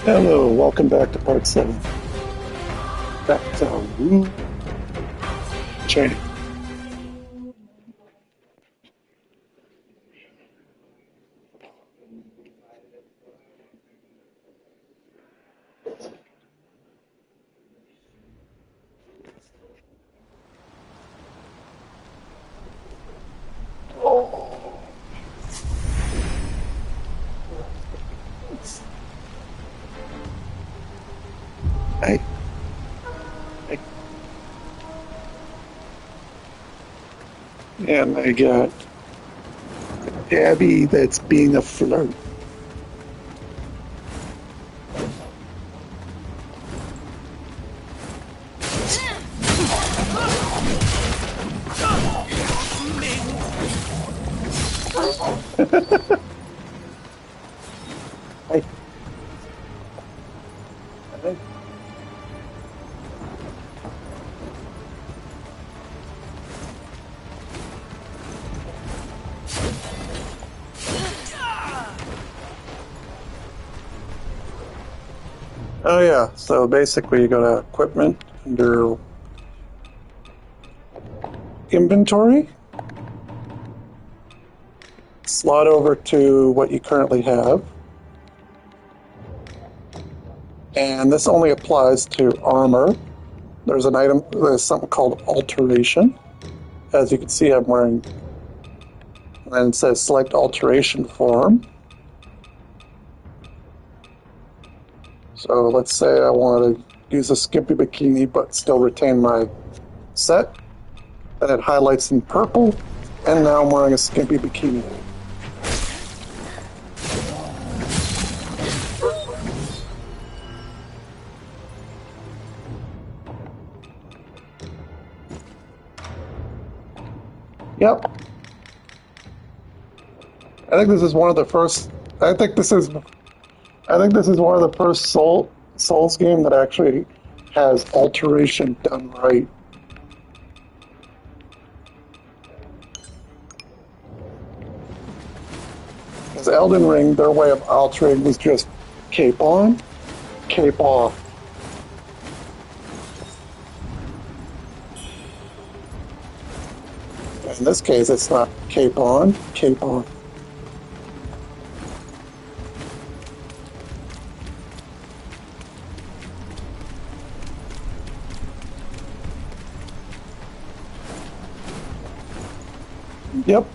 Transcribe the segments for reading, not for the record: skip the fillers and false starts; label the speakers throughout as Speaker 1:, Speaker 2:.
Speaker 1: Hello, welcome back to part 7. Back to Wuchang. I, I, and I got Abby that's being a flirt. I, I, oh yeah, so basically you go to equipment under inventory, slot over to what you currently have, and this only applies to armor. There's an item, there's something called alteration. As you can see, I'm wearing, and then it says select alteration form. So let's say I want to use a skimpy bikini but still retain my set. Then it highlights in purple, and now I'm wearing a skimpy bikini. Yep. I think this is one of the first. I think this is one of the first Souls game that actually has alteration done right. Because Elden Ring, their way of altering was just cape on, cape off. In this case, it's not cape on, cape off. Yep.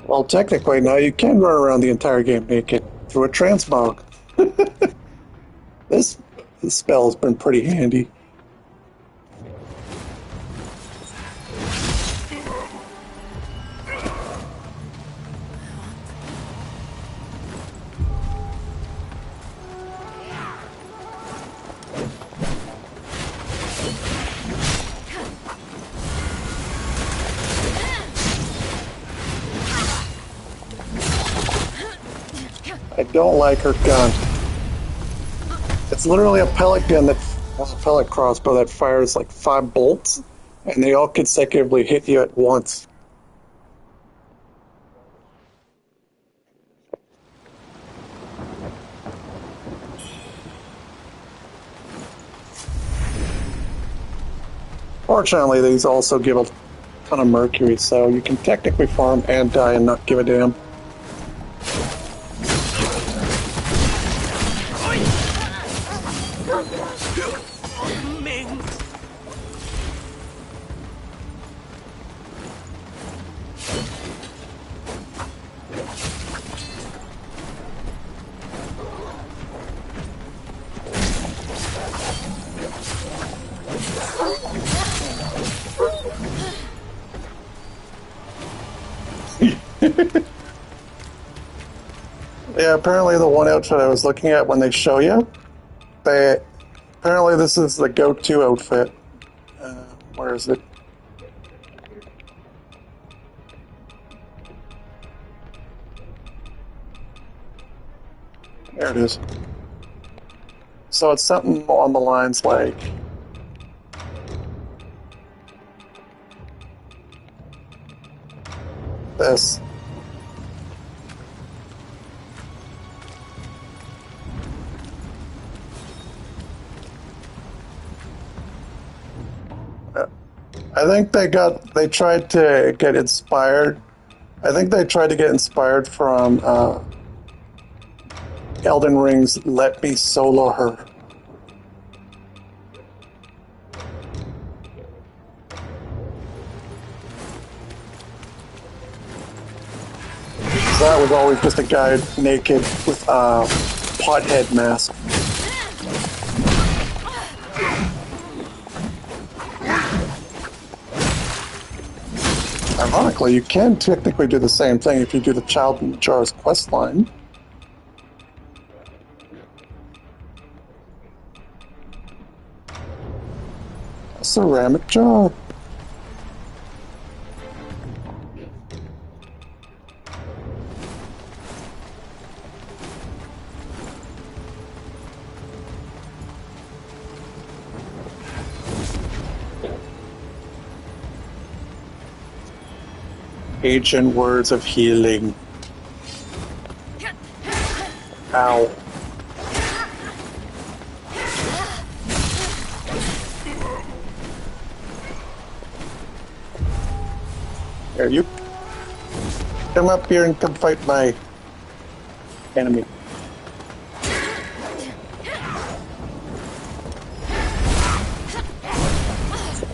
Speaker 1: Well, technically, now you can run around the entire game naked through a transmog. This spell has been pretty handy. I don't like her gun. It's literally a pellet gun a pellet crossbow that fires like 5 bolts, and they all consecutively hit you at once. Fortunately, these also give a ton of mercury, so you can technically farm and die and not give a damn. Yeah, apparently the one outfit I was looking at when they show you, apparently this is the go-to outfit. Where is it? There it is. So it's something on the lines like this. I think they tried to get inspired. I think they tried to get inspired from Elden Ring's Let Me Solo Her. That was always just a guy naked with a pothead mask. Ironically, you can technically do the same thing if you do the Child in the Jar's quest line. A ceramic jar. Ancient words of healing. Ow. Here, you come up here and come fight my enemy.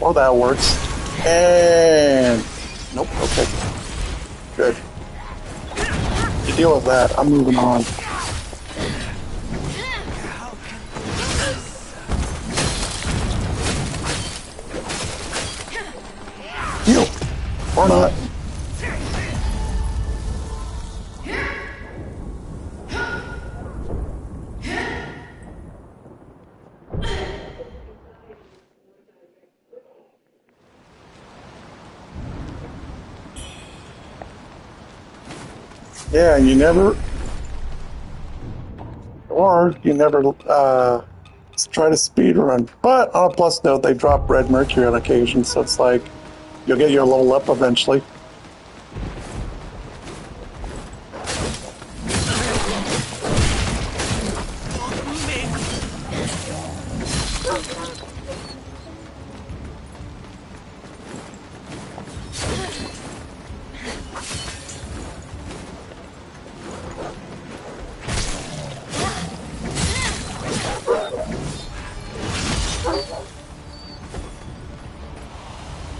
Speaker 1: Oh, that works. And nope, okay. Good. You deal with that. I'm moving on. Heal. Or not. Yeah, you never try to speed run. But on a plus note, they drop red mercury on occasion, so it's like you'll get your level up eventually.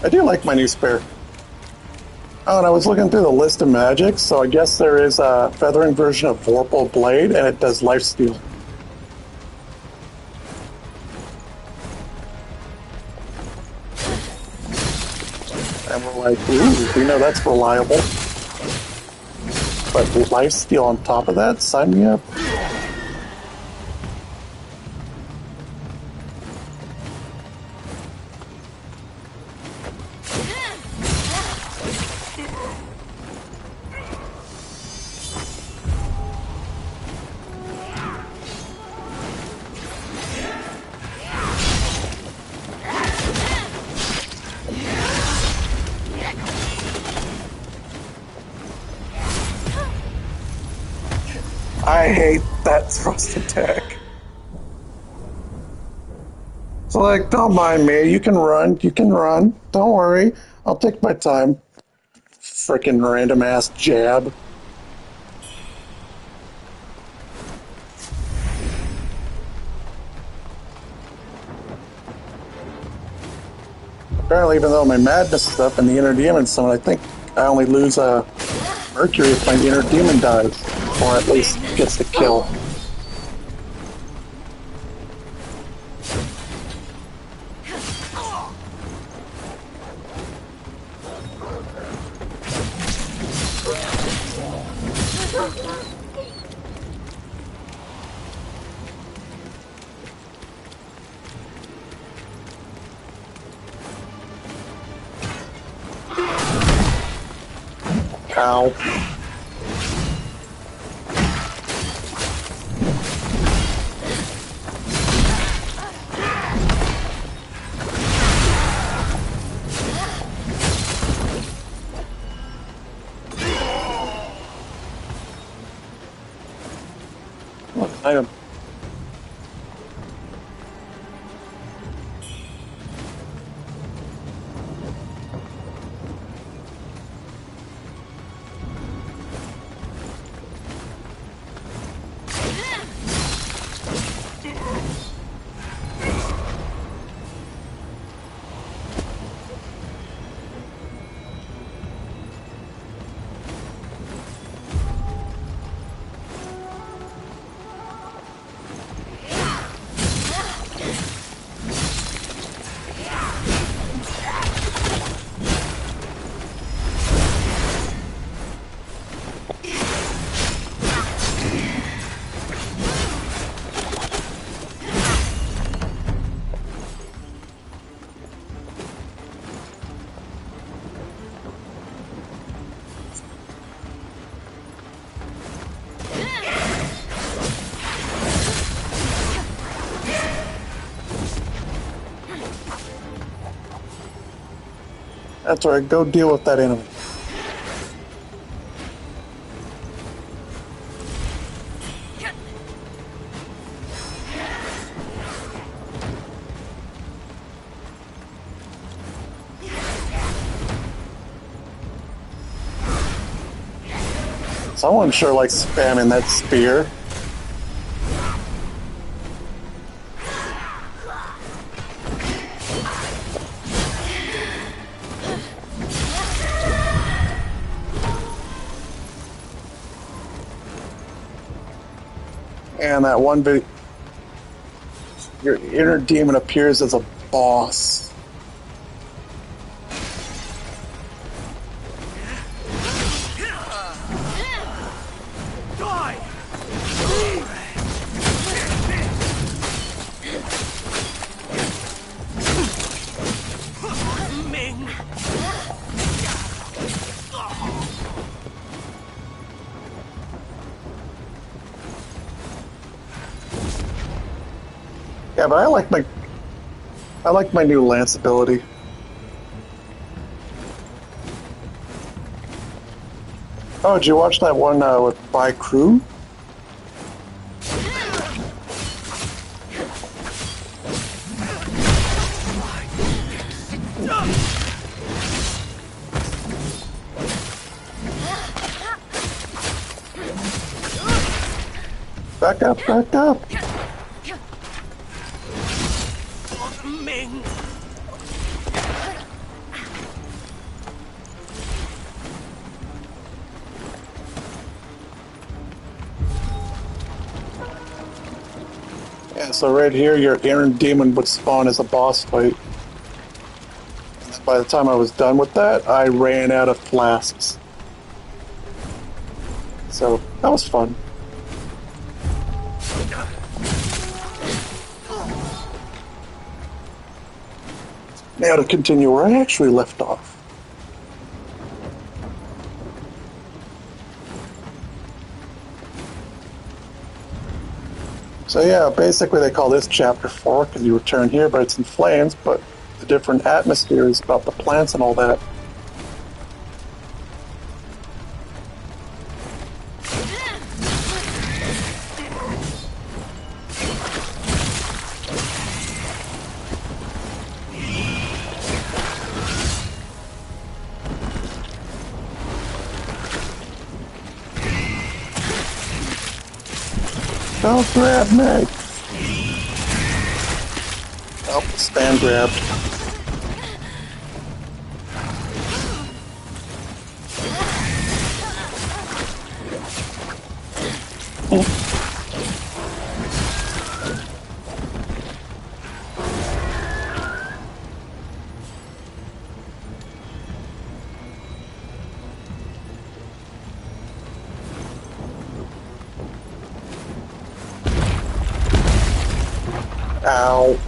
Speaker 1: I do like my new spear. Oh, and I was looking through the list of magics, so I guess there is a feathering version of Vorpal Blade, and it does lifesteal. And we're like, ooh, we know that's reliable. But lifesteal on top of that? Sign me up. I hate that thrust attack. So like, don't mind me. You can run. You can run. Don't worry. I'll take my time. Frickin' random ass jab. Apparently, even though my madness is up and the inner demon summon, I think I only lose Mercury if my inner demon dies. Or at least gets the kill. Ow. Item. That's right, go deal with that enemy. Someone sure likes spamming that spear. And that one video, your inner demon appears as a boss. Yeah, but I like my new lance ability. Oh, did you watch that one with by crew? Back up, back up. Yeah, so right here, your inner demon would spawn as a boss fight. And then by the time I was done with that, I ran out of flasks. So, that was fun. Now to continue where I actually left off. So yeah, basically they call this chapter 4 because you return here, but it's in flames, but the different atmospheres about the plants and all that. Don't grab me! Oh, stand grabbed. Ow.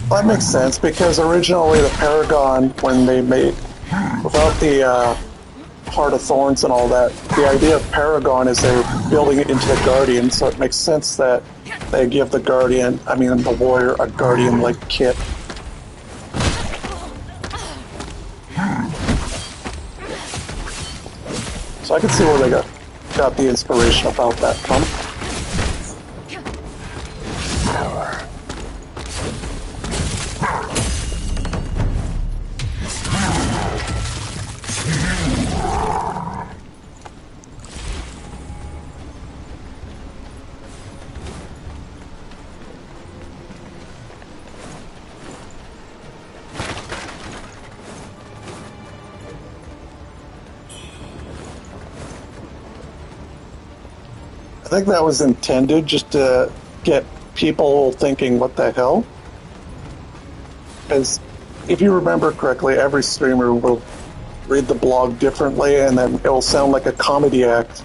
Speaker 1: That makes sense because originally the Paragon, when they made, without the Heart of Thorns and all that. The idea of Paragon is they're building it into the Guardian, so it makes sense that they give the Guardian, I mean the Warrior, a Guardian-like kit. So I can see where they got the inspiration about that from. I think that was intended just to get people thinking, what the hell? Because if you remember correctly, every streamer will read the blog differently and then it will sound like a comedy act.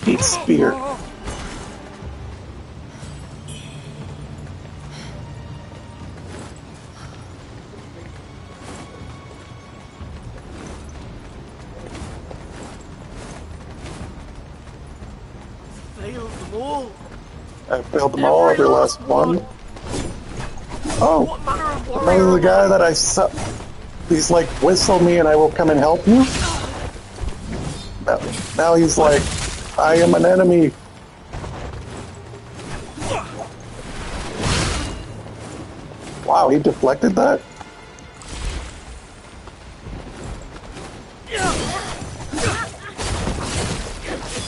Speaker 1: Heat spear. I failed them all, every last one. Oh, remember the guy that I saw? He's like, whistle me and I will come and help you? Now he's like, I am an enemy. Wow, he deflected that?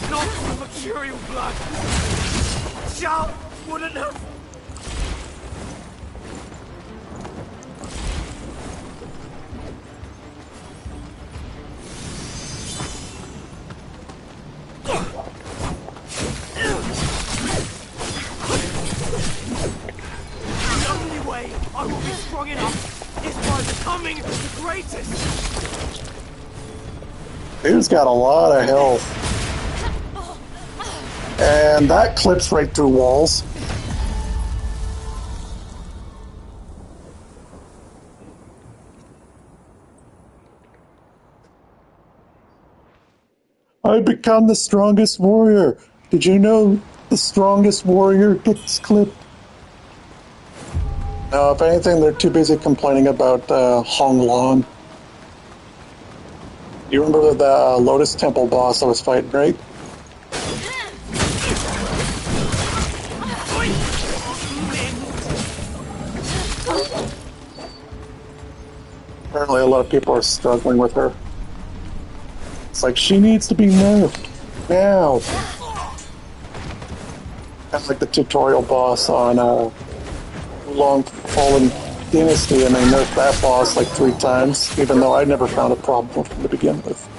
Speaker 2: Not the material blood. Shout wouldn't have. The only way I will be strong enough is by becoming the greatest.
Speaker 1: Dude's got a lot of health. And that clips right through walls. I become the strongest warrior. Did you know the strongest warrior gets clipped? No, if anything, they're too busy complaining about Hong Long. You remember the Lotus Temple boss I was fighting, right? Apparently a lot of people are struggling with her. It's like, she needs to be nerfed. Now! That's like the tutorial boss on Long Fallen Dynasty, and they nerfed that boss like 3 times, even though I never found a problem from to begin with.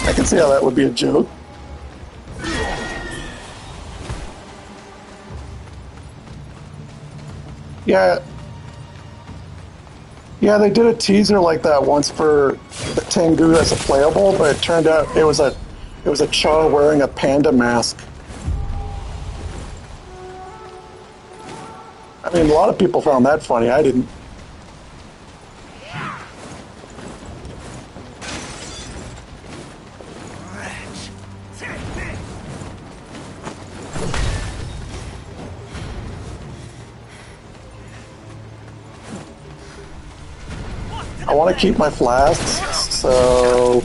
Speaker 1: I can see how that would be a joke. Yeah. Yeah, they did a teaser like that once for the Tengu as a playable, but it turned out it was a Char wearing a panda mask. I mean, a lot of people found that funny. I didn't. I want to keep my flasks, so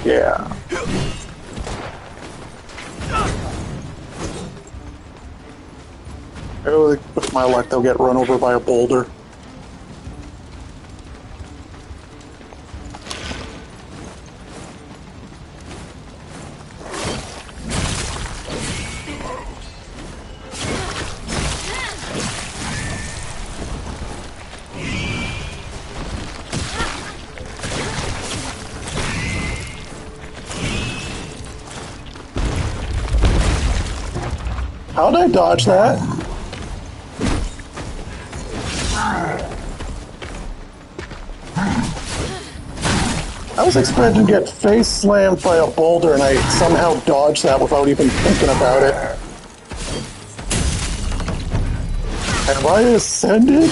Speaker 1: yeah. Oh, with my luck, they'll get run over by a boulder. How'd I dodge that? I was expecting to get face slammed by a boulder, and I somehow dodged that without even thinking about it. Have I ascended?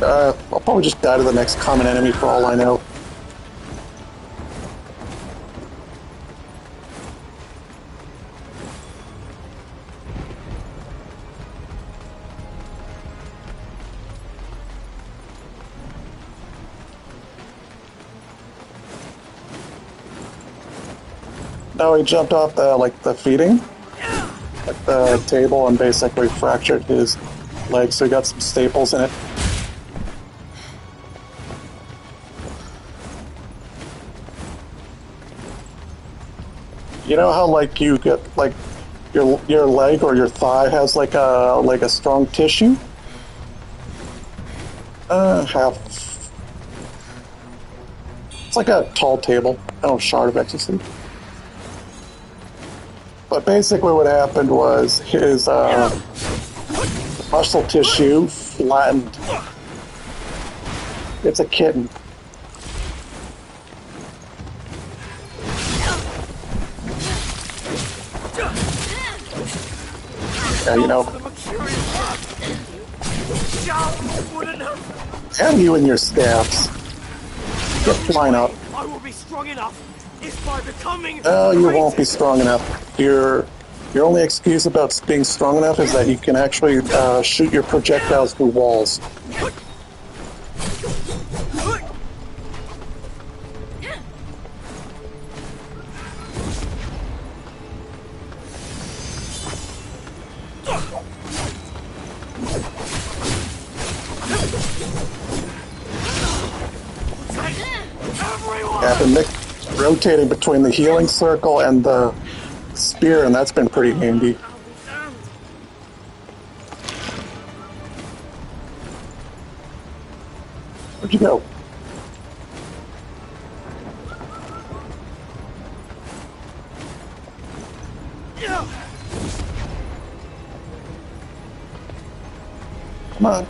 Speaker 1: I'll probably just die to the next common enemy for all I know. No, he jumped off the feeding, like the table, and basically fractured his leg, so he got some staples in it. You know how like you get like your leg or your thigh has like a strong tissue? Half. It's like a tall table. I don't know, shard of ecstasy. But basically what happened was his muscle tissue flattened. It's a kitten. Yeah, you know. Damn you and your stabs. Get flying up.
Speaker 2: I will be strong enough. It's by becoming.
Speaker 1: No, you won't be strong enough. Your only excuse about being strong enough is that you can actually shoot your projectiles through walls. Yeah, been rotating between the healing circle and the spear, and that's been pretty handy. Where'd you go? Come on.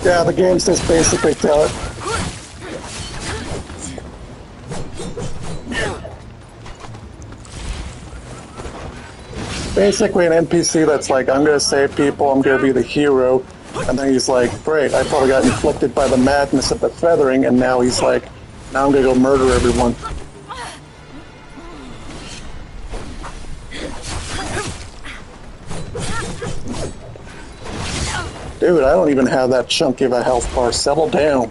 Speaker 1: Yeah, the game's just basically tell it. Basically an NPC that's like, I'm gonna save people, I'm gonna be the hero, and then he's like, great, I probably got inflicted by the madness of the feathering, and now he's like, now I'm gonna go murder everyone. Dude, I don't even have that chunky of a health bar. Settle down.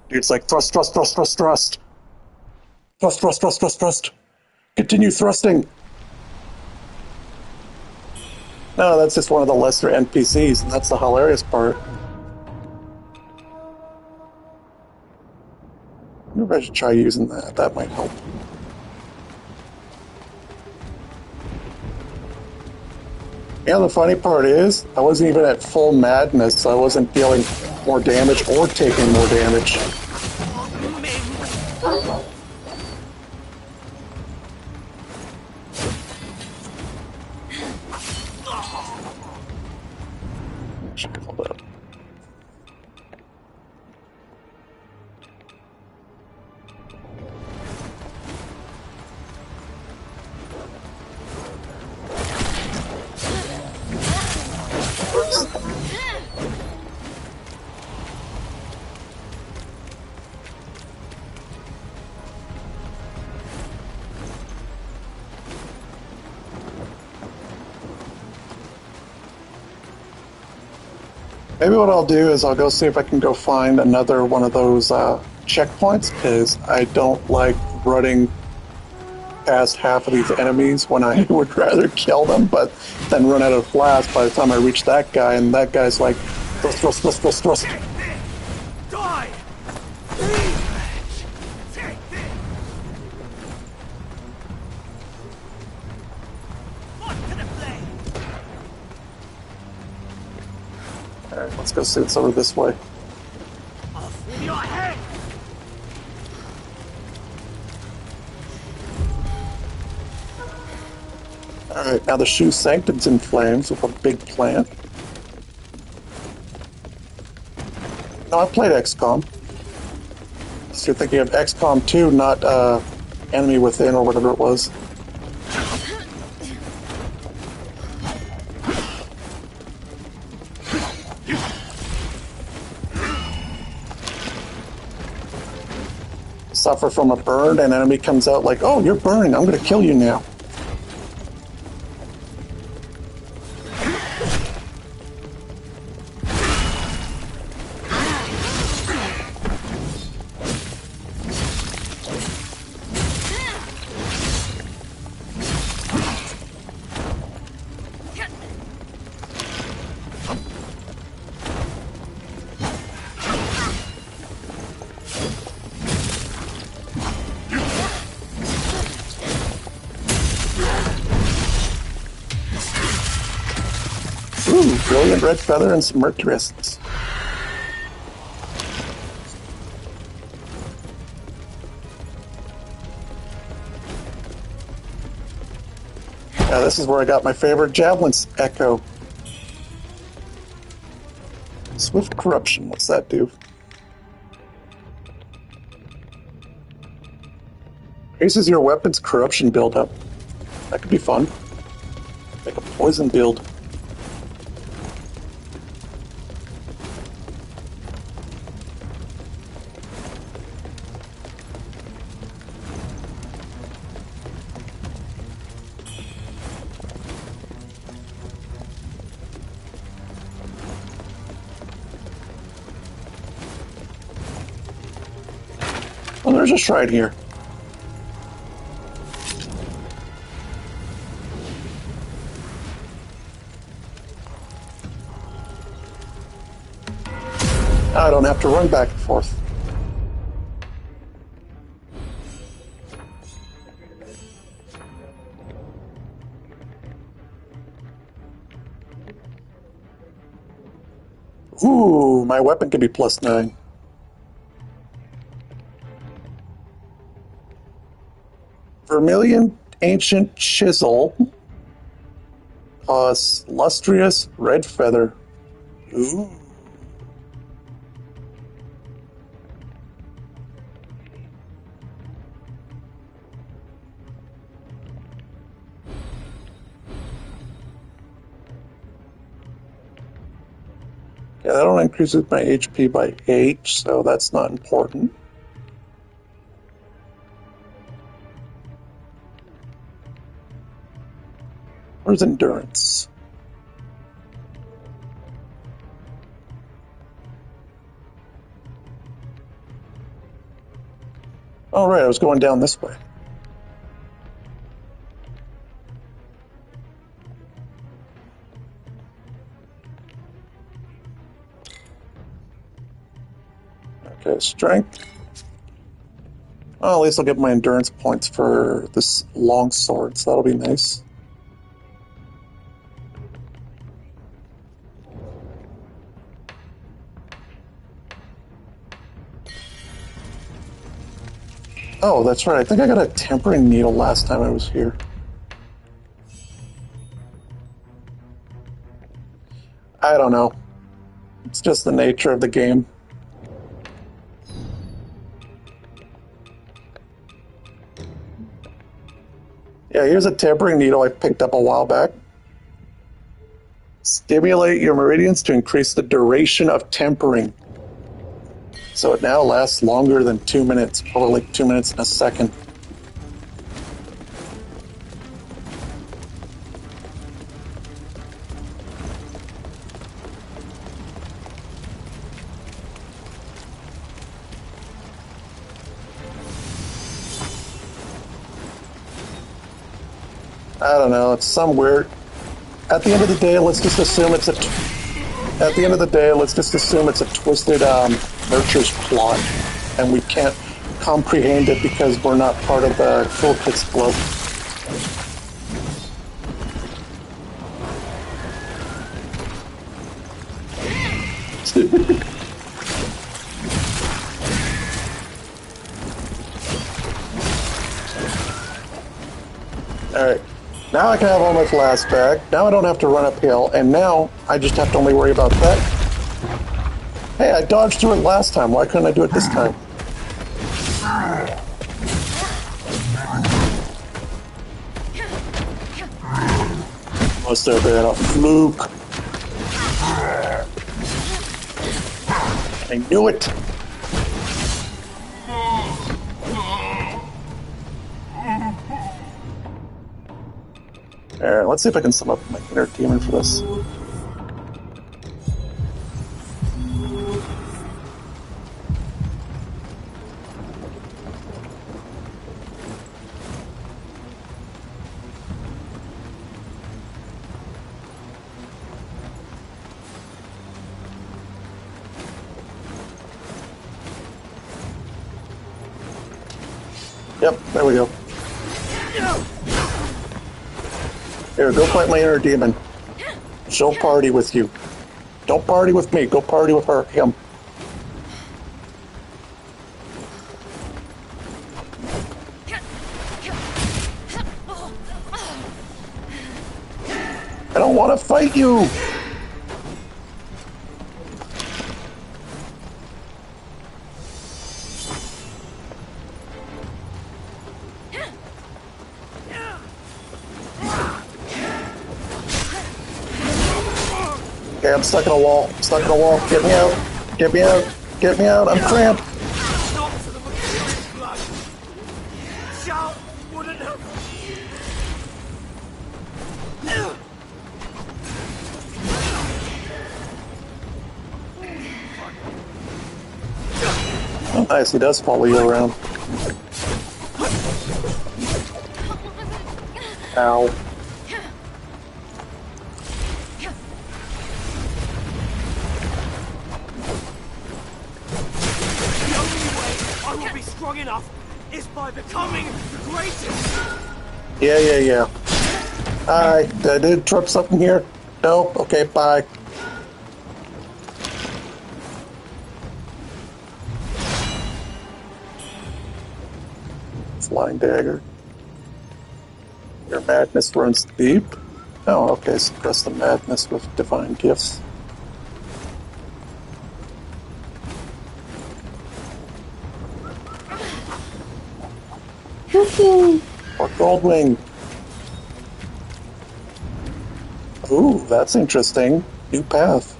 Speaker 1: Dude, it's like thrust, thrust, thrust, thrust, thrust. Thrust, thrust, thrust, thrust, thrust. Continue thrusting. No, that's just one of the lesser NPCs, and that's the hilarious part. Maybe I should try using that. That might help. Yeah, the funny part is, I wasn't even at full madness, so I wasn't dealing more damage or taking more damage. Hold up. Maybe what I'll do is I'll go see if I can go find another one of those checkpoints, because I don't like running past half of these enemies when I would rather kill them, but then run out of blast by the time I reach that guy, and that guy's like, thrust, thrust, thrust, thrust, thrust.
Speaker 2: Die! Take this! What to the flame?
Speaker 1: Alright, let's go see what's over this way.
Speaker 2: Off with your head!
Speaker 1: Alright, now the shoe sanctum's in flames with a big plant. No, I played XCOM. So you're thinking of XCOM 2, not Enemy Within or whatever it was. Suffer from a burn, and enemy comes out like, oh, you're burning, I'm gonna kill you now. Ooh, brilliant red feather and some mercury essence. Yeah, this is where I got my favorite javelins echo. Swift corruption, what's that do? Increases your weapon's corruption buildup. That could be fun. Make a poison build. Oh, there's a shrine here. I don't have to run back and forth. Ooh, my weapon can be +9. Vermilion Ancient Chisel. Lustrous Red Feather. Ooh. Yeah, that only increases my HP by 8, so that's not important. Where's endurance? Oh, right, I was going down this way. Okay, strength. Well, at least I'll get my endurance points for this long sword, so that'll be nice. Oh, that's right. I think I got a tempering needle last time I was here. I don't know. It's just the nature of the game. Yeah, here's a tempering needle I picked up a while back. Stimulate your meridians to increase the duration of tempering. So it now lasts longer than 2 minutes, probably like 2 minutes and a second. I don't know. It's some weird. At the end of the day, let's just assume it's a. At the end of the day, let's just assume it's a twisted Nurture's plot, and we can't comprehend it because we're not part of the Cool Kids Club. Alright, now I can have all my flasks back. Now I don't have to run uphill, and now I just have to only worry about that. Hey, I dodged through it last time. Why couldn't I do it this time? Must have been a fluke. I knew it. Alright, let's see if I can sum up my inner demon for this. Yep, there we go. Here, go fight my inner demon. She'll party with you. Don't party with me. Go party with her. Him. I don't want to fight you. Okay, I'm stuck in a wall. Stuck in a wall. Get me out. Get me out. Get me out. I'm cramped.
Speaker 2: Stop to the mysterious blood. Shout wouldn't have.
Speaker 1: Oh, nice. He does follow you around. Ow.
Speaker 2: Strong enough is by becoming the greatest.
Speaker 1: Yeah. Hi, did I interrupt something here? No? Okay, bye. Flying dagger. Your madness runs deep. Oh, okay, suppress the madness with divine gifts. Or Goldwing. Ooh, that's interesting. New path.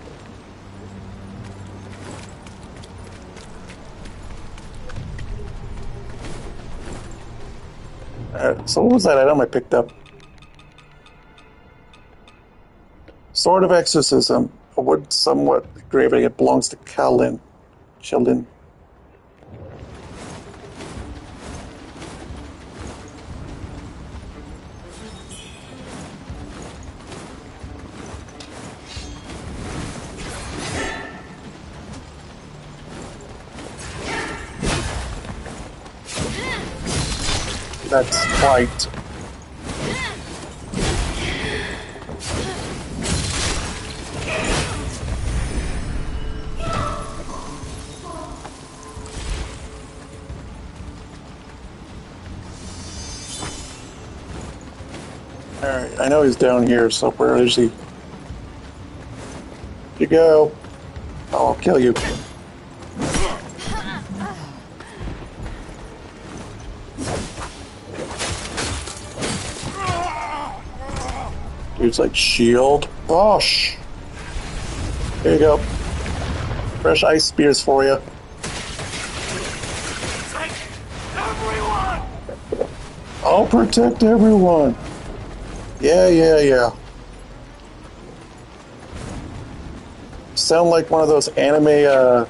Speaker 1: Alright, so what was that item I picked up? Sword of Exorcism. A wood somewhat engraving. It belongs to Kalin. Sheldon. That's white. Alright, I know he's down here, so where is he? Where'd you go? I'll kill you. Dude's like, shield. Bosh! There you go. Fresh ice spears for you.
Speaker 2: Take everyone!
Speaker 1: I'll protect everyone. Yeah. Sound like one of those anime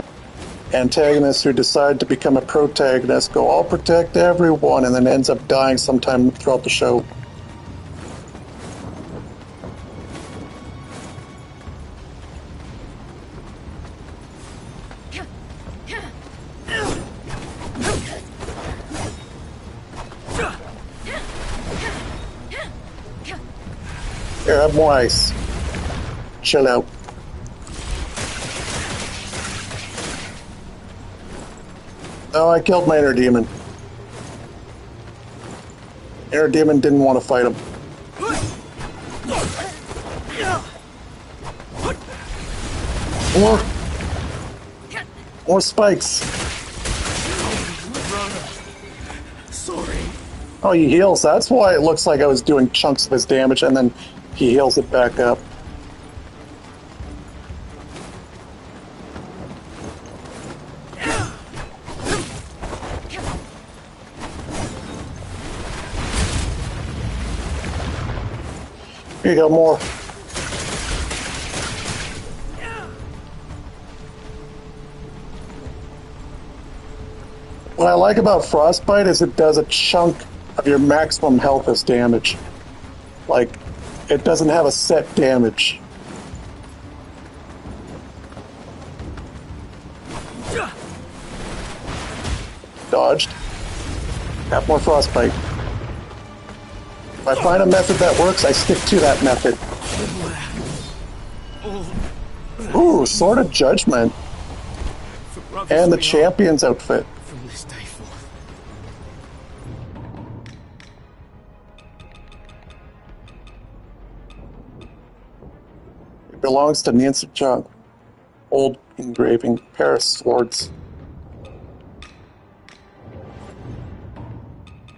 Speaker 1: antagonists who decide to become a protagonist, go, I'll protect everyone, and then ends up dying sometime throughout the show. Here, have more ice. Chill out. Oh, I killed my inner demon. Inner demon didn't want to fight him. More spikes.
Speaker 2: Sorry.
Speaker 1: Oh, he heals. That's why it looks like I was doing chunks of his damage, and then he heals it back up. Here you go, more. What I like about Frostbite is it does a chunk of your maximum health as damage. Like, it doesn't have a set damage. Dodged. Got more Frostbite. If I find a method that works, I stick to that method. Ooh, Sword of Judgment. And the champion's outfit.
Speaker 2: From this day forth.
Speaker 1: It belongs to Nancy Chung. Old engraving, Paris swords.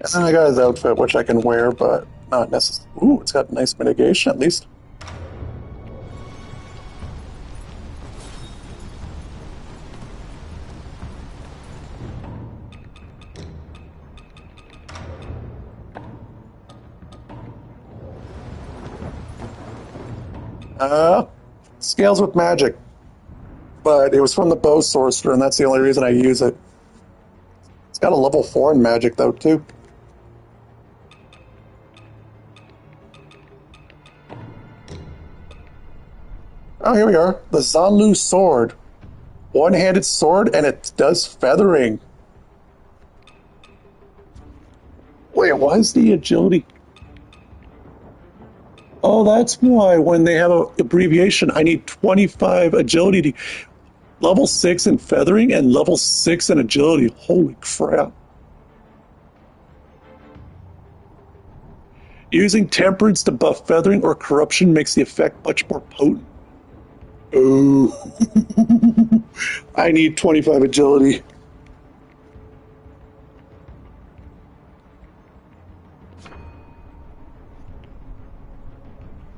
Speaker 1: And then I got his outfit, which I can wear, but not necessarily. Ooh, it's got nice mitigation, at least. Scales with magic. But it was from the bow sorcerer, and that's the only reason I use it. It's got a level 4 in magic, though, too. Oh, here we are. The Zanlu sword. One-handed sword, and it does feathering. Wait, why is the agility? Oh, that's why when they have an abbreviation, I need 25 agility. Level 6 in feathering and level 6 in agility. Holy crap. Using temperance to buff feathering or corruption makes the effect much more potent. Oh, I need 25 agility.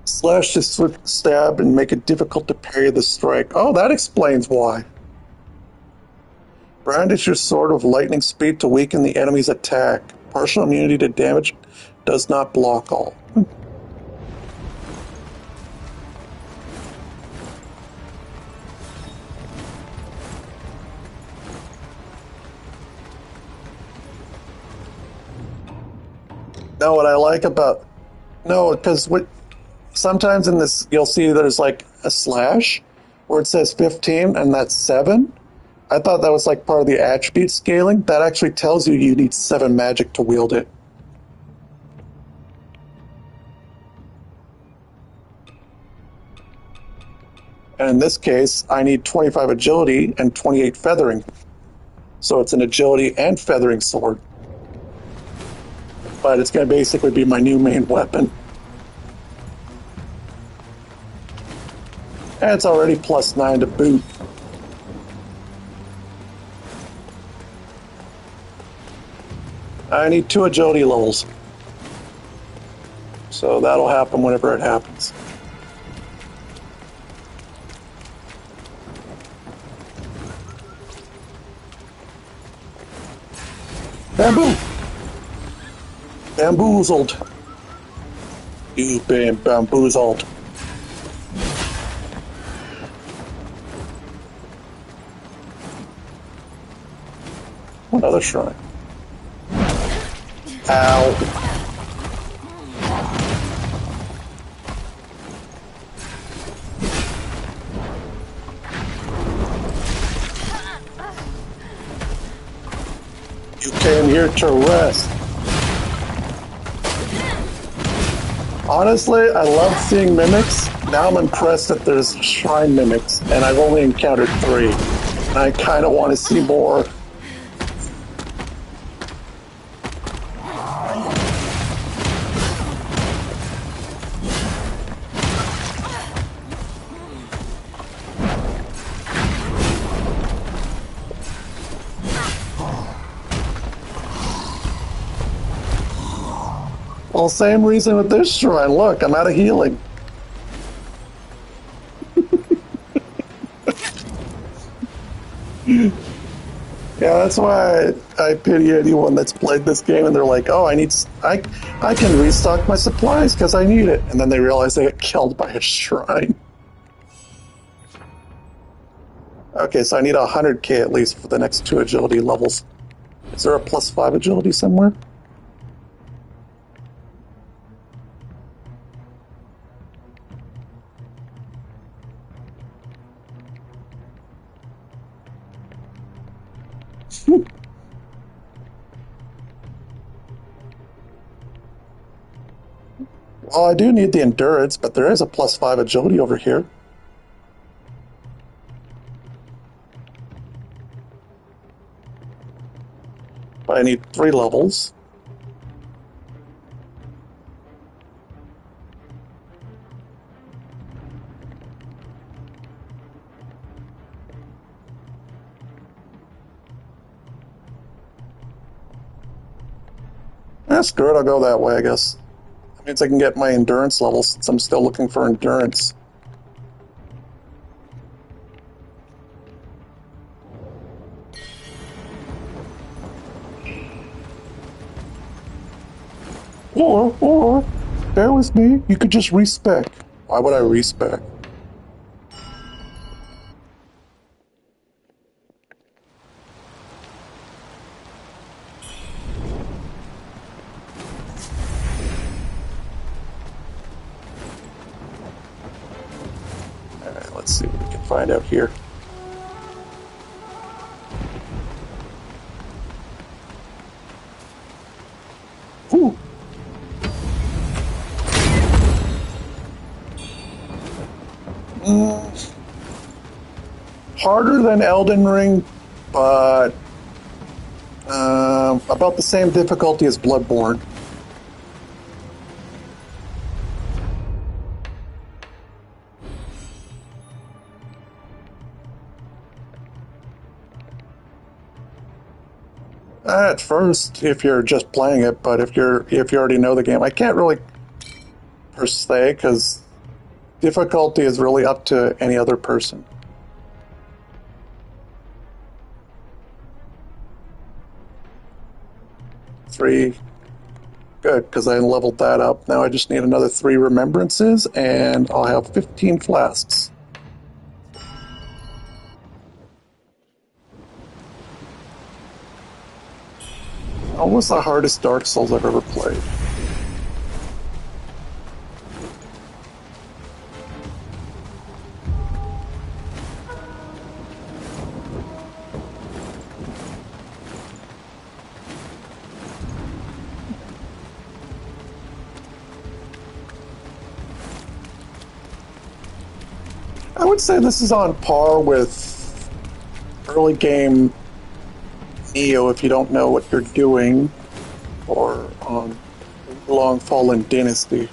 Speaker 1: Slash to swift stab and make it difficult to parry the strike. Oh, that explains why. Brandish your sword with lightning speed to weaken the enemy's attack. Partial immunity to damage does not block all. No, what I like about... No, because sometimes in this, you'll see there's like a slash where it says 15 and that's 7. I thought that was like part of the attribute scaling. That actually tells you you need 7 magic to wield it. And in this case, I need 25 agility and 28 feathering. So it's an agility and feathering sword. But it's going to basically be my new main weapon. And it's already +9 to boot. I need 2 agility levels. So that'll happen whenever it happens. Bamboo! Bamboozled. You've been bamboozled. What other shrine? Ow. You came here to rest. Honestly, I love seeing mimics. Now I'm impressed that there's shrine mimics, and I've only encountered 3. And I kind of want to see more. Well, same reason with this shrine. Look, I'm out of healing. Yeah, that's why I pity anyone that's played this game and they're like, "Oh, I can restock my supplies because I need it," and then they realize they get killed by a shrine. Okay, so I need 100k at least for the next 2 agility levels. Is there a +5 agility somewhere? Well, I do need the endurance, but there is a +5 agility over here. But I need 3 levels. Screw it, I'll go that way, I guess. That means I can get my endurance levels since I'm still looking for endurance. Or, bear with me, you could just respec. Why would I respec? Alright, let's see what we can find out here. Ooh. Harder than Elden Ring, but about the same difficulty as Bloodborne. At first, if you're just playing it, but if you already know the game, I can't really per se because difficulty is really up to any other person. Three, good, because I leveled that up. Now I just need another 3 remembrances, and I'll have 15 flasks. Almost the hardest Dark Souls I've ever played. I would say this is on par with early game Neo if you don't know what you're doing, or on Long Fallen Dynasty.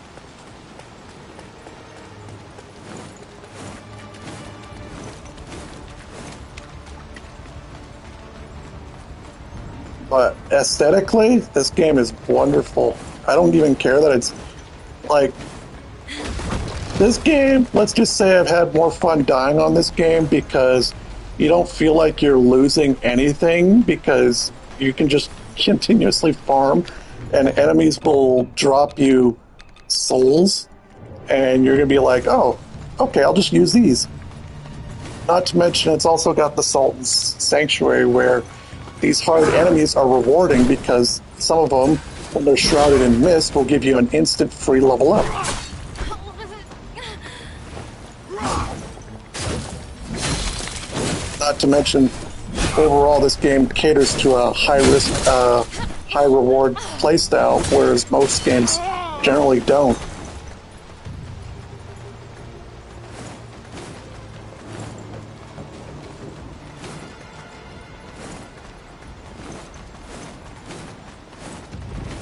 Speaker 1: But aesthetically, this game is wonderful. I don't even care that it's like this game. Let's just say I've had more fun dying on this game because you don't feel like you're losing anything because you can just continuously farm and enemies will drop you souls and you're going to be like, oh, okay, I'll just use these. Not to mention it's also got the Sultan's Sanctuary where these hard enemies are rewarding because some of them, when they're shrouded in mist, will give you an instant free level up. Not to mention, overall, this game caters to a high-risk, high-reward playstyle, whereas most games generally don't.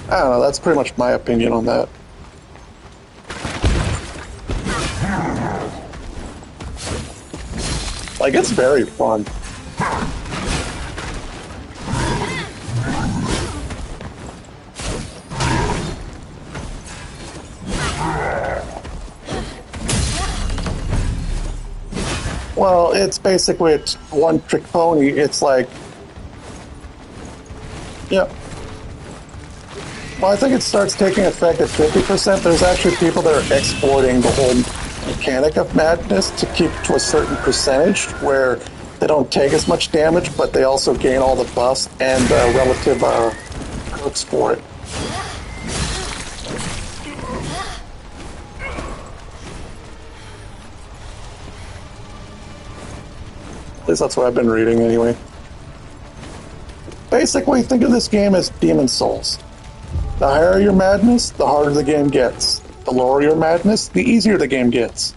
Speaker 1: I don't know, that's pretty much my opinion on that. Like, it's very fun. Well, it's basically a one-trick pony. It's like, yeah. Well, I think it starts taking effect at 50%. There's actually people that are exporting the whole mechanic of madness to keep to a certain percentage where they don't take as much damage, but they also gain all the buffs and relative perks for it. At least that's what I've been reading anyway. Basically, think of this game as Demon Souls. The higher your madness, the harder the game gets. The lower your madness, the easier the game gets.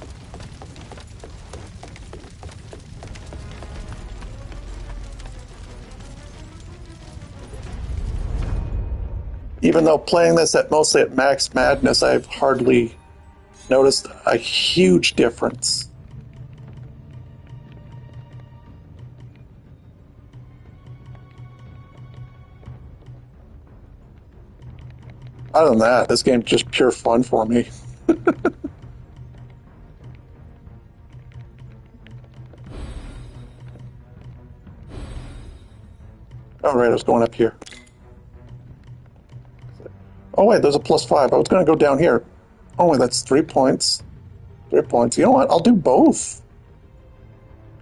Speaker 1: Even though playing this mostly at max madness, I've hardly noticed a huge difference. Other than that, this game's just pure fun for me. Alright, I was going up here. Oh wait, there's a +5. I was going to go down here. Oh wait, that's 3 points. 3 points. You know what? I'll do both.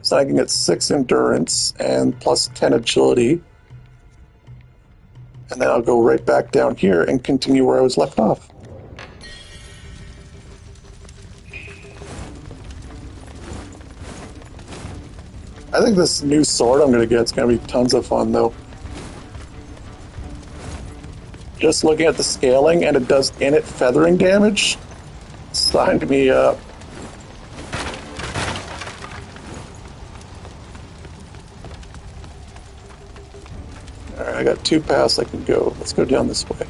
Speaker 1: So I can get 6 endurance and +10 agility. And then I'll go right back down here and continue where I was left off. I think this new sword I'm going to get is going to be tons of fun, though. Just looking at the scaling, and it does init feathering damage, signed me up. Alright, I got 2 paths I can go. Let's go down this way.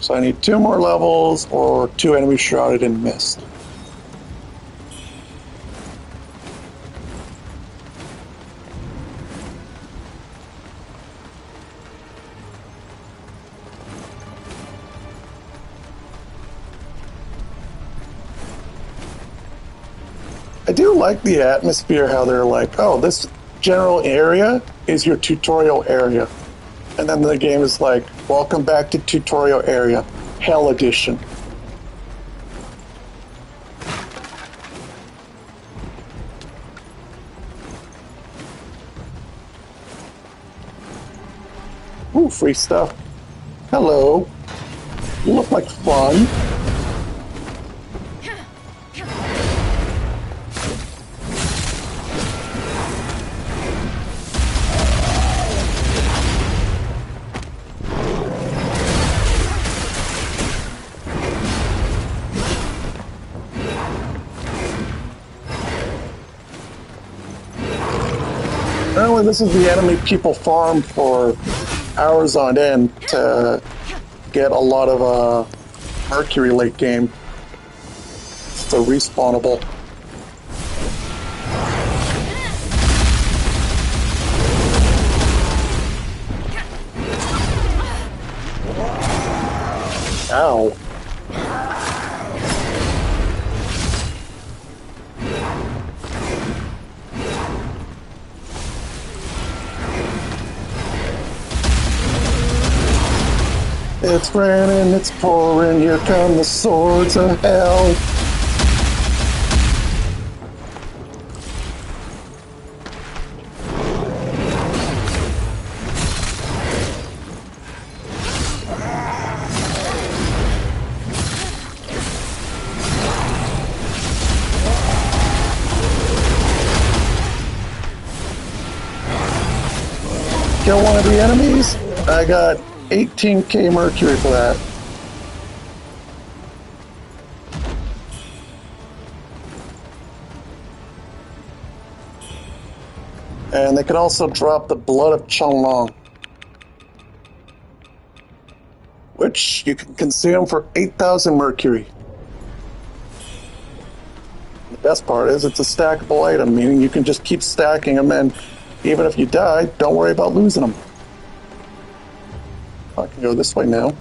Speaker 1: So I need 2 more levels or 2 enemies shrouded in mist. I do like the atmosphere, how they're like, oh, this general area is your tutorial area. And then the game is like, welcome back to tutorial area, Hell Edition. Ooh, free stuff. Hello. You look like fun. Apparently this is the enemy people farm for hours on end to get a lot of Mercury late game. It's a respawnable. Ow. It's raining, it's pouring, here come the swords of hell. Kill one of the enemies. I got 18k Mercury for that. And they can also drop the blood of Changlong, which you can consume for 8,000 mercury. The best part is it's a stackable item, meaning you can just keep stacking them, and even if you die, don't worry about losing them. I can go this way now.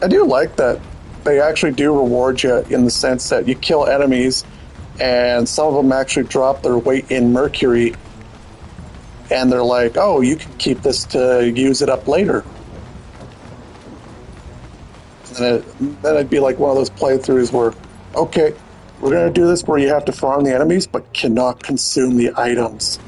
Speaker 1: I do like that they actually do reward you in the sense that you kill enemies, and some of them actually drop their weight in mercury, and they're like, oh, you can keep this to use it up later. And then it'd be like one of those playthroughs where, okay, we're going to do this where you have to farm the enemies, but cannot consume the items.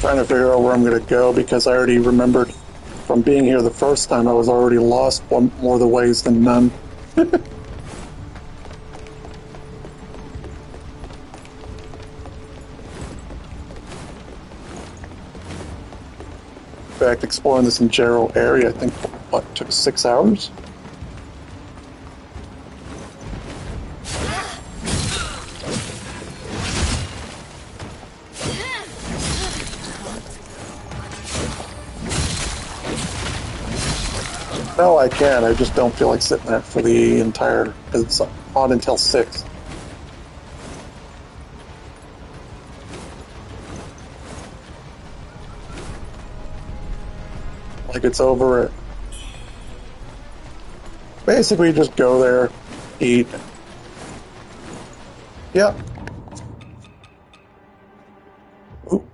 Speaker 1: Trying to figure out where I'm going to go because I already remembered from being here the first time I was already lost one more of the ways than none. In fact, exploring this in general area, I think, what, took 6 hours? No, I can. I just don't feel like sitting there for the entire, because it's on until 6. Like it's over at... Basically, you just go there, eat. Yeah. Ooh.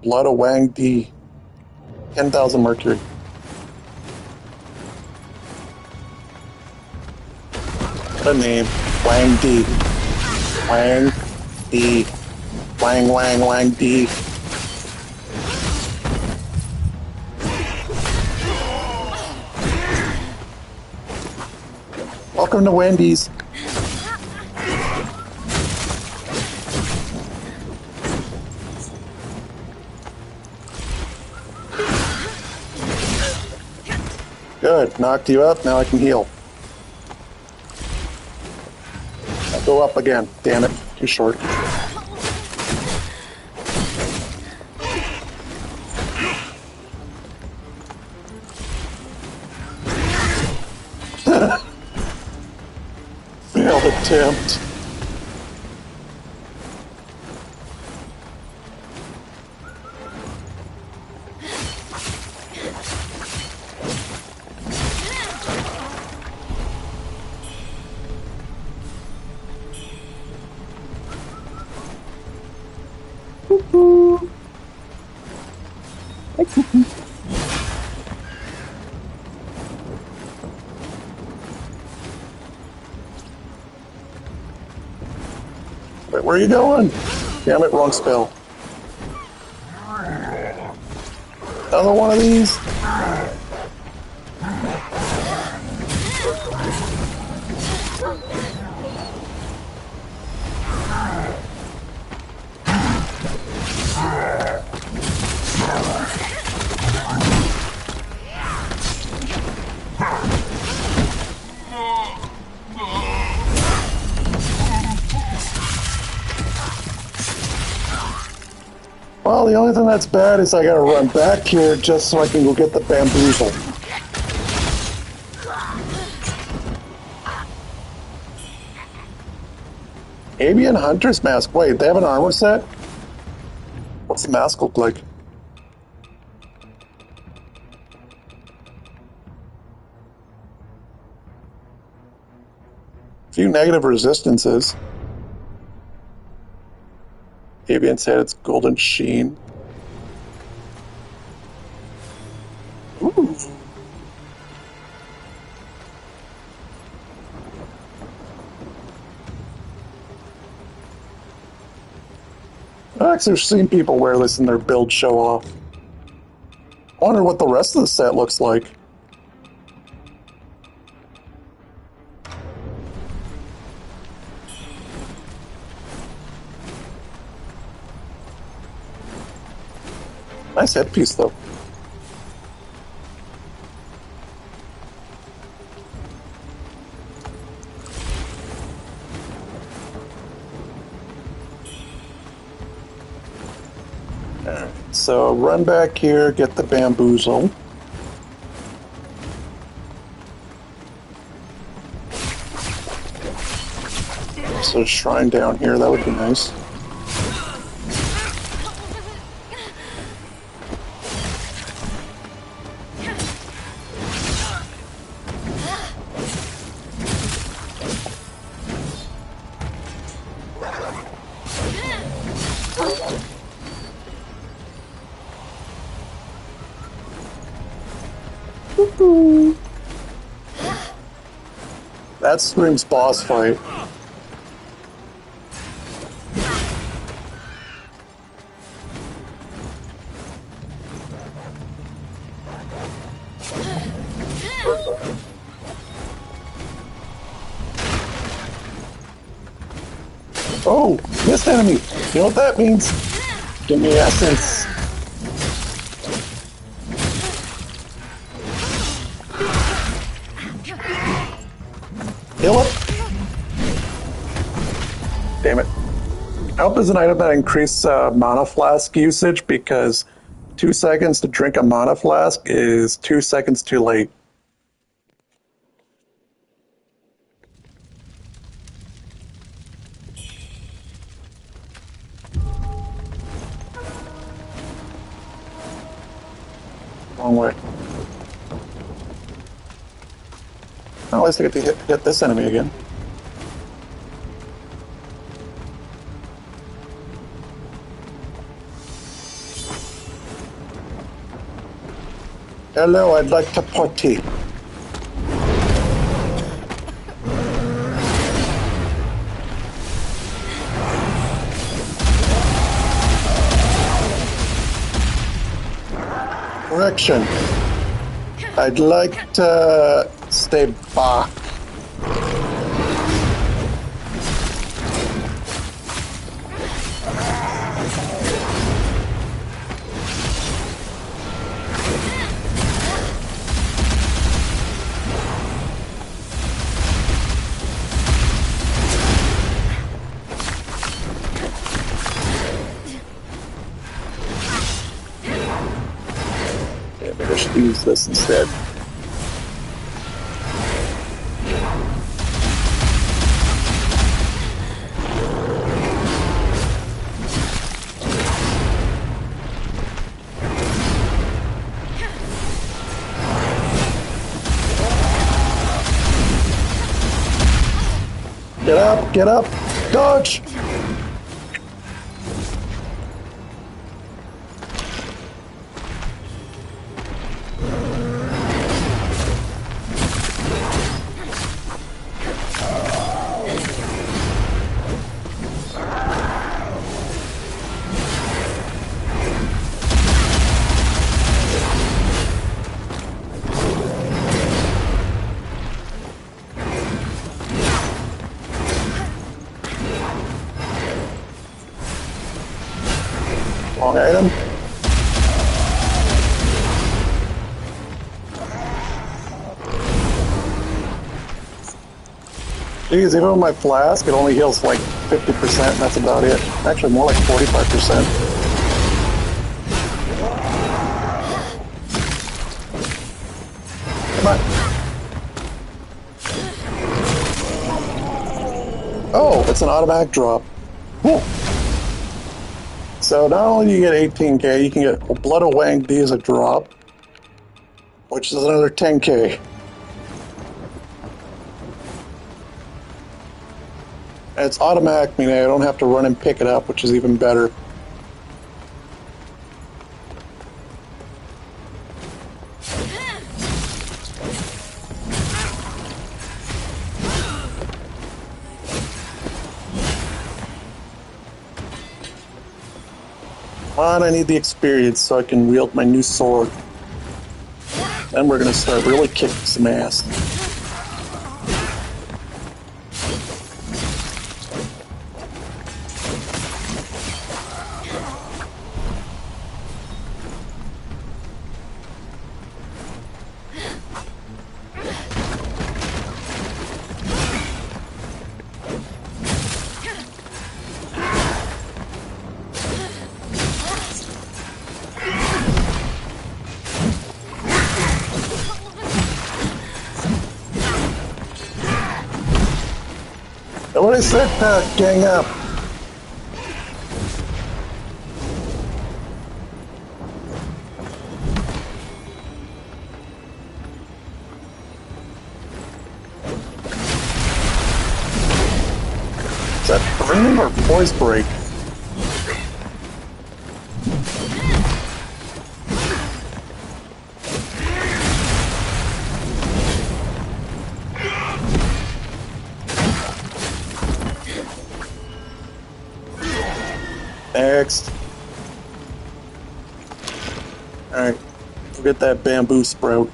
Speaker 1: Blood of Wang D. 10,000 mercury. What a name. Wang D. Wang D. Wang D. Welcome to Wendy's. Good. Knocked you up. Now I can heal. I'll go up again. Damn it. Too short. Failed attempt. Wait, where are you going? Damn it, wrong spell. Another one of these? Well, the only thing that's bad is I gotta run back here just so I can go get the bamboozle. Avian Hunter's Mask. Wait, they have an armor set? What's the mask look like? Few negative resistances. Avian said it's golden sheen. Ooh. I've actually seen people wear this in their build show off. I wonder what the rest of the set looks like. Nice headpiece, though. Alright, so run back here, get the bamboozle. So shrine down here, that would be nice. That screams boss fight. Oh, missed enemy. You know what that means? Give me essence. Heal up. Damn it. Help is an item that increases mana flask usage because 2 seconds to drink a mana flask is 2 seconds too late. Wrong way. Oh, at least I get to hit this enemy again. Hello, I'd like to potty. Correction. I'd like to stay back. Yeah, maybe I should use this instead. Get up, dodge! Wrong item. Geez, even with my flask, it only heals like 50%, and that's about it. Actually, more like 45%. Come on. Oh, it's an automatic drop. Whoa. So not only do you get 18k, you can get Blood of Wang D as a drop, which is another 10k. And it's automatic, meaning I don't have to run and pick it up, which is even better. Come on, I need the experience so I can wield my new sword. Then we're gonna start really kicking some ass. What I said, gang up. Is that burning or voice break? Next. Alright, forget that bamboo sprout.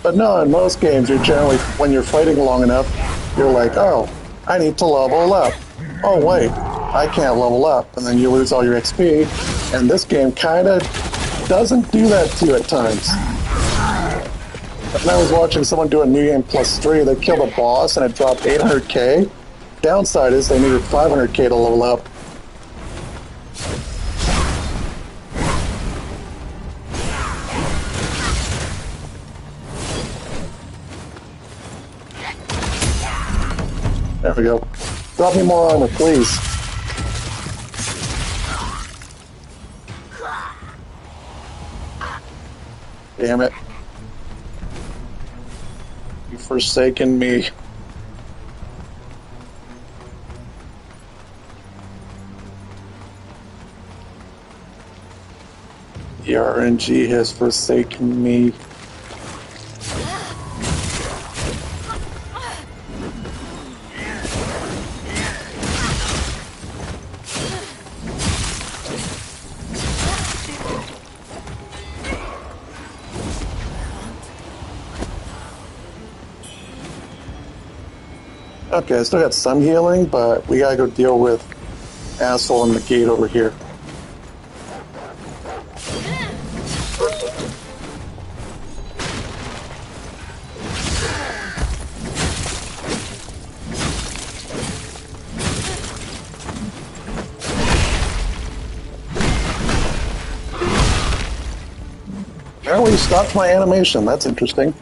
Speaker 1: But no, in most games, you're generally, when you're fighting long enough, you're like, oh, I need to level up. Oh, wait, I can't level up. And then you lose all your XP. And this game kind of doesn't do that to you at times. And I was watching someone do a New Game Plus 3. They killed a boss and it dropped 800k. Downside is they needed 500k to level up. There we go. Drop me more armor, please. Damn it. You've forsaken me. The RNG has forsaken me. Okay, I still got some healing, but we gotta go deal with asshole in the gate over here. Apparently you stopped my animation, that's interesting.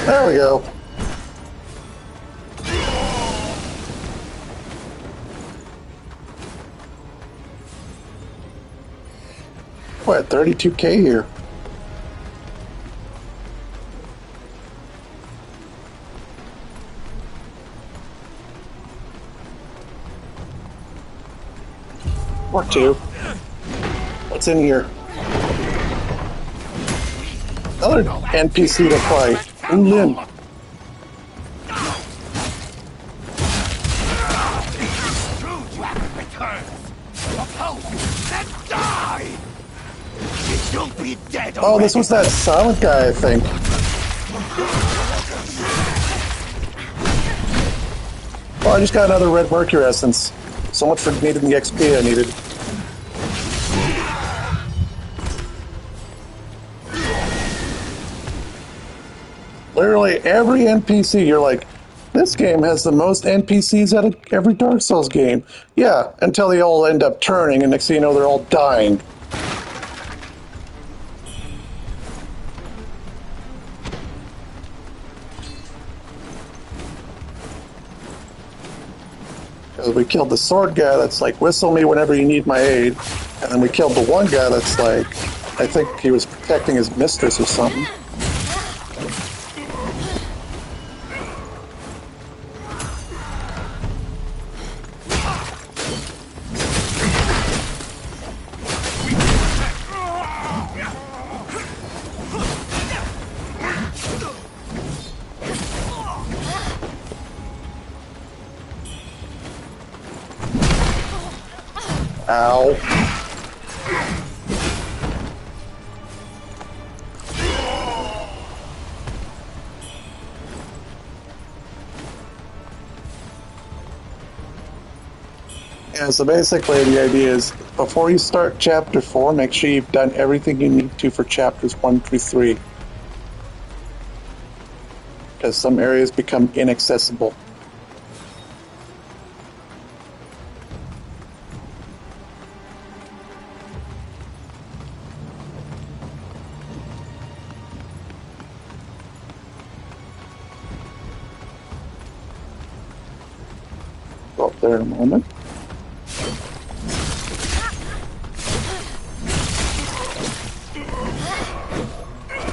Speaker 1: There we go. We're at 32k here. Or two. What's in here? Another NPC to fight. Lin. Oh, this was that silent guy, I think. Oh, I just got another red mercury essence. So much for needing the XP I needed. Literally every NPC, you're like, this game has the most NPCs out of every Dark Souls game. Yeah, until they all end up turning, and next thing you know, they're all dying. Because we killed the sword guy that's like, whistle me whenever you need my aid. And then we killed the one guy that's like, I think he was protecting his mistress or something. Ow. Yeah, so basically the idea is before you start chapter 4, make sure you've done everything you need to for chapters 1 through 3. Because some areas become inaccessible. Go up there in a moment.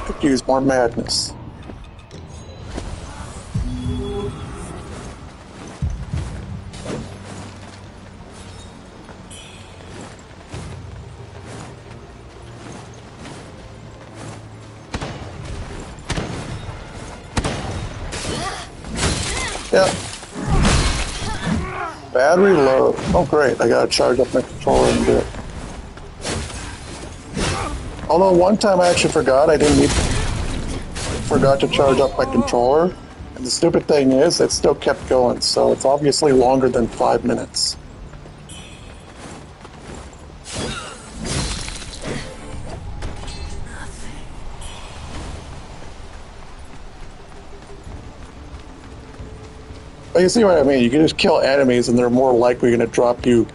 Speaker 1: Could use more madness. Yep. Battery low. Oh great, I gotta charge up my controller and do it. Although one time I actually forgot forgot to charge up my controller. And the stupid thing is, it still kept going, so it's obviously longer than 5 minutes. But you see what I mean? You can just kill enemies and they're more likely going to drop you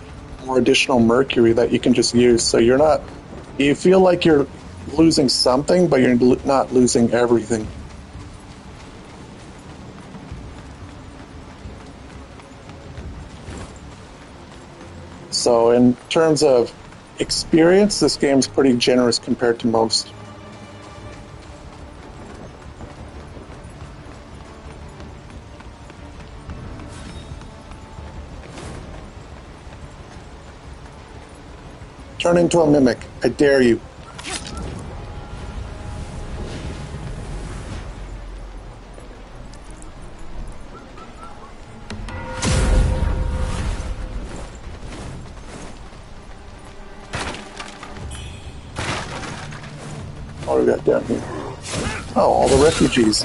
Speaker 1: more additional mercury that you can just use. So you're not, you feel like you're losing something, but you're not losing everything. So in terms of experience, this game's pretty generous compared to most. Turn into a mimic. I dare you. What do we got down here? Oh, all the refugees.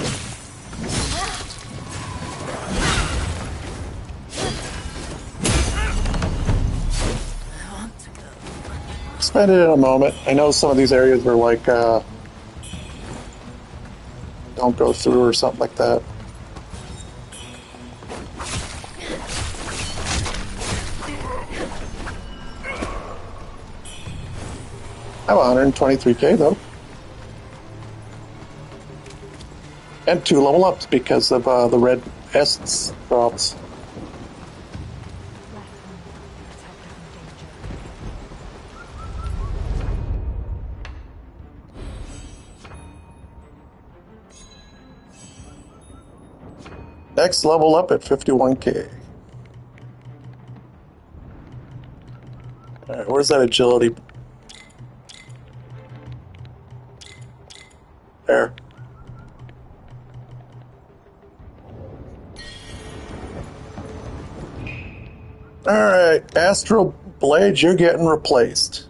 Speaker 1: Spend it in a moment. I know some of these areas are like, don't go through or something like that. I have 123k though. And 2 level ups because of the red S drops. Next level up at 51k. Alright, where's that agility? There. Alright, Astral Blade, you're getting replaced.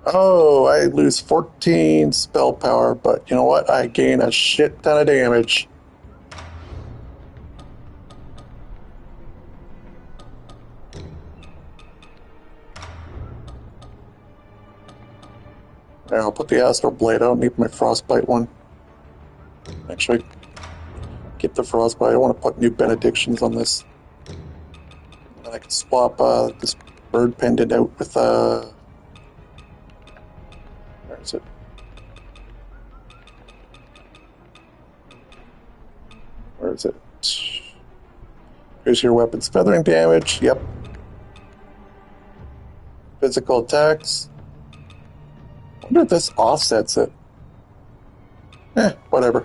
Speaker 1: Oh, I lose 14 spell power, but you know what? I gain a shit ton of damage. There, I'll put the Astral Blade. I don't need my Frostbite one. Actually, keep the Frostbite. I don't want to put new benedictions on this. And I can swap this bird pendant out with where is it? Where is it? Here's your weapon's feathering damage. Yep. Physical attacks. I wonder if this offsets it. Whatever.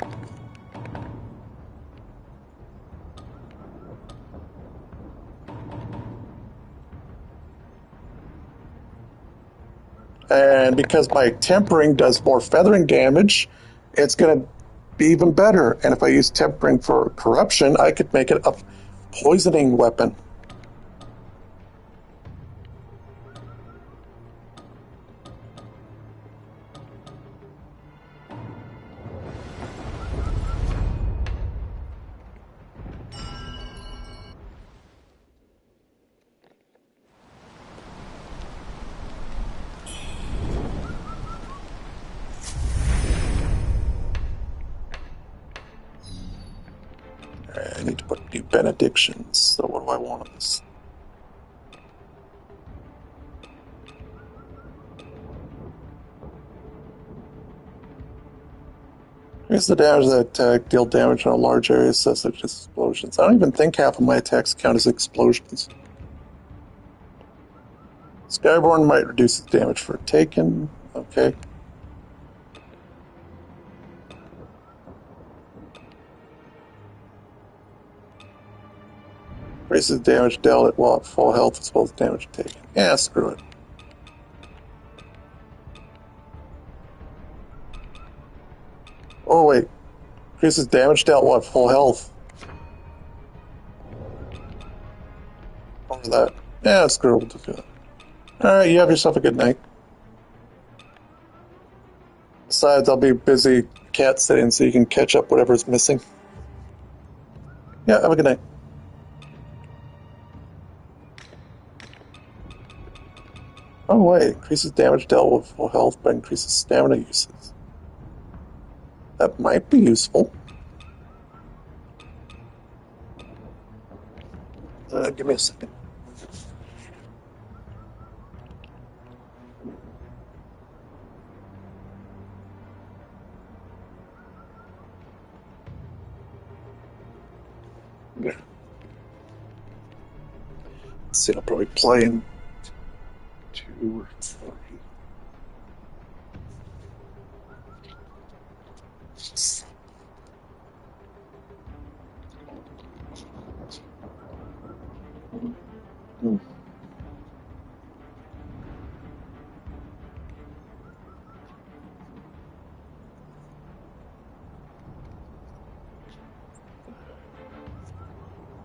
Speaker 1: And because my tempering does more feathering damage, it's going to be even better. And if I use tempering for corruption, I could make it a poisoning weapon. I need to put new benedictions. So what do I want on this? Here's the damage of that attack. Deal damage on a large area such as explosions. I don't even think half of my attacks count as explosions. Skyborn might reduce the damage for taken. Okay. Raises damage dealt while at full health as well as damage taken. Yeah, screw it. Oh wait. Increases damage dealt while at full health. Over that. Yeah, screw it. We'll do that. Alright, you have yourself a good night. Besides, I'll be busy cat sitting so you can catch up whatever's missing. Yeah, have a good night. Oh wait, increases damage dealt with full health but increases stamina uses. That might be useful. Give me a second. Yeah. Let's see, I'll probably play in 2 or 3.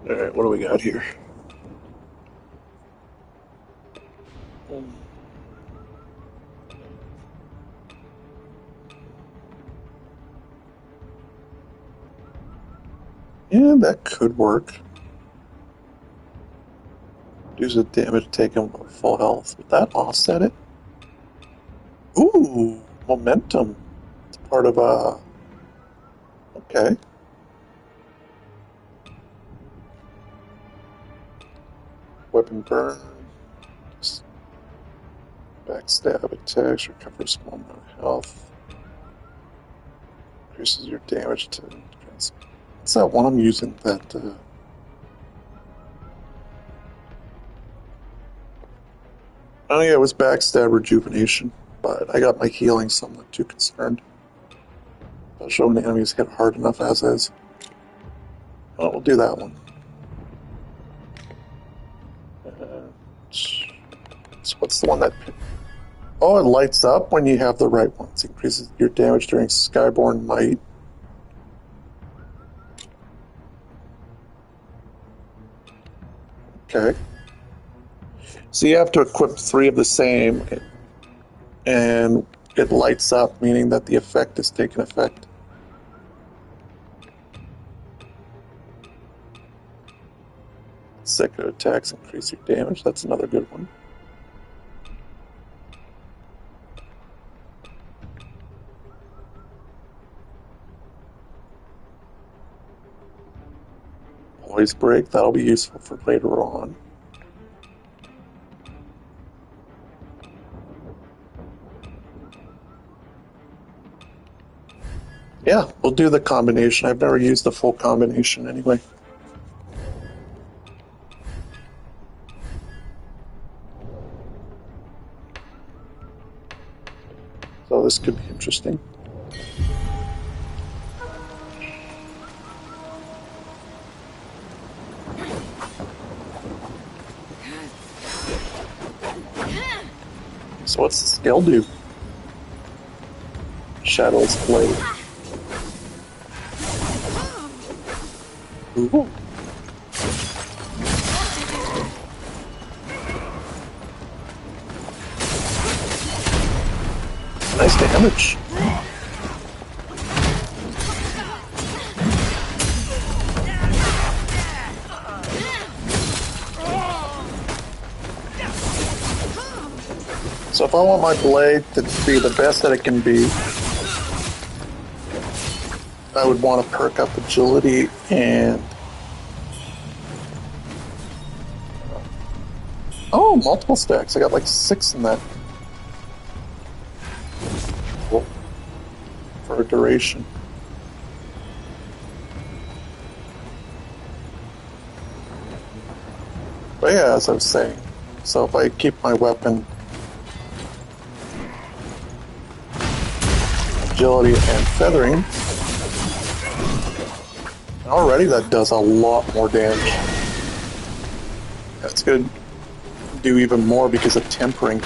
Speaker 1: Alright, what do we got here? Yeah, that could work. Reduce the damage taken with full health. Would that offset it? Ooh, momentum. It's part of a... Okay. Weapon burn. Backstab attacks. Recover small amount of health. Increases your damage to... What's that one I'm using that... Oh yeah, it was backstab rejuvenation, but I got my healing, so I'm not too concerned. I'll show when the enemies hit hard enough as is. Well, we'll do that one. So what's the one that... Oh, it lights up when you have the right ones. It increases your damage during Skyborn Might. Okay. So you have to equip 3 of the same, and it lights up, meaning that the effect is taking effect. Consecutive attacks increase your damage. That's another good one. Poise break, that'll be useful for later on. Yeah, we'll do the combination. I've never used the full combination anyway. this could be interesting. So what's the skill do? Shadow's Blade. Ooh. Nice damage. So if I want my blade to be the best that it can be, I would want to perk up agility and... Oh, multiple stacks. I got like 6 in that. Cool. For a duration. But yeah, as I was saying, so if I keep my weapon agility and feathering, already that does a lot more damage. That's going to do even more because of tempering.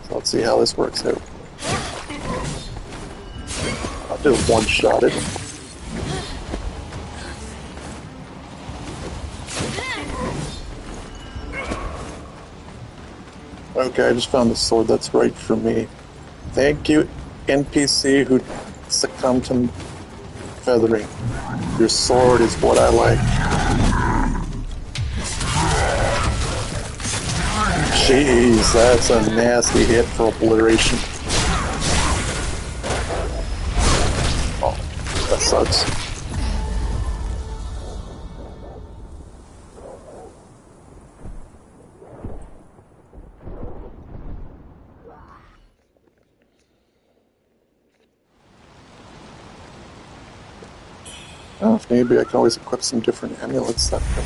Speaker 1: So let's see how this works out. I'll do one-shotted. Okay, I just found the sword that's right for me. Thank you, NPC who succumbed to feathering. Your sword is what I like. Jeez, that's a nasty hit for obliteration. Oh, that sucks. Oh, if maybe I can always equip some different amulets that can...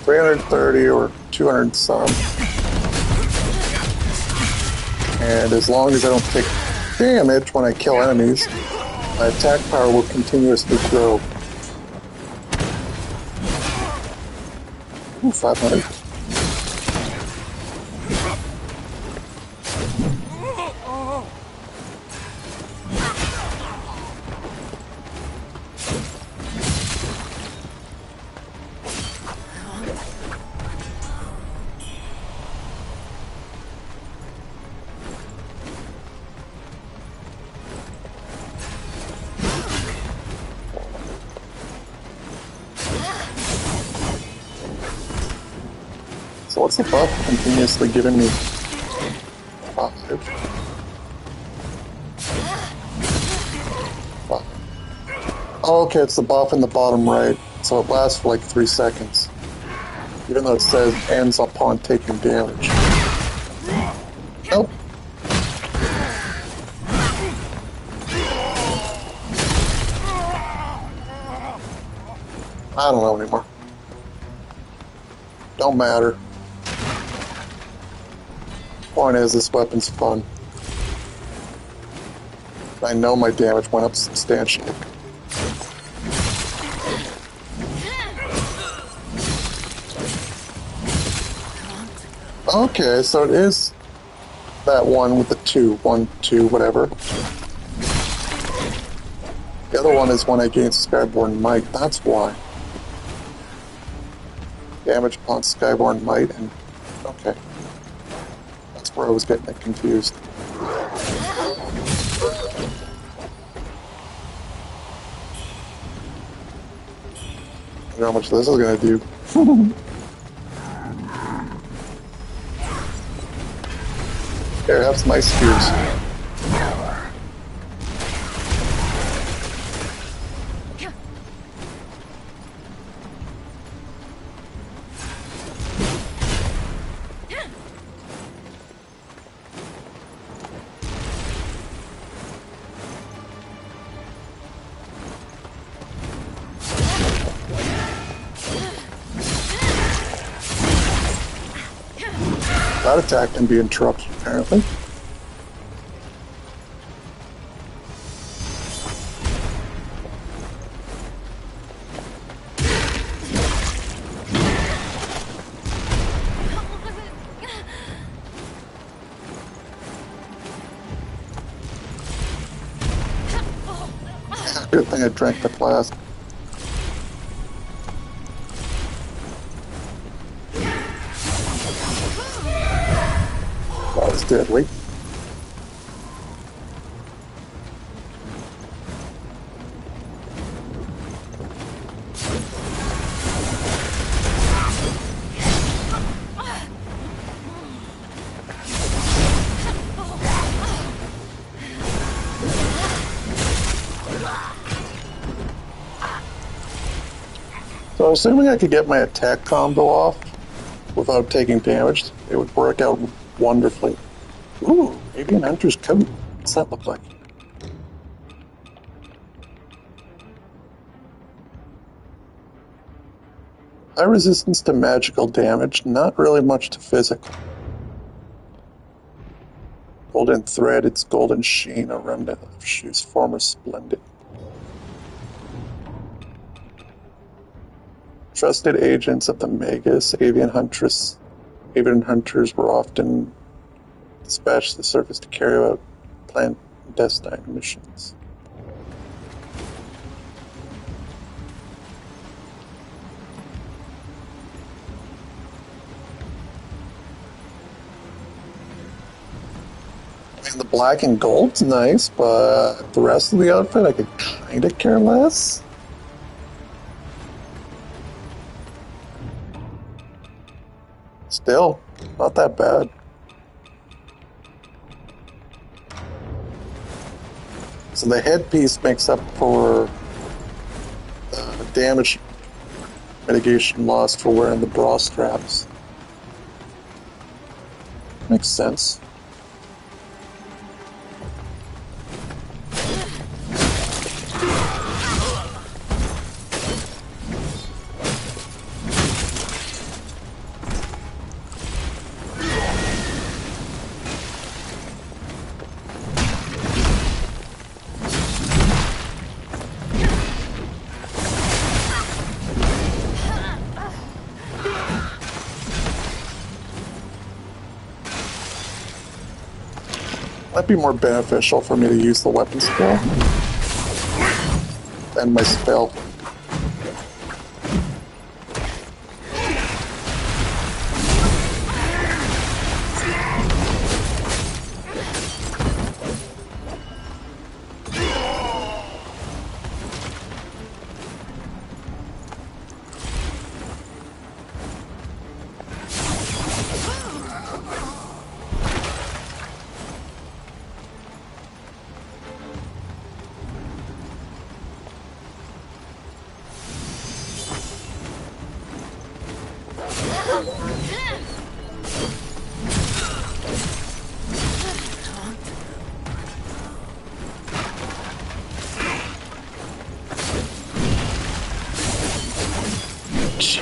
Speaker 1: $330 or 200 some. And as long as I don't take damage when I kill enemies, my attack power will continuously grow. Ooh, 500. So what's the buff continuously giving me? 5. 5. Oh, okay, it's the buff in the bottom right. So it lasts for like 3 seconds. Even though it says ends upon taking damage. Nope. I don't know anymore. Don't matter. Point is, this weapon's fun. I know my damage went up substantially. Okay, so it is that one with the 2, 1, 2, whatever. The other one is when I gain Skyborn Might, that's why. Damage upon Skyborn Might, and okay. That's where I was getting it confused. I don't know how much this is going to do. Here, have some ice spears. That attack can be interrupted, apparently. Good thing I drank the flask. That was deadly. So assuming I could get my attack combo off without taking damage, it would work out wonderfully. Ooh, maybe an hunter's coat. What's that look like? High resistance to magical damage, not really much to physical. Golden thread, its golden sheen, a remnant of shoes, former splendid. Trusted agents of the Magus, avian hunters were often dispatched to the surface to carry out clandestine missions. I mean, the black and gold's nice, but the rest of the outfit I could kind of care less. Still, not that bad. So the headpiece makes up for damage mitigation lost for wearing the bra straps. Makes sense. Might be more beneficial for me to use the weapon skill than my spell.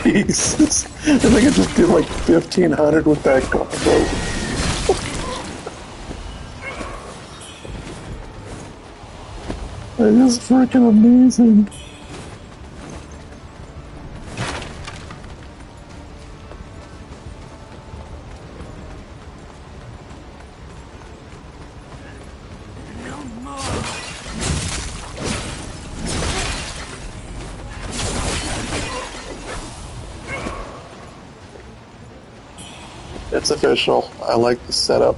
Speaker 1: Jesus, I think I just did like 1,500 with that combo. That is freaking amazing. It's official. I like the setup.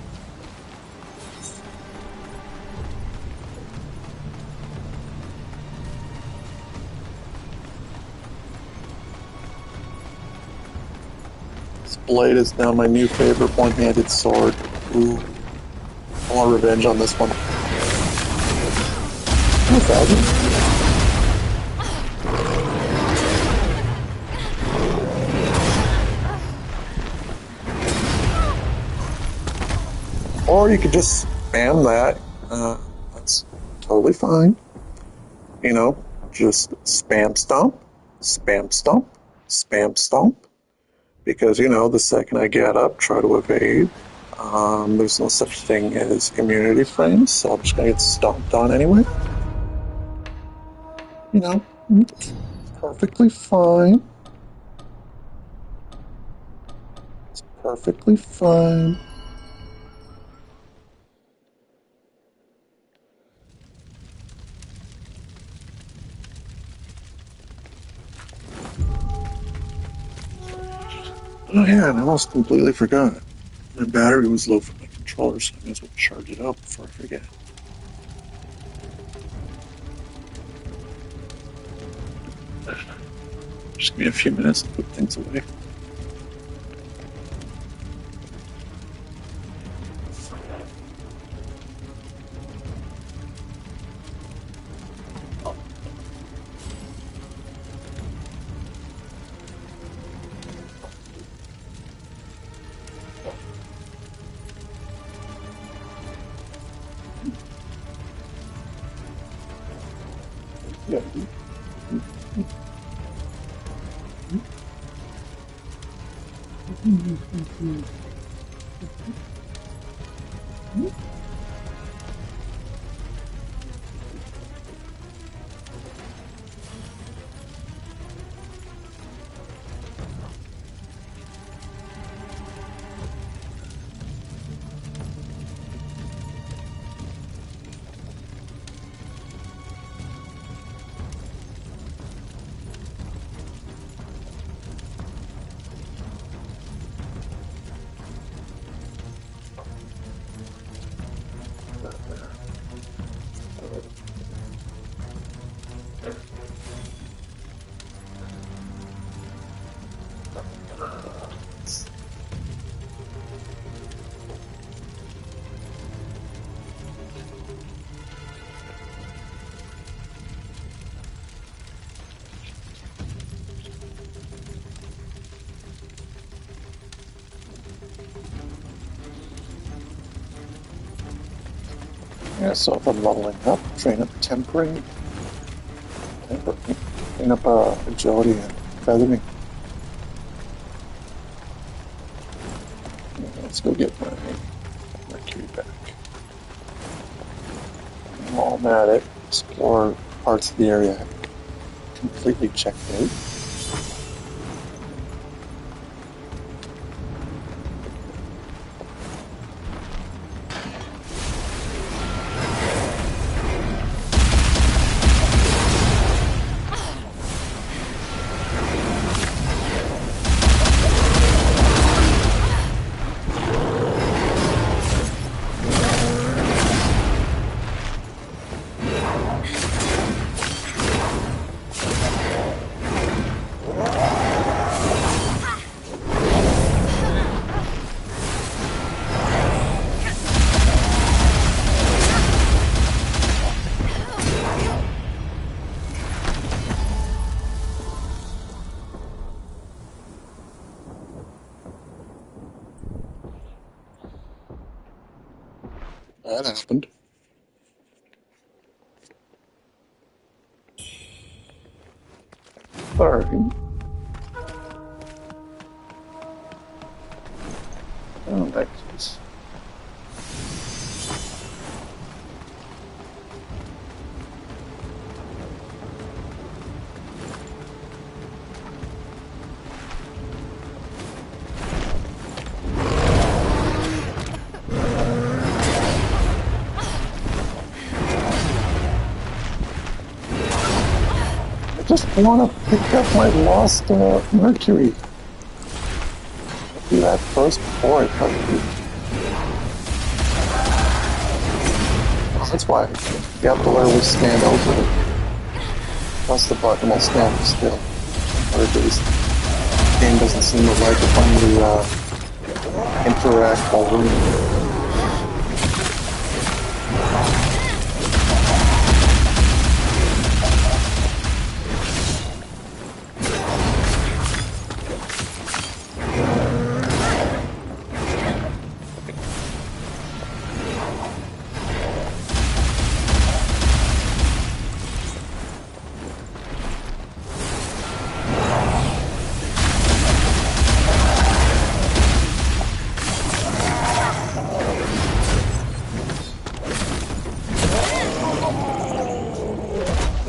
Speaker 1: This blade is now my new favorite one-handed sword. Ooh. I want revenge on this one. 2,000. Or you could just spam that. That's totally fine. You know, just spam stomp, spam stomp, spam stomp. because, you know, the second I get up, try to evade, there's no such thing as immunity frames, so I'm just going to get stomped on anyway. You know, it's perfectly fine. It's perfectly fine. Oh yeah, and I almost completely forgot. My battery was low for my controller, so I may as well charge it up before I forget. Just give me a few minutes to put things away. Yeah. Yeah, so if I'm leveling up, train up tempering, train up agility and feathering. Yeah, let's go get my Mercury back. While I'm at it, explore parts of the area completely checked out. That happened. Sorry. Oh, nice. I just want to pick up my lost Mercury. I'll do that first before I fight you. That's why you have to learn to stand over it. Press the button while standing still. Or at least the game doesn't seem to like it when you interact while running.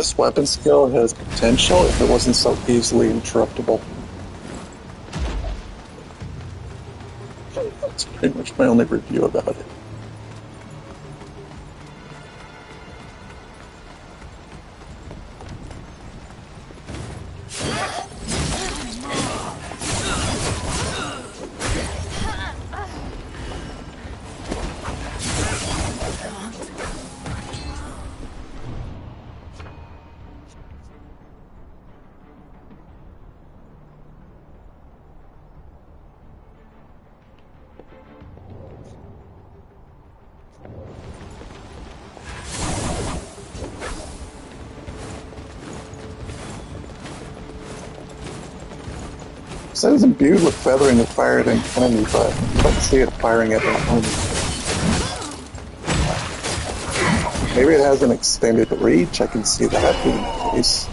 Speaker 1: This weapon skill has potential if it wasn't so easily interruptible. That's pretty much my only review about it. It says imbued with feathering to fire at an enemy, but I don't see it firing at an enemy. Maybe it has an extended reach. I can see that being the case.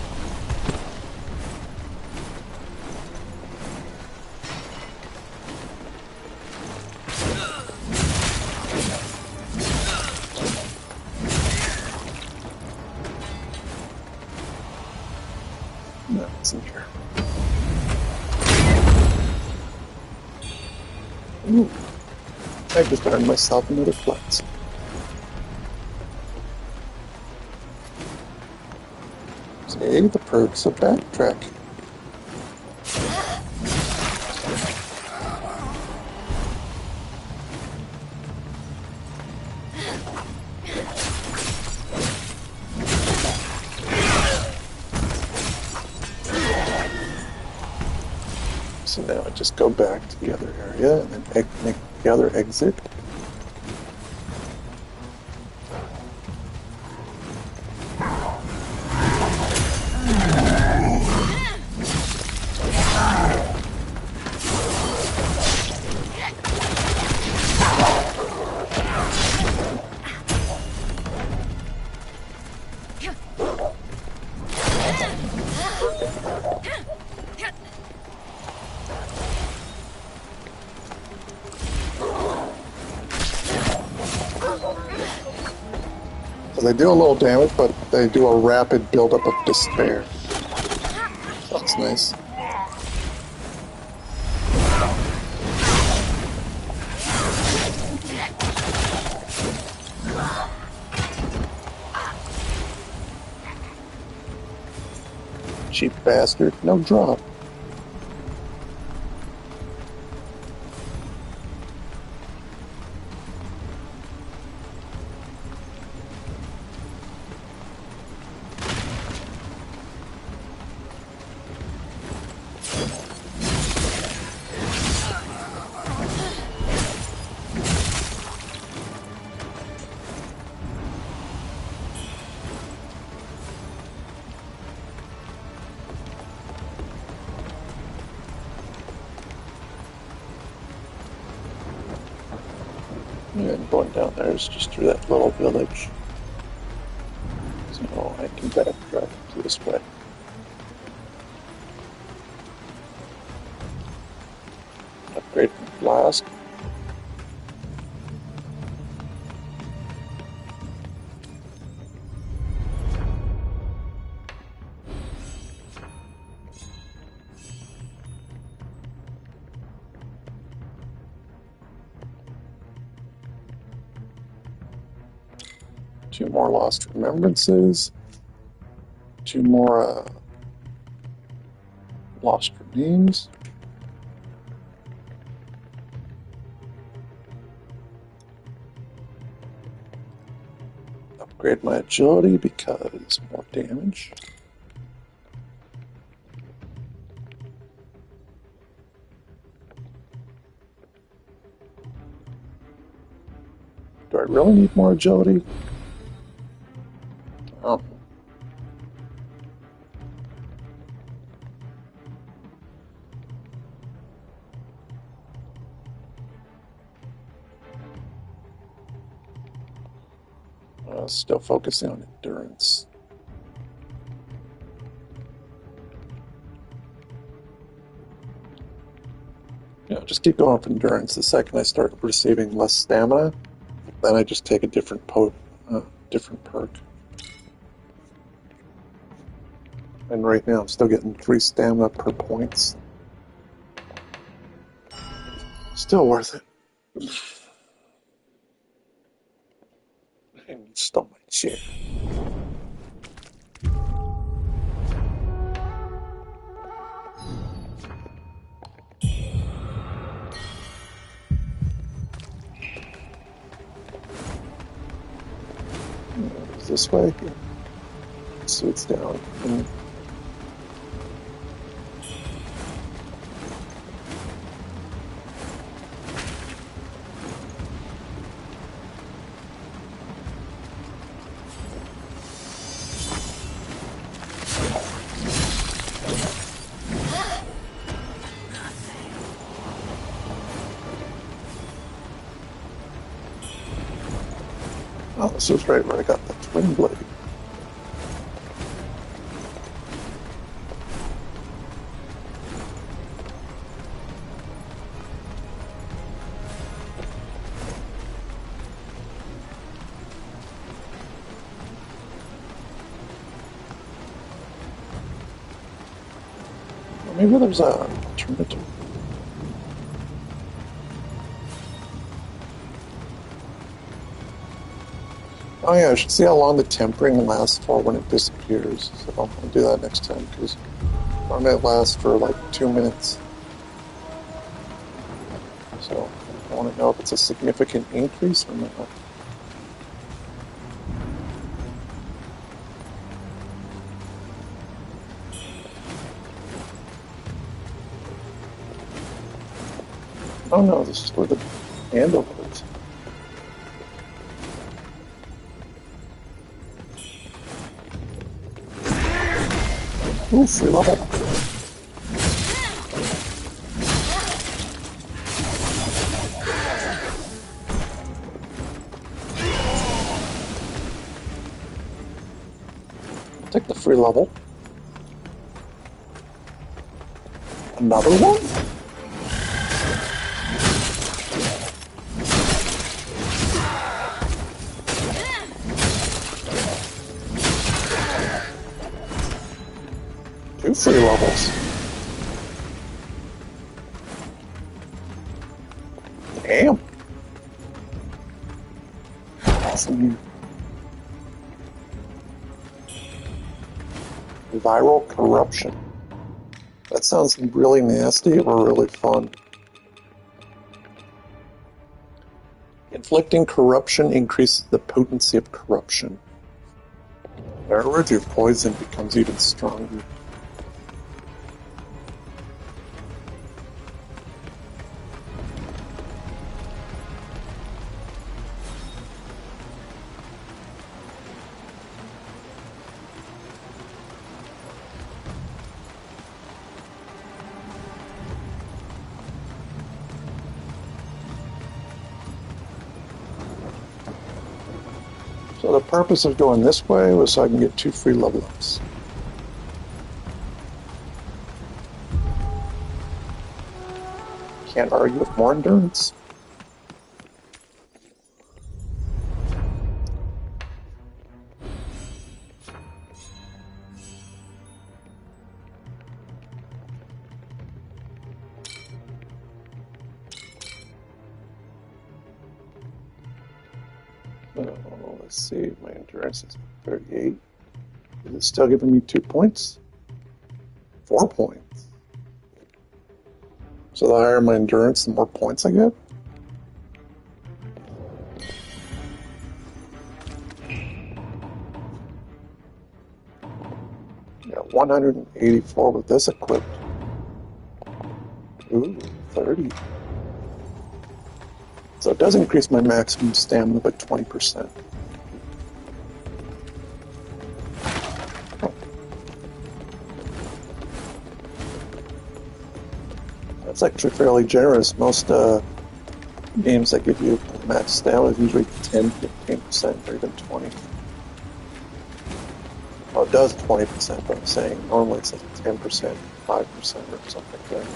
Speaker 1: No, it's in here. Ooh, I just earned myself another flex. See the perks of backtracking. So now I just go back to the other area and then make the other exit. So they do a little damage, but they do a rapid buildup of despair. That's nice. Cheap bastard, no drop. And going down there is just through that little village. So I can backtrack to this way. Upgrade from flask. Two more lost remembrances. Two more lost remains. Upgrade my agility because more damage. Do I really need more agility? Oh. Still focusing on endurance. Yeah, just keep going for endurance. The second I start receiving less stamina, then I just take a different perk. And right now I'm still getting 3 stamina per points. Still worth it. And you stole my chair. This way. So it's down. Oh, this is right where I got the twin blade. Maybe there's an alternative. Oh yeah, I should see how long the tempering lasts for when it disappears. So I'll do that next time, because I might last for like 2 minutes. So I want to know if it's a significant increase or not. Oh no, this is where the handle is. Ooh, free level. Take the free level. Another one? Two free levels. Damn. Awesome. Viral corruption. That sounds really nasty or really fun. Inflicting corruption increases the potency of corruption. In other words, your poison becomes even stronger. So the purpose of going this way was so I can get 2 free level ups. Can't argue with more endurance. Let's see, my endurance is 38. Is it still giving me 2 points? 4 points. So the higher my endurance, the more points I get? Yeah, 184 with this equipped. Ooh, 30. So it does increase my maximum stamina by 20%. That's actually fairly generous. Most games that give you max stamina is usually 10, 15%, or even 20. Well, it does 20%, but I'm saying normally it's like 10%, 5% or something like that.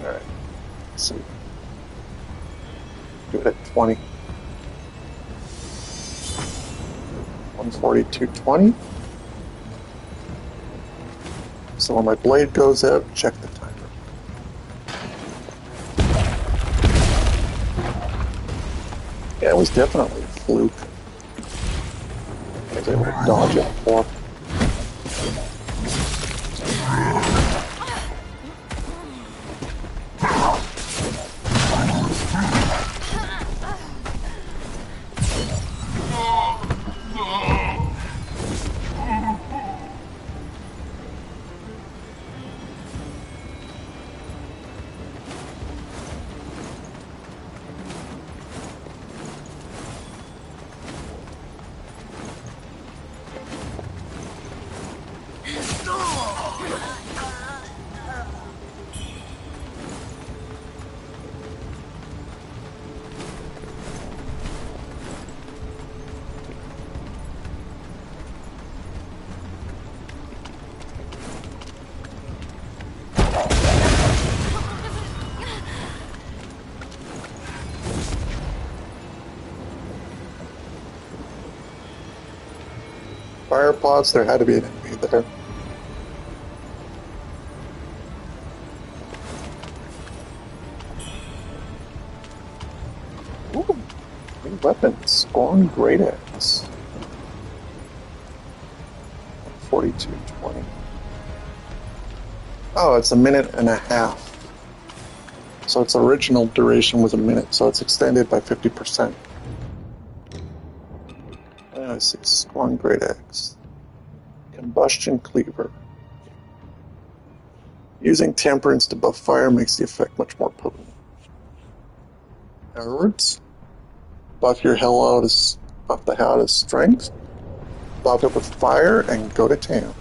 Speaker 1: Alright. Let's see. Do it at 20. 142.20. So when my blade goes out, check the timer. Yeah, it was definitely a fluke. I was able to dodge it before. Fire pods, there had to be an enemy there. Ooh, new weapons. Scorn Great Axe. 42.20. Oh, it's a minute and a half. So its original duration was a minute, so it's extended by 50%. Let's see, Scorn Great Axe. Combustion Cleaver. Using Temperance to buff fire makes the effect much more potent. Arrows. Buff your hell out of buff the hell out of strength. Buff it with fire and go to town.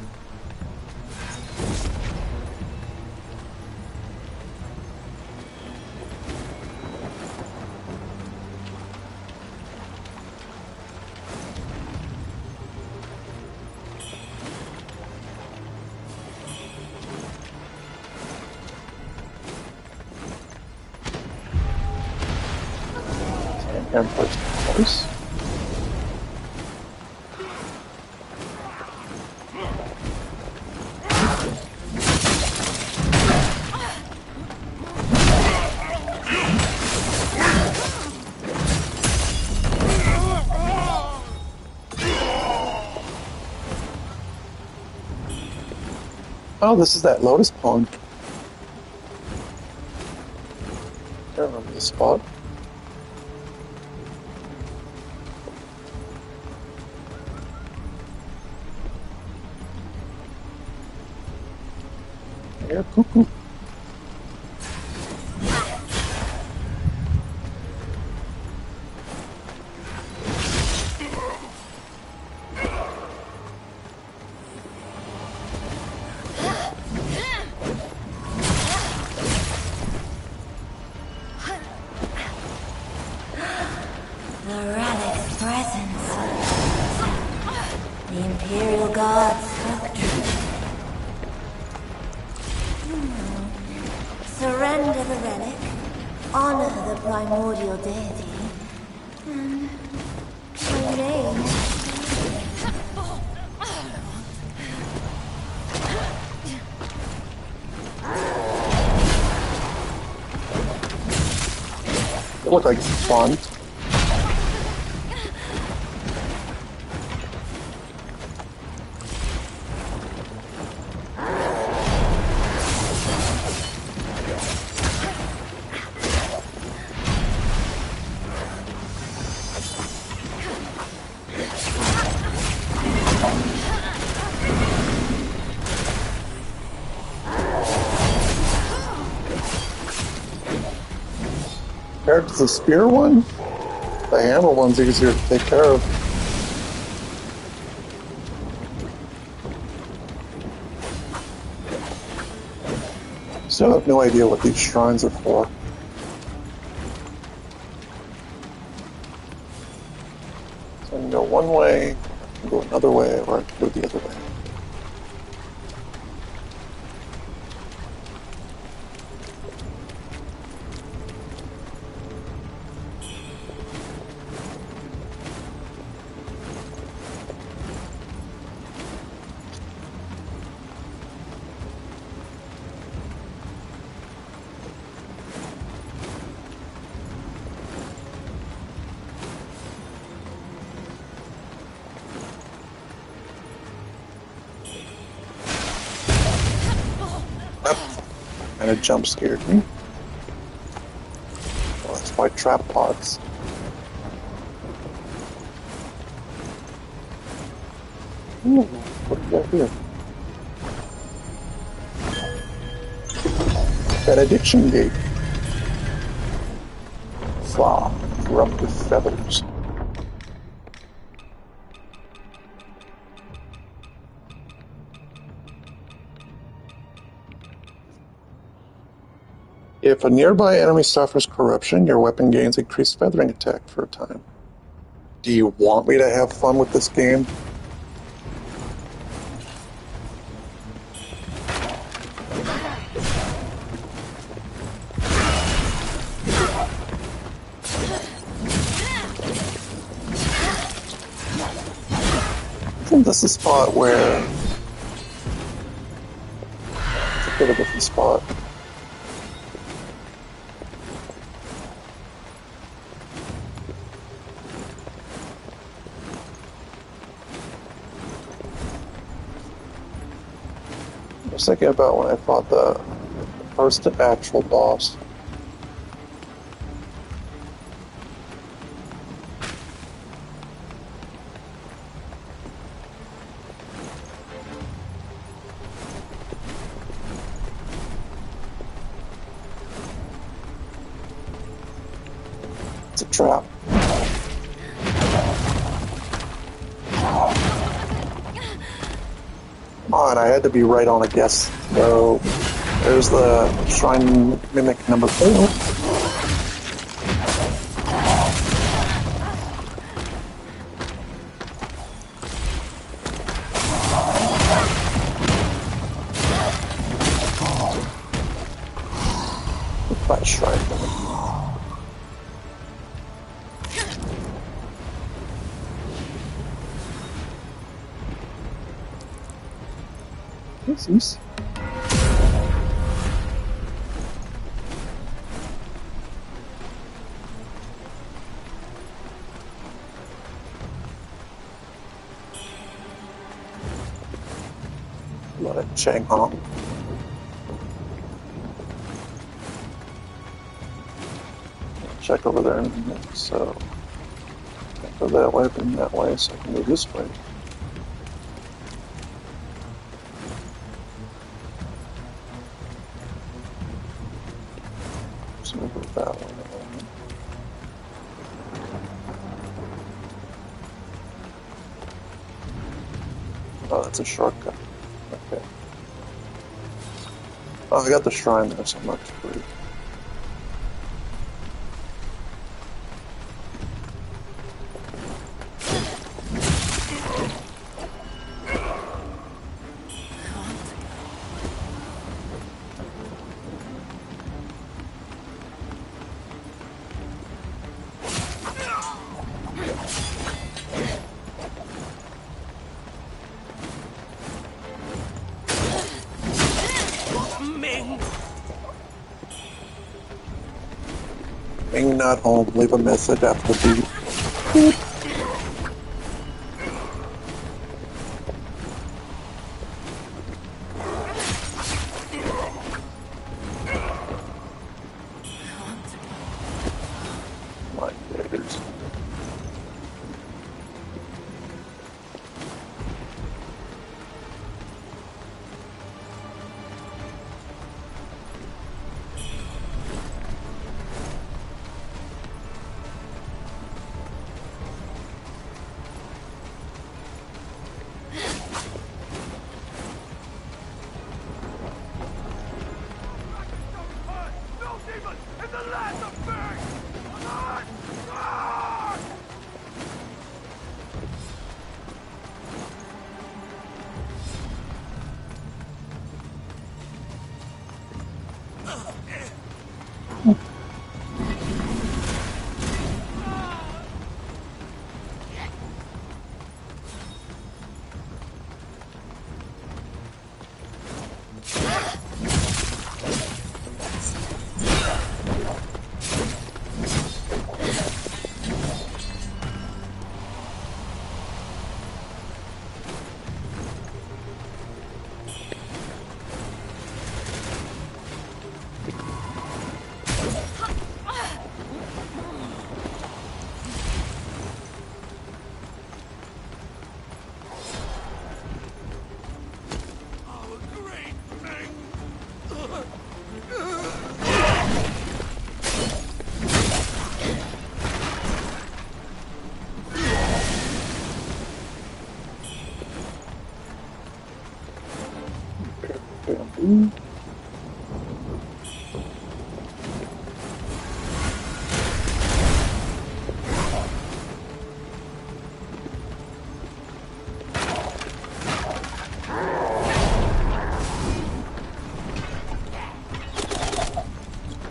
Speaker 1: And first place. Oh, this is that lotus pond. I don't remember the spot. Here, cuckoo.
Speaker 3: The relic's presence. The Imperial Guard's doctrine. Surrender the relic, honor the primordial deity, and remain.
Speaker 1: It looked like fun. Compared to the spear one, the hammer one's easier to take care of. Still have no idea what these shrines are for. So I can go one way, I can go another way, or I can go the other way. kind of jump scared me. Well, that's why trap pods. Ooh, what do we got here? Benediction gate. Flaw. Corrupt with feathers. If a nearby enemy suffers corruption, your weapon gains increased feathering attack for a time. Do you want me to have fun with this game? I think this is a spot where it's a bit of a different spot. I was thinking about when I fought the first actual boss. It's a trap. Come on, I had to be right on a guess. So there's the Shrine Mimic number 4. By Shrine Mimic. This. What a Chang Hong. Check over there in a minute, so can't go that way, but that way, so I can go this way. So we'll go that way. Oh, that's a shortcut. Okay. Oh, I got the shrine there, so I'm not free. Being not home, leave a message after the beep. My daggers.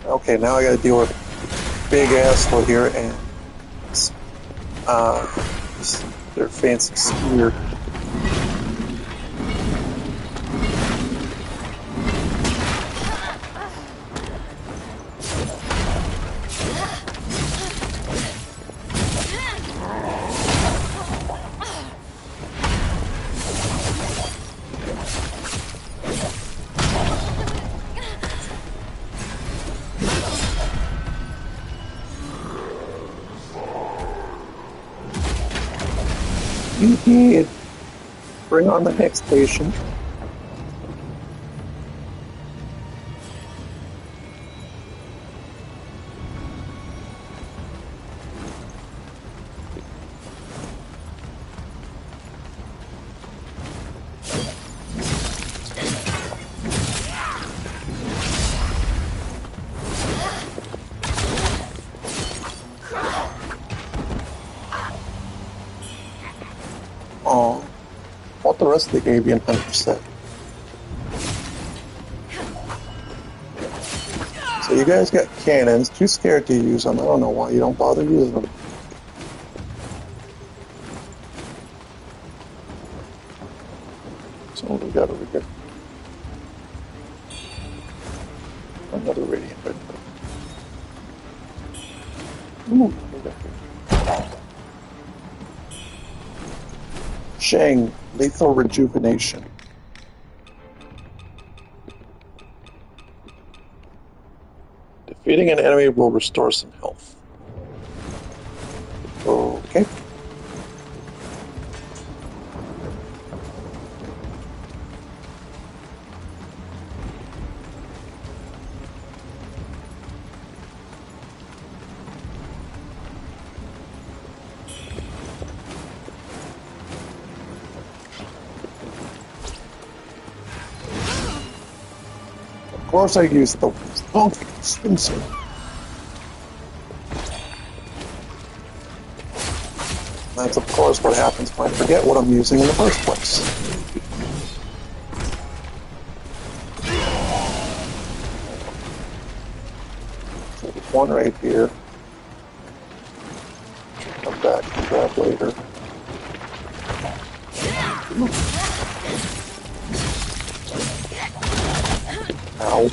Speaker 1: Okay, now I gotta deal with big asshole here and their fancy spear. You did. Bring on the next patient. Oh, what the rest of the avian hunter said. So you guys got cannons, too scared to use them. I don't know why you don't bother using them. So what we got over here? Another radiant red. Ooh, what we got here? Shang, lethal rejuvenation. Defeating an enemy will restore some health. Okay. Of course I used the funky dispenser. That's of course what happens when I forget what I'm using in the first place. So there's one right here. Come back and grab later. Ow.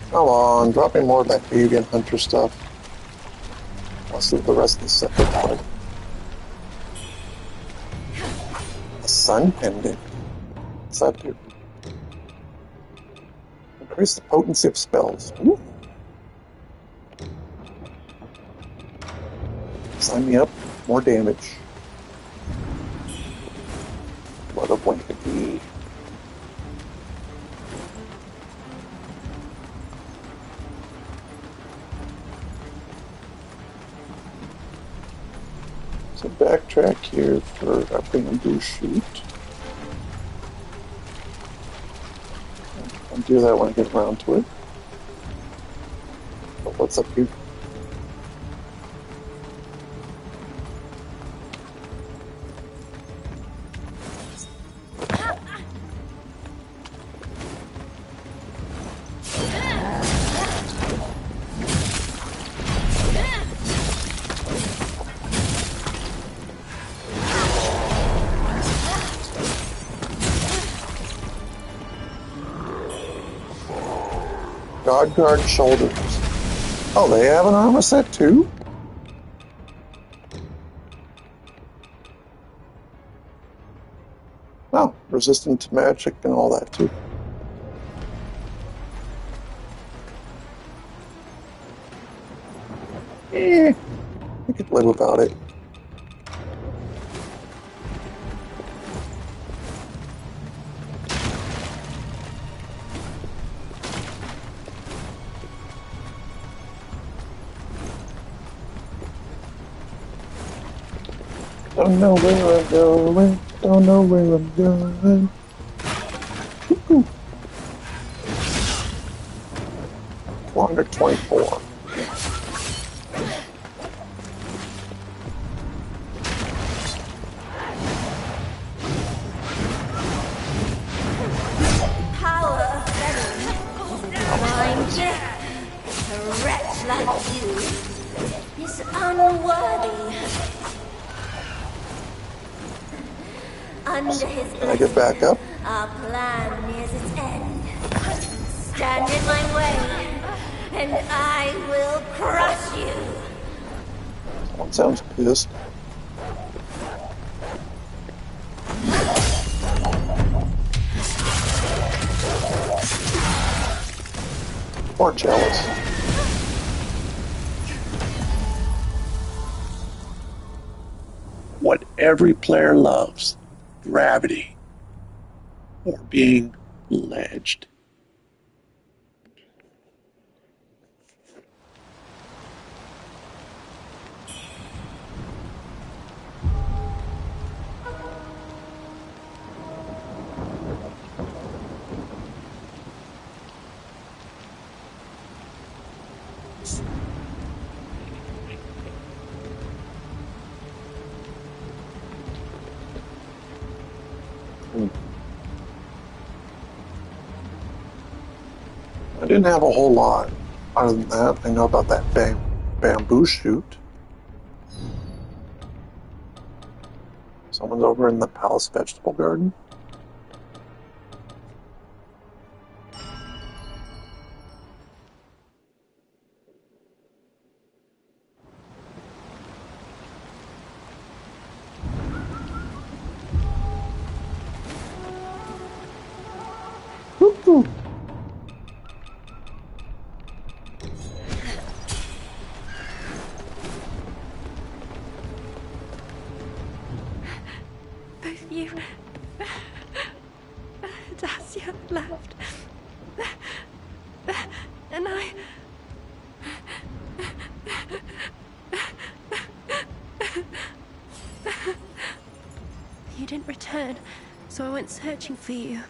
Speaker 1: Come on, drop me more of that avian hunter stuff. I'll see what the rest of the set looks like. A sun pendant. What's that do? Increase the potency of spells. Ooh. Sign me up. More damage. Blood of Wankity. So backtrack here for upping and do shoot. I'll do that when I get around to it. But what's up here? God guard shoulders. Oh, they have an armor set too? Oh, resistant to magic and all that too. I could live without it. Don't know where I'm going. Don't know where I'm going. Woo-hoo. 424.
Speaker 3: Power of venom. Mine gift. A wretch like you is unworthy. Under his
Speaker 1: Can I get back up?
Speaker 3: our plan nears its end. Stand in my way, and I will crush you.
Speaker 1: Someone sounds pissed. Or jealous. What every player loves, gravity, or being ledged. I didn't have a whole lot. Other than that, I know about that bamboo shoot. Someone's over in the palace vegetable garden. Woo-hoo.
Speaker 4: Both you and Dacia left. And I... You didn't return, so I went searching for you.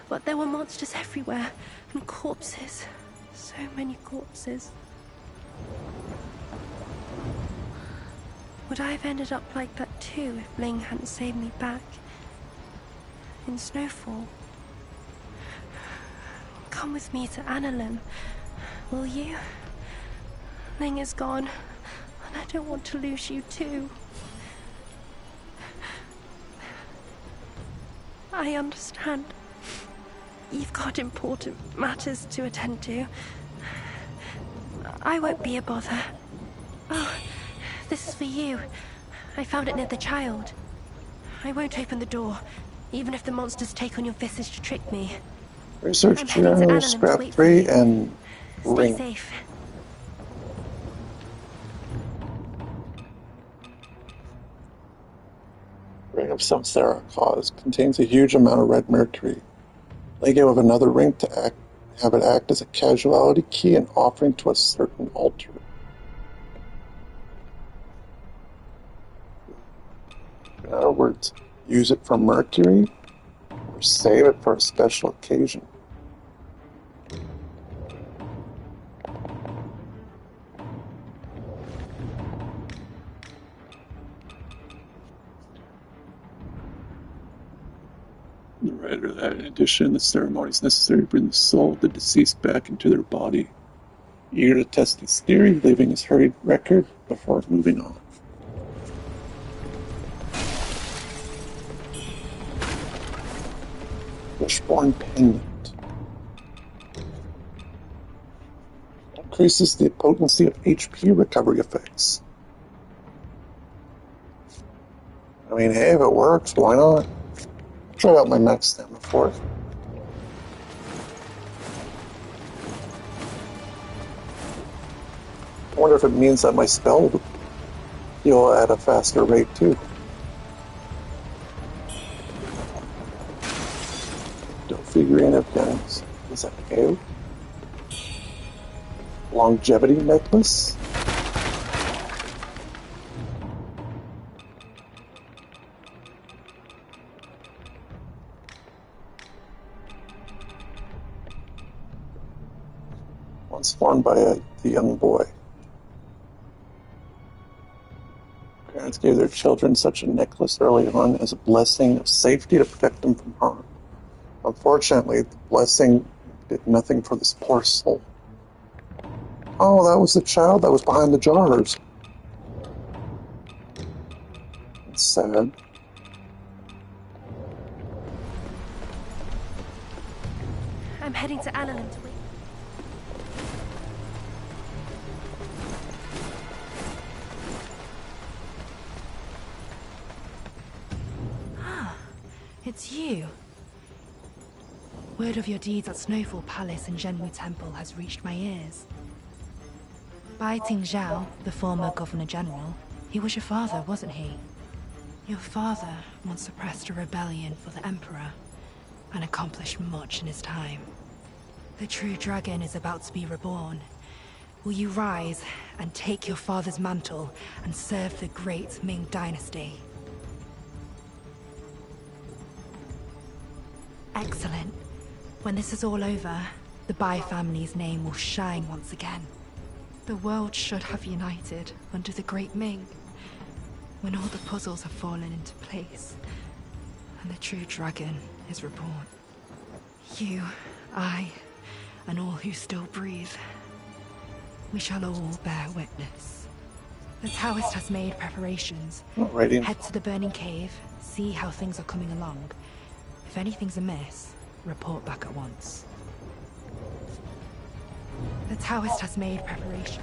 Speaker 4: But there were monsters everywhere, and corpses. So many corpses. Would I have ended up like that too if Ling hadn't saved me back? In Snowfall? Come with me to Annalyn, will you? Ling is gone, and I don't want to lose you too. I understand. You've got important matters to attend to. I won't be a bother. Oh, this is for you. I found it near the child. I won't open the door, even if the monsters take on your visage to trick me.
Speaker 1: Research
Speaker 4: I'm heading to
Speaker 1: journal,
Speaker 4: Annalyn to
Speaker 1: scrap
Speaker 4: wait for
Speaker 1: 3,
Speaker 4: you.
Speaker 1: and
Speaker 4: Stay
Speaker 1: ring.
Speaker 4: safe.
Speaker 1: Ring of Samsara cause contains a huge amount of red mercury. Link it with another ring to have it act as a casualty key and offering to a certain altar. In other words, use it for mercury or save it for a special occasion. The writer that in addition, the ceremony is necessary to bring the soul of the deceased back into their body. Eager to test his theory, leaving his hurried record before moving on. Wishbone Pendant. Increases the potency of HP recovery effects. I mean, hey, if it works, why not? Try out my max stamina for it. I wonder if it means that my spell will heal at a faster rate too. Figurine of guns. Is that ale? Longevity necklace. once worn by the young boy. Parents gave their children such a necklace early on as a blessing of safety to protect them from harm. Unfortunately, the blessing did nothing for this poor soul. Oh, that was the child that was behind the jars. It's sad.
Speaker 4: I'm heading to Annalyn to wait.
Speaker 5: It's you. Word of your deeds at Snowfall Palace and Zhenwu Temple has reached my ears. Bai Ting Zhao, the former Governor General, he was your father, wasn't he? Your father once suppressed a rebellion for the Emperor and accomplished much in his time. The true dragon is about to be reborn. Will you rise and take your father's mantle and serve the great Ming dynasty? Excellent. When this is all over, the Bai family's name will shine once again. The world should have united under the Great Ming, when all the puzzles have fallen into place, and the true dragon is reborn. You, I, and all who still breathe, we shall all bear witness. The Taoist has made preparations.
Speaker 1: Alrighty.
Speaker 5: Head to the burning cave, see how things are coming along. If anything's amiss, report back at once. The Taoist has made preparation.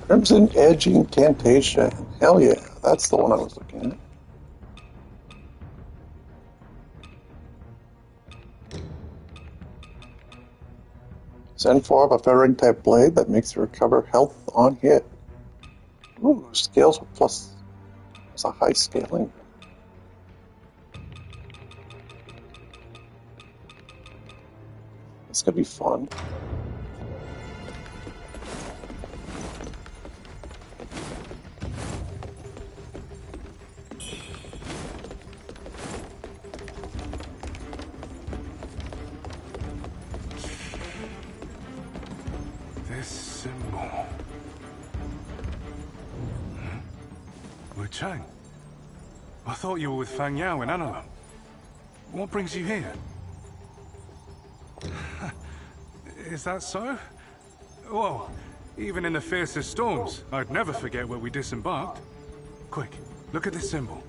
Speaker 1: Crimson Edge Incantation. Hell yeah, that's the one I was looking at. Send 4 of a feathering type blade that makes you recover health on hit. Ooh, scales with plus. It's a high scaling. This could be fun.
Speaker 6: Wuchang? I thought you were with Fang Yao in Annalyn. What brings you here? Is that so? Well, even in the fiercest storms, I'd never forget where we disembarked. Quick, look at this symbol.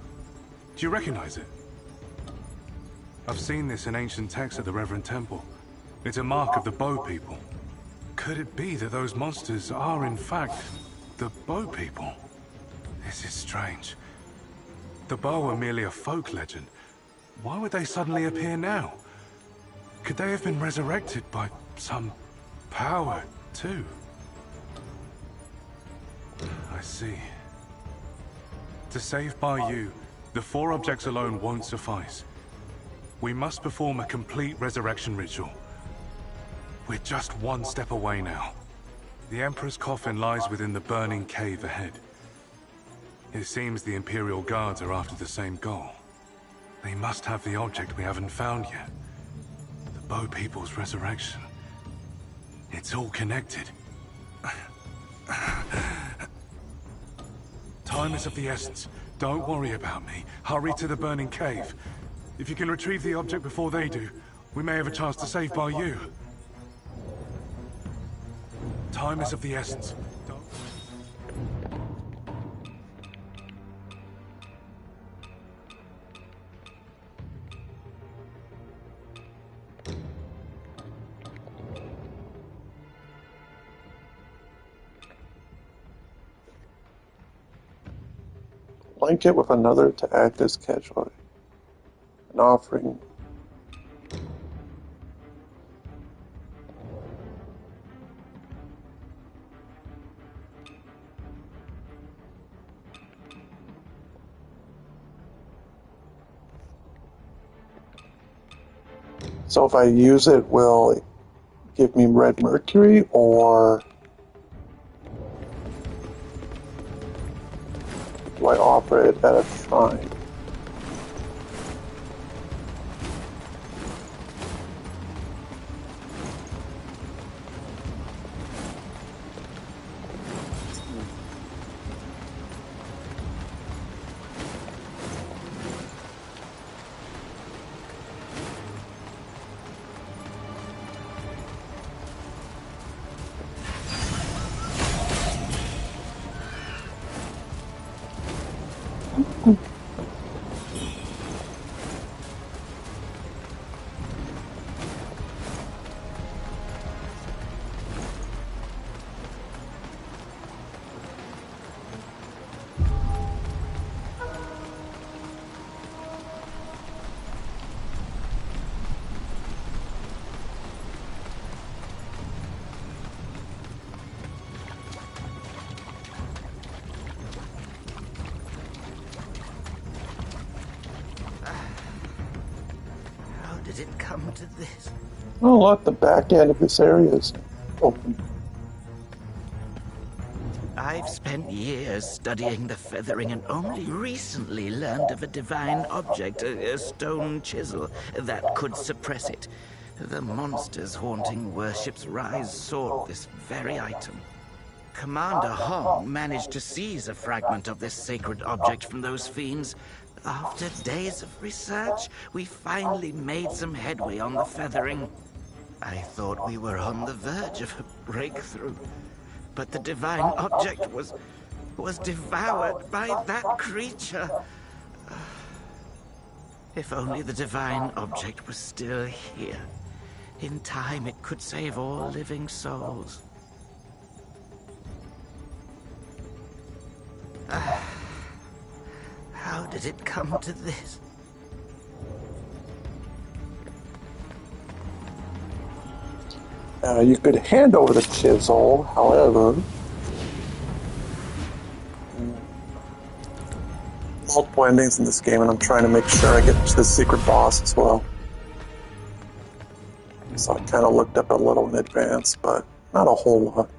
Speaker 6: Do you recognize it? I've seen this in ancient texts at the Reverend Temple. It's a mark of the Bow People. Could it be that those monsters are, in fact, the Bow People? This is strange. The Bow are merely a folk legend. Why would they suddenly appear now? Could they have been resurrected by some power, too? I see. To save Bai Yu, the 4 objects alone won't suffice. We must perform a complete resurrection ritual. We're just one step away now. The Emperor's coffin lies within the burning cave ahead. It seems the Imperial Guards are after the same goal. They must have the object we haven't found yet. The Bow People's resurrection. It's all connected. Time is of the essence. Don't worry about me. Hurry to the burning cave. If you can retrieve the object before they do, we may have a chance to save Bai Yu. Time is of the essence.
Speaker 1: Link it with another to act as casualty. An offering. So if I use it, will it give me red mercury, or do I offer it at a shrine?
Speaker 7: How did it come to this?
Speaker 1: Oh, look, the back end of this area is open.
Speaker 7: I've spent years studying the feathering and only recently learned of a divine object, a stone chisel, that could suppress it. The monsters haunting worship's rise sought this very item. Commander Hong managed to seize a fragment of this sacred object from those fiends. After days of research, we finally made some headway on the feathering. I thought we were on the verge of a breakthrough, but the divine object was devoured by that creature. If only the divine object was still here. In time, it could save all living souls. How did it come to this?
Speaker 1: You could hand over the chisel, however, multiple endings in this game, and I'm trying to make sure I get to the secret boss as well. So I kind of looked up a little in advance, but not a whole lot.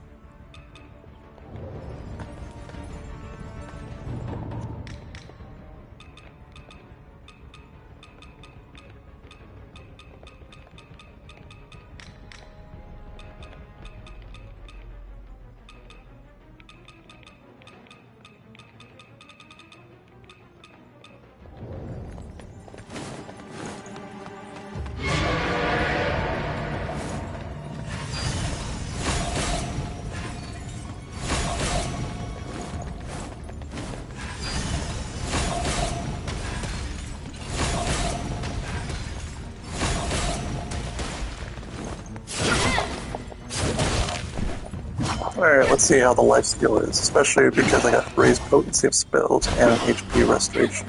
Speaker 1: Alright, let's see how the life steal is, especially because I got raised potency of spells and an HP restoration.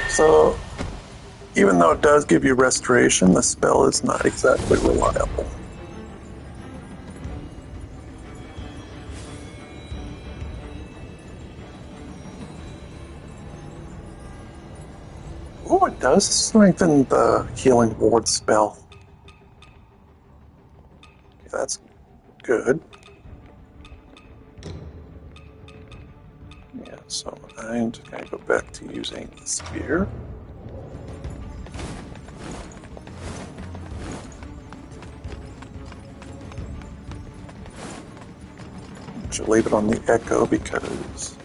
Speaker 1: So, even though it does give you restoration, the spell is not exactly reliable. Oh, it does strengthen the healing ward spell. Okay, that's good. Yeah, so I'm just going to go back to using the spear. Should leave it on the echo because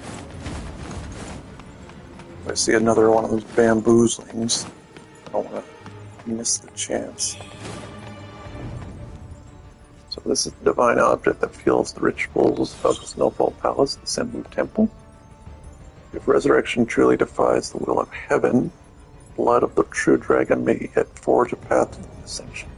Speaker 1: if I see another one of those bamboozlings, I don't want to miss the chance. So this is the divine object that fuels the rituals of the Snowfall Palace, the Senbu Temple. If resurrection truly defies the will of heaven, blood of the true dragon may yet forge a path to the ascension.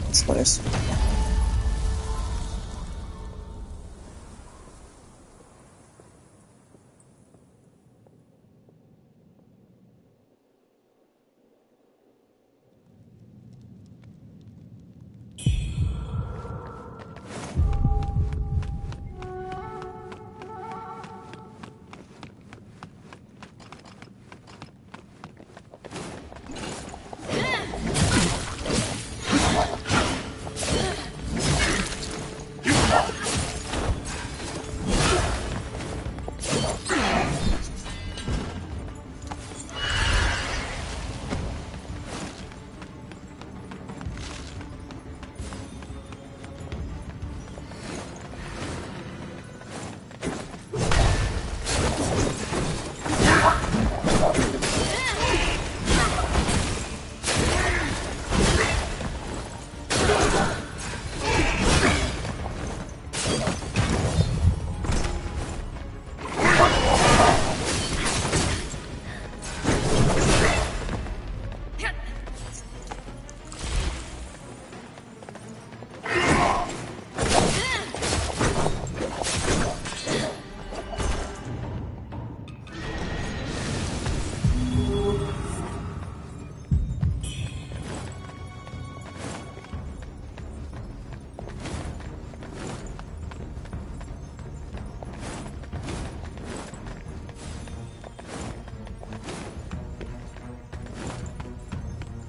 Speaker 1: That's nice.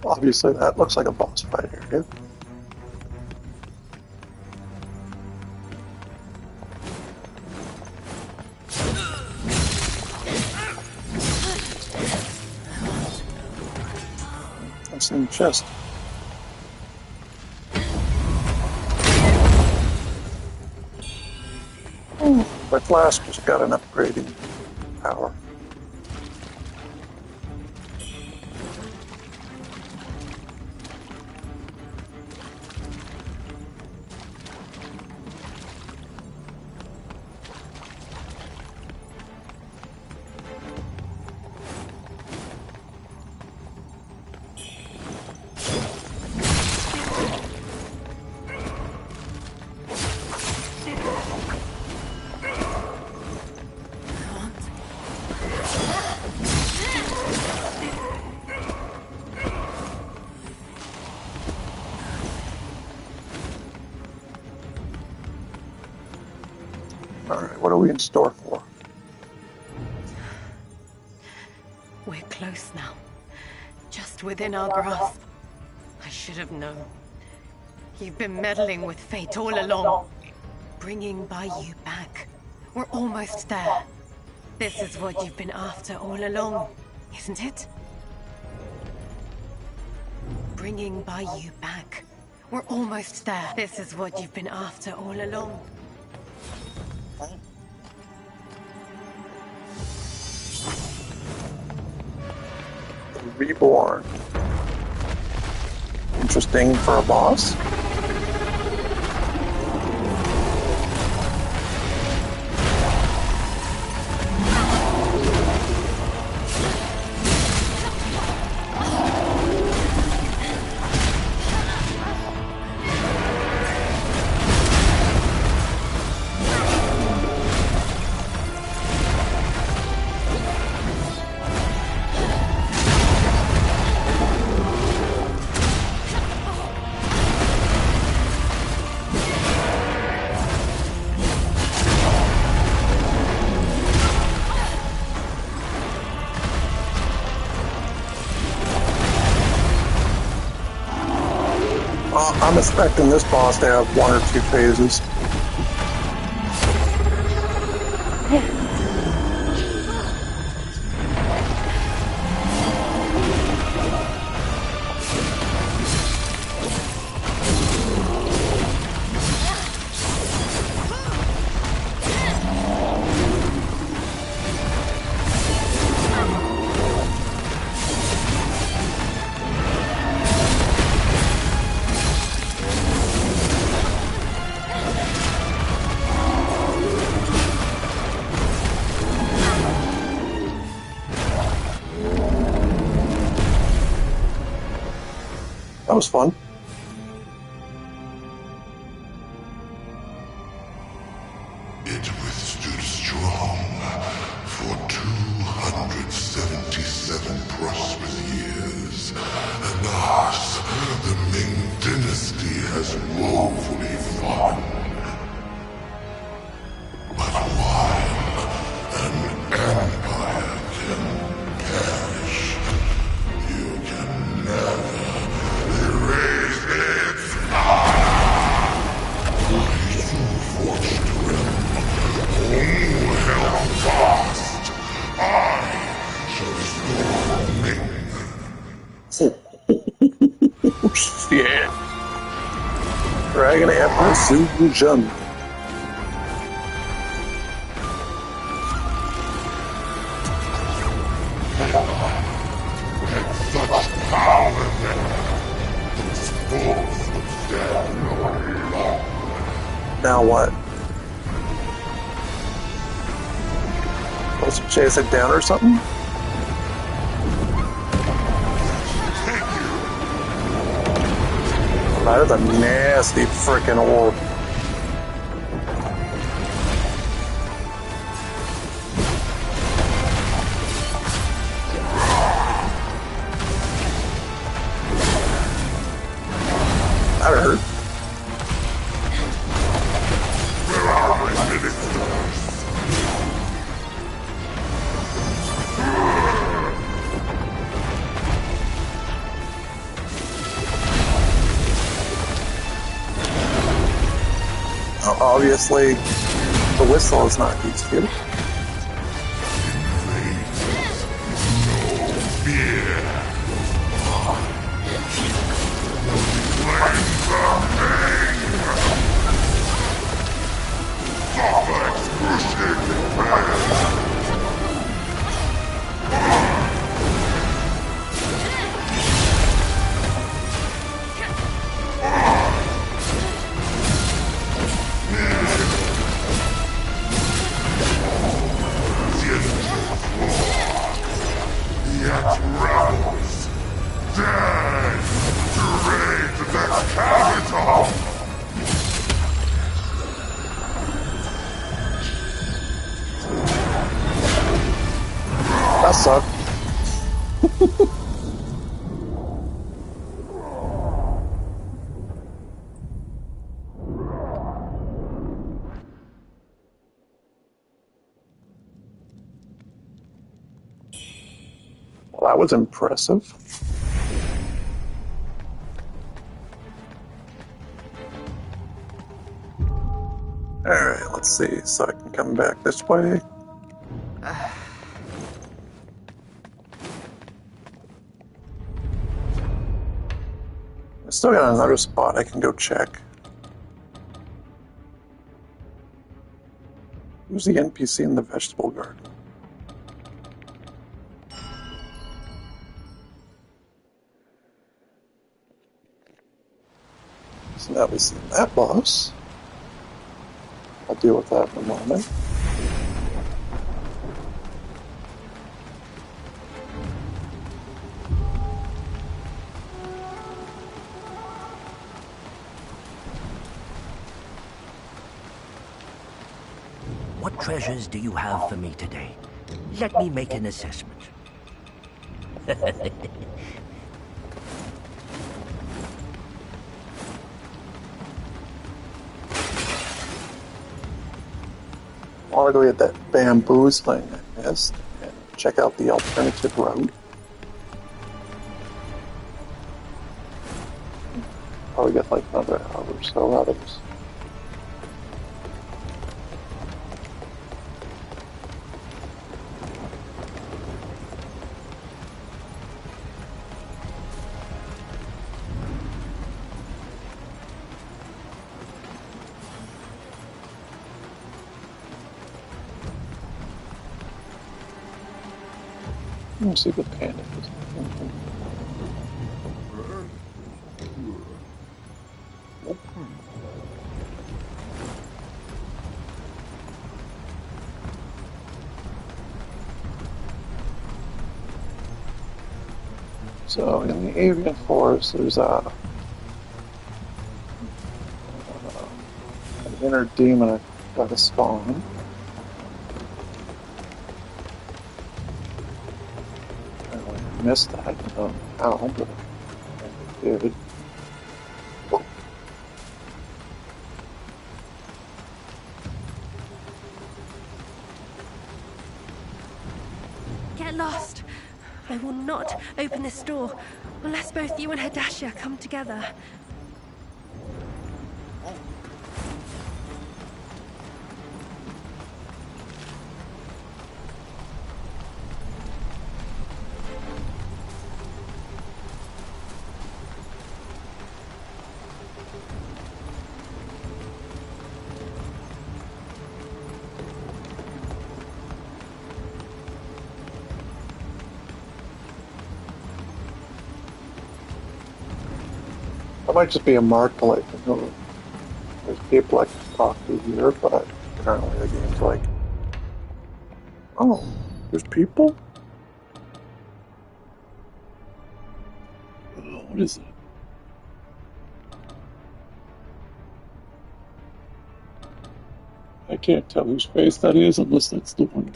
Speaker 1: Obviously, that looks like a boss fight area. What's in the chest? My flask just got an upgrading power. Alright, what are we in store for?
Speaker 4: We're close now. Just within our grasp. I should have known. You've been meddling with fate all along. Bringing Bayou back. We're almost there. This is what you've been after all along, isn't it? Bringing Bayou back. We're almost there. This is what you've been after all along.
Speaker 1: Reborn. Interesting for a boss. I'm expecting this boss to have 1 or 2 phases. That was fun.
Speaker 8: It withstood strong for 277 prosperous years. Alas, the Ming dynasty has woefully fallen. But while an empire can perish, you can never erase its honor. You forged realm. Oh, held fast! I shall restore Ming.
Speaker 1: Shit. Dragon Empress Wuchang.
Speaker 8: Such power there! Those fools would stand no longer.
Speaker 1: Now what? Supposed to chase it down or something? That is a nasty freaking orb. That hurt.
Speaker 8: Where are my ministers?
Speaker 1: Obviously, the whistle is not used here.
Speaker 8: Fear. Flames of pain. Suffer excruciating pain. Yet rebels dare to raid the capital!
Speaker 1: That sucked. Well, that was impressive. Alright, let's see. So I can come back this way. I still got another spot I can go check. Who's the NPC in the vegetable garden? So now we've seen that boss. I'll deal with that in a moment.
Speaker 9: What treasures do you have for me today? Let me make an assessment.
Speaker 1: I want to go get that bamboozling I missed and check out the alternative road. Probably get like another hour or so out of this. Let me see what panda is. Nope. So in the avian forest, there's an inner demon I've got to spawn. I missed that. I don't know how, but I did.
Speaker 5: Get lost. I will not open this door unless both you and Hadashia come together.
Speaker 1: That might just be a mark to like, you know, there's people I can talk to here, but apparently the game's like, oh, there's people? What is it? I can't tell whose face that is unless that's the one.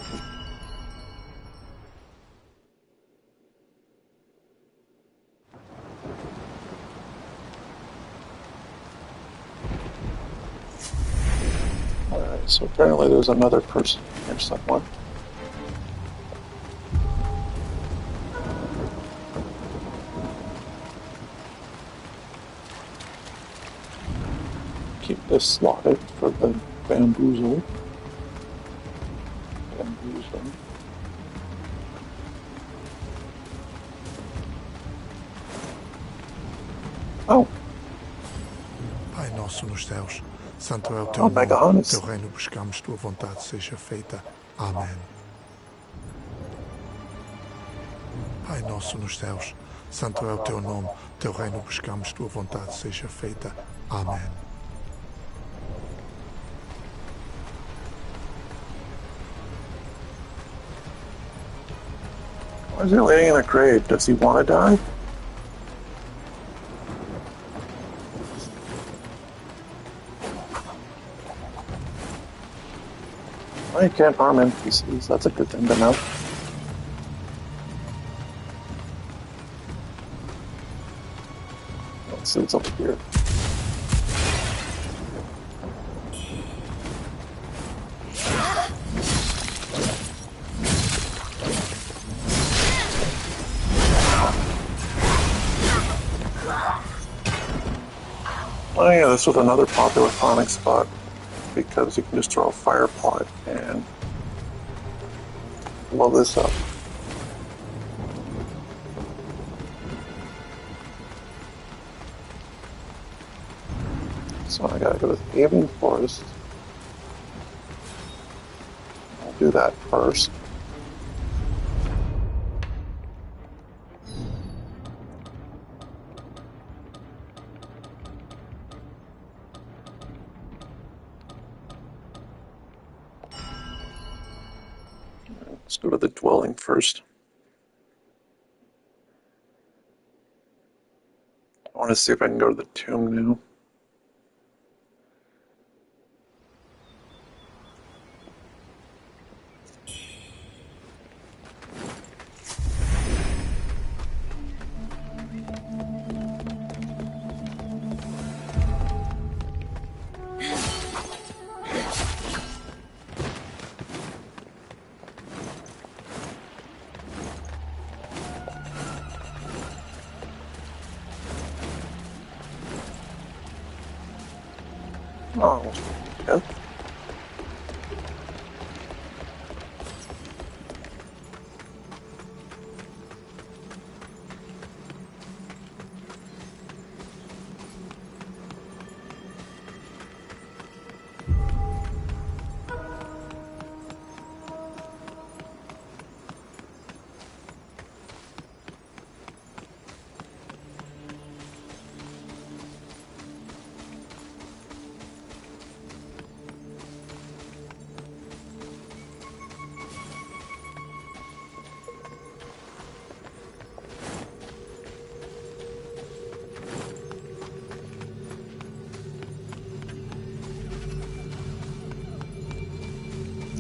Speaker 1: Alright, so apparently there's another person here somewhere. Keep this slotted for the bamboozle. Bamboozle. Oh,
Speaker 10: Pai nosso nos céus, santo é o teu
Speaker 1: Mega
Speaker 10: nome,
Speaker 1: Hannes.
Speaker 10: teu reino buscamos, tua vontade seja feita. Amém. Pai nosso nos céus, santo é o teu nome, teu reino buscamos, tua vontade seja feita. Amém.
Speaker 1: Why is he laying in a grave? Does he want to die? Well, you can't harm NPCs. That's a good thing to know. Let's see what's over here. Oh yeah, this was another popular pawning spot because you can just throw a fire pot and blow this up. So I gotta go to the avian forest. I'll do that first. Let's go to the dwelling first. I want to see if I can go to the tomb now. Oh, yeah.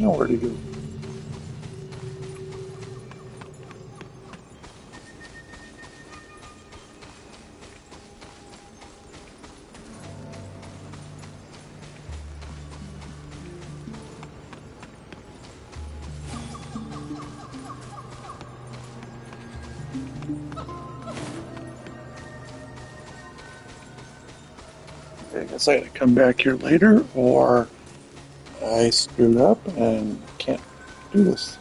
Speaker 1: Now where'd he go? I guess I gotta come back here later, or I screwed up and can't do this.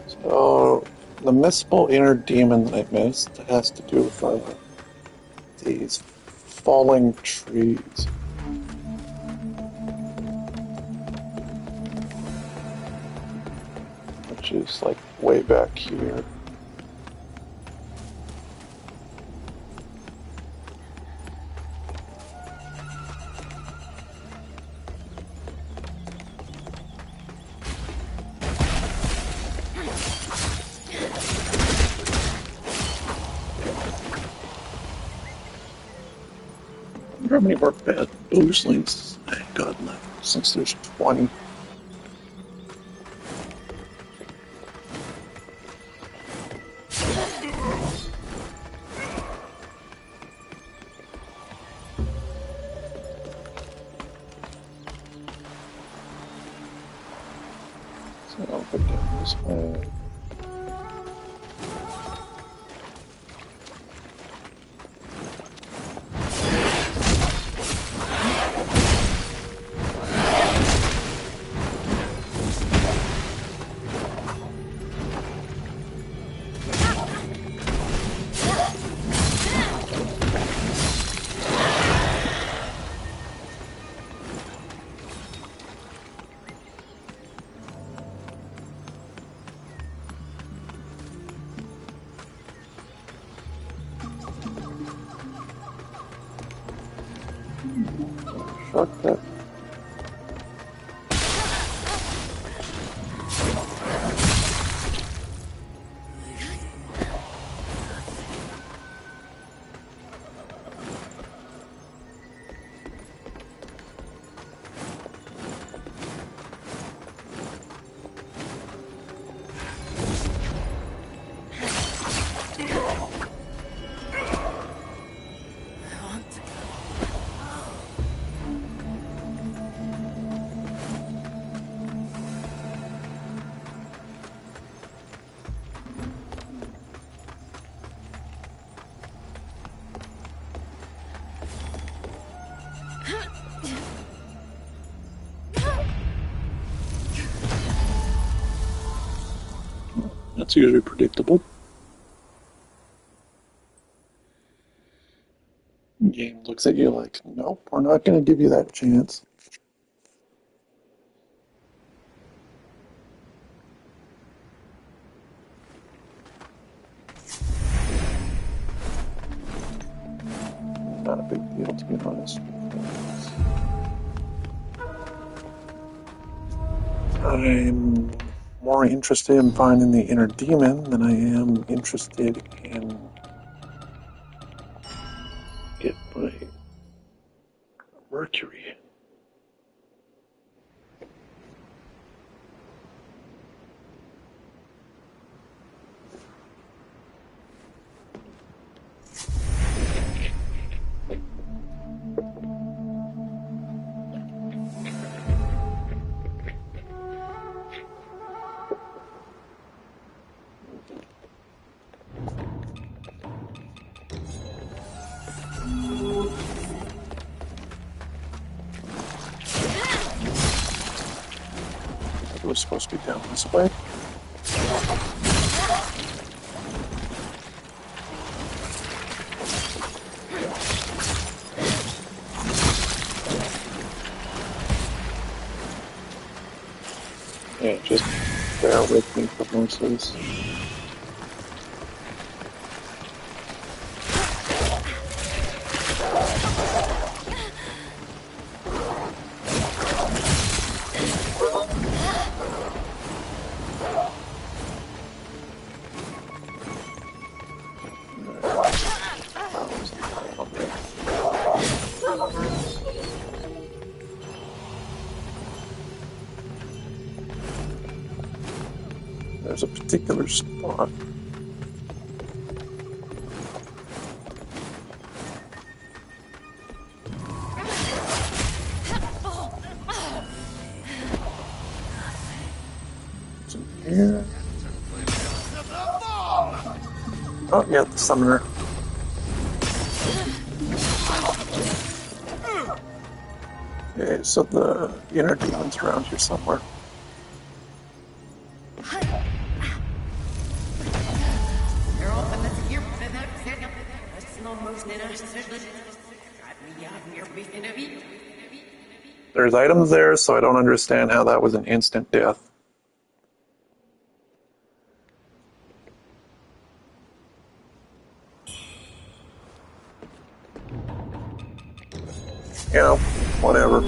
Speaker 1: So, the missable inner demon that I missed has to do with these falling trees. Which is like way back here. How many more bad booslings I got left since there's 20? So I'll put down this way. Shortcut. That's usually predictable. Game looks at you like, nope, we're not going to give you that chance. Not a big deal, to be honest. I'm more interested in finding the inner demon than I am interested in get my Mercury. It was supposed to be down this way. Yeah, just bear with me for most of this. There's a particular spot. It's in here. Oh, yeah, the summoner. Okay, so the inner demon's around here somewhere. There's items there, so I don't understand how that was an instant death. You know, whatever.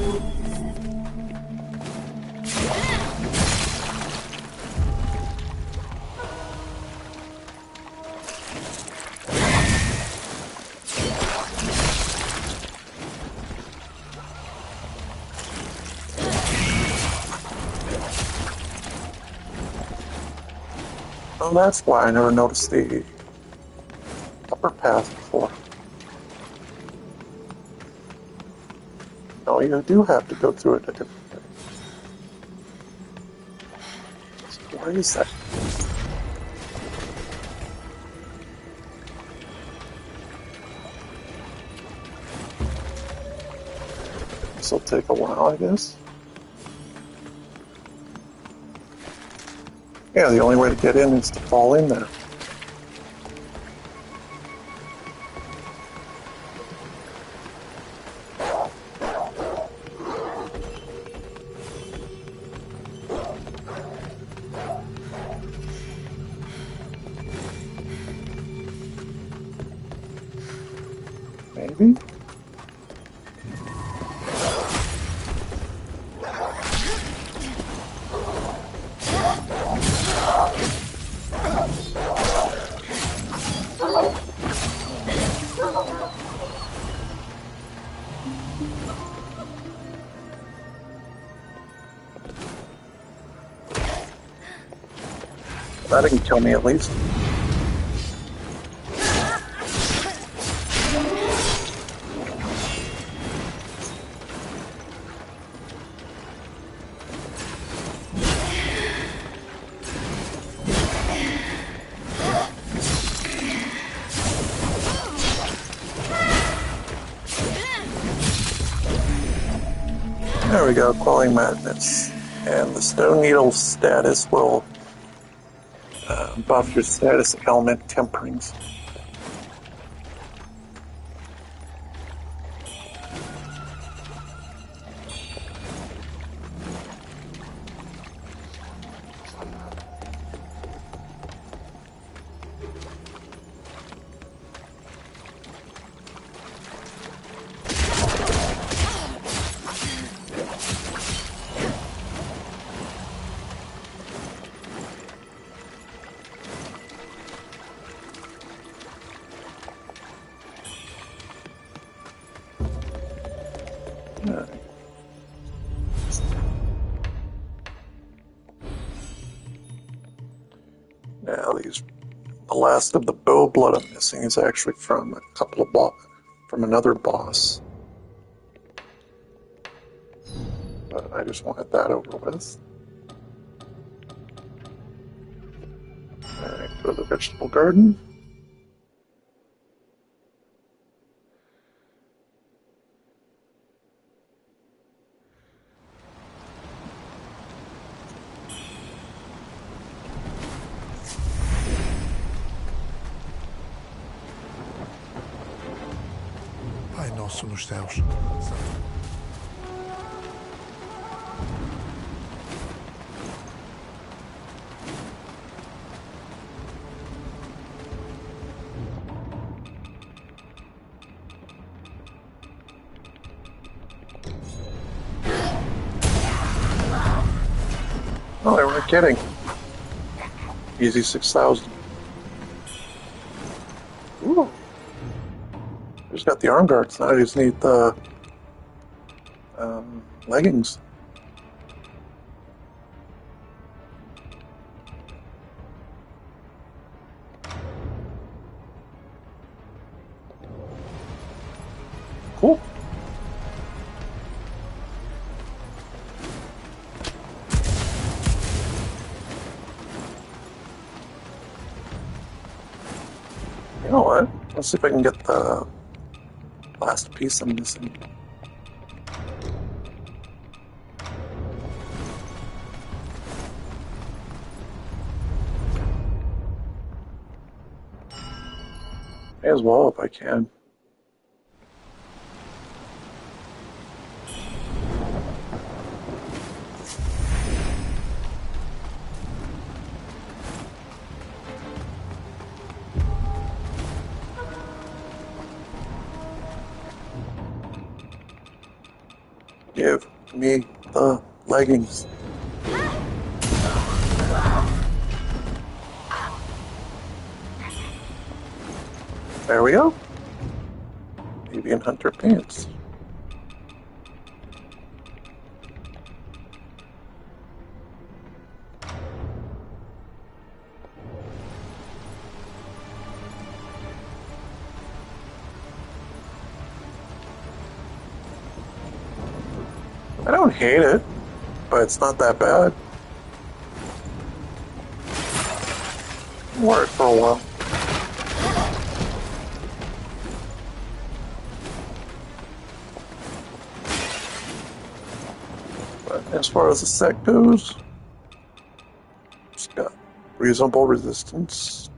Speaker 1: Oh, that's why I never noticed the upper path before. Oh, you do have to go through it a different way. So where is that? This will take a while, I guess. Yeah, the only way to get in is to fall in there. Maybe? That didn't kill me, at least. There we go, quelling madness. And the stone needle status will buff your status element temperings. Now the last of the bow blood I'm missing is actually from a couple of from another boss. But I just wanted that over with. Alright, go to the vegetable garden.
Speaker 10: Pai nosso nos céus.
Speaker 1: Oh, they weren't kidding. Easy 6,000. Ooh. Just got the arm guards. Now I just need the leggings. Cool. You know what? Let's see if I can get the last piece I'm missing. May as well if I can. Give me the leggings. There we go. Avian Hunter pants. I don't hate it, but it's not that bad. Wore it for a while. But as far as the set goes, it's got reasonable resistance.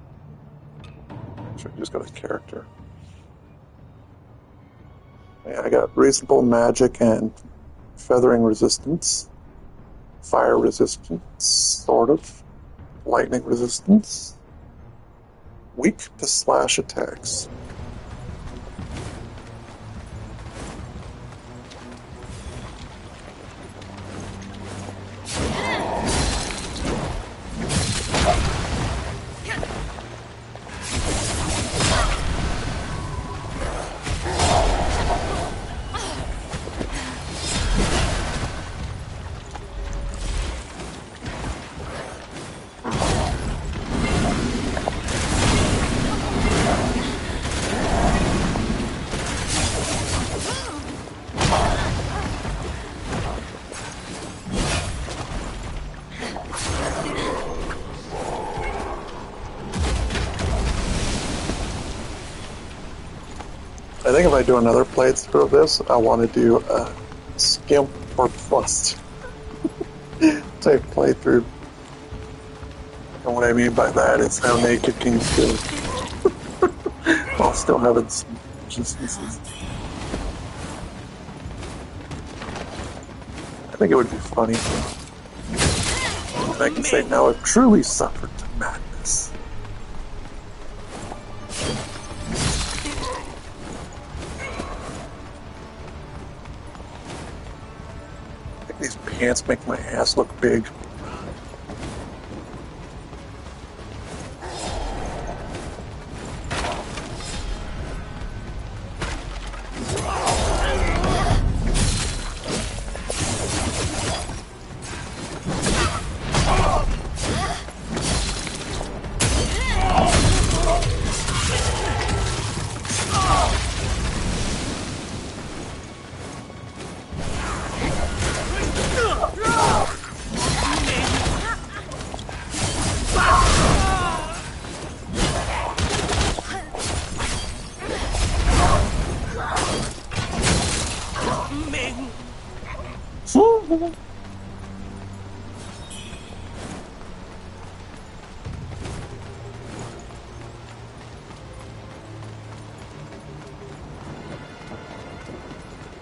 Speaker 1: Actually, I just got a character. Yeah, I got reasonable magic and feathering resistance, fire resistance, sort of, lightning resistance, weak to slash attacks. I think if I do another playthrough of this, I want to do a skimp or bust type playthrough. And what I mean by that is how naked kings go. While still having some resistances. I think it would be funny. I can say, now I've truly suffered to madness. These pants make my ass look big.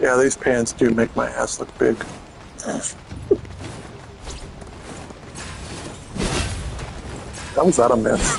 Speaker 1: Yeah, these pants do make my ass look big. How was that a miss?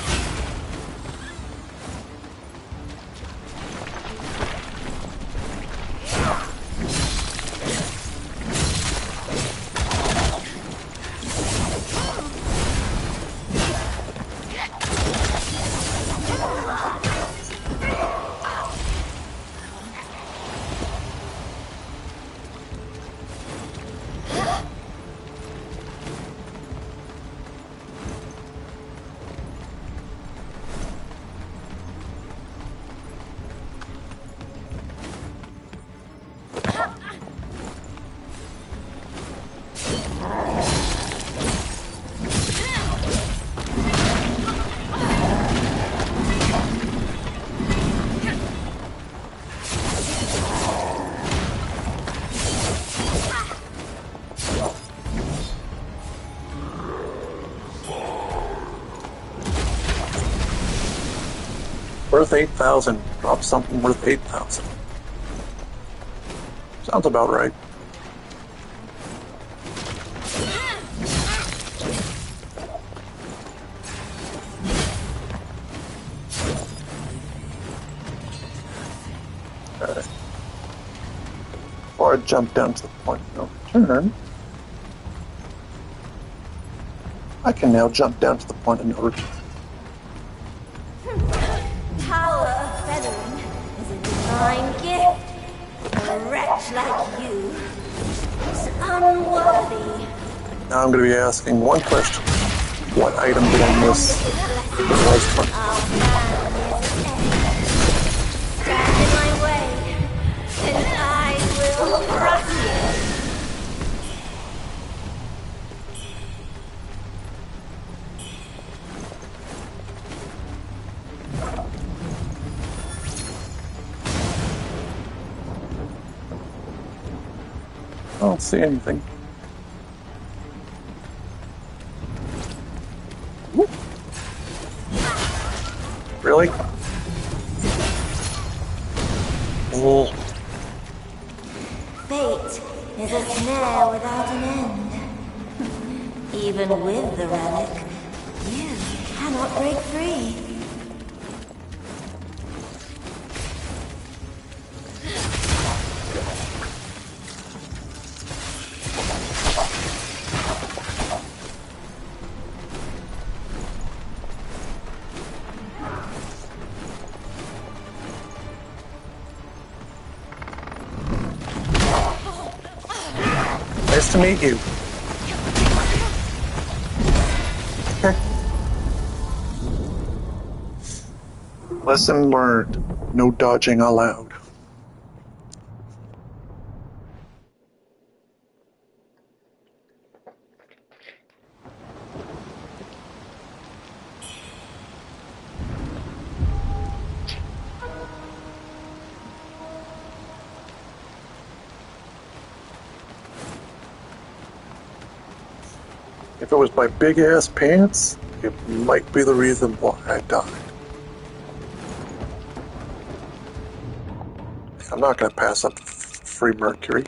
Speaker 1: Worth 8,000. Drop something worth 8,000. Sounds about right. Alright. Before I jump down to the point of no return, I can now jump down to the point of no return.
Speaker 3: Power of feathering is a divine gift. A wretch like you is unworthy.
Speaker 1: Now I'm going to be asking one question. What item did I miss? It was fun.
Speaker 3: Stand in my way, and I will crush you.
Speaker 1: I don't see anything. Whoop. Really? Oh.
Speaker 3: Fate is a snare without an end. Even with the relic, you cannot break free.
Speaker 1: Nice to meet you. Lesson learned. No dodging allowed. If it was my big ass pants, it might be the reason why I died. I'm not going to pass up free mercury.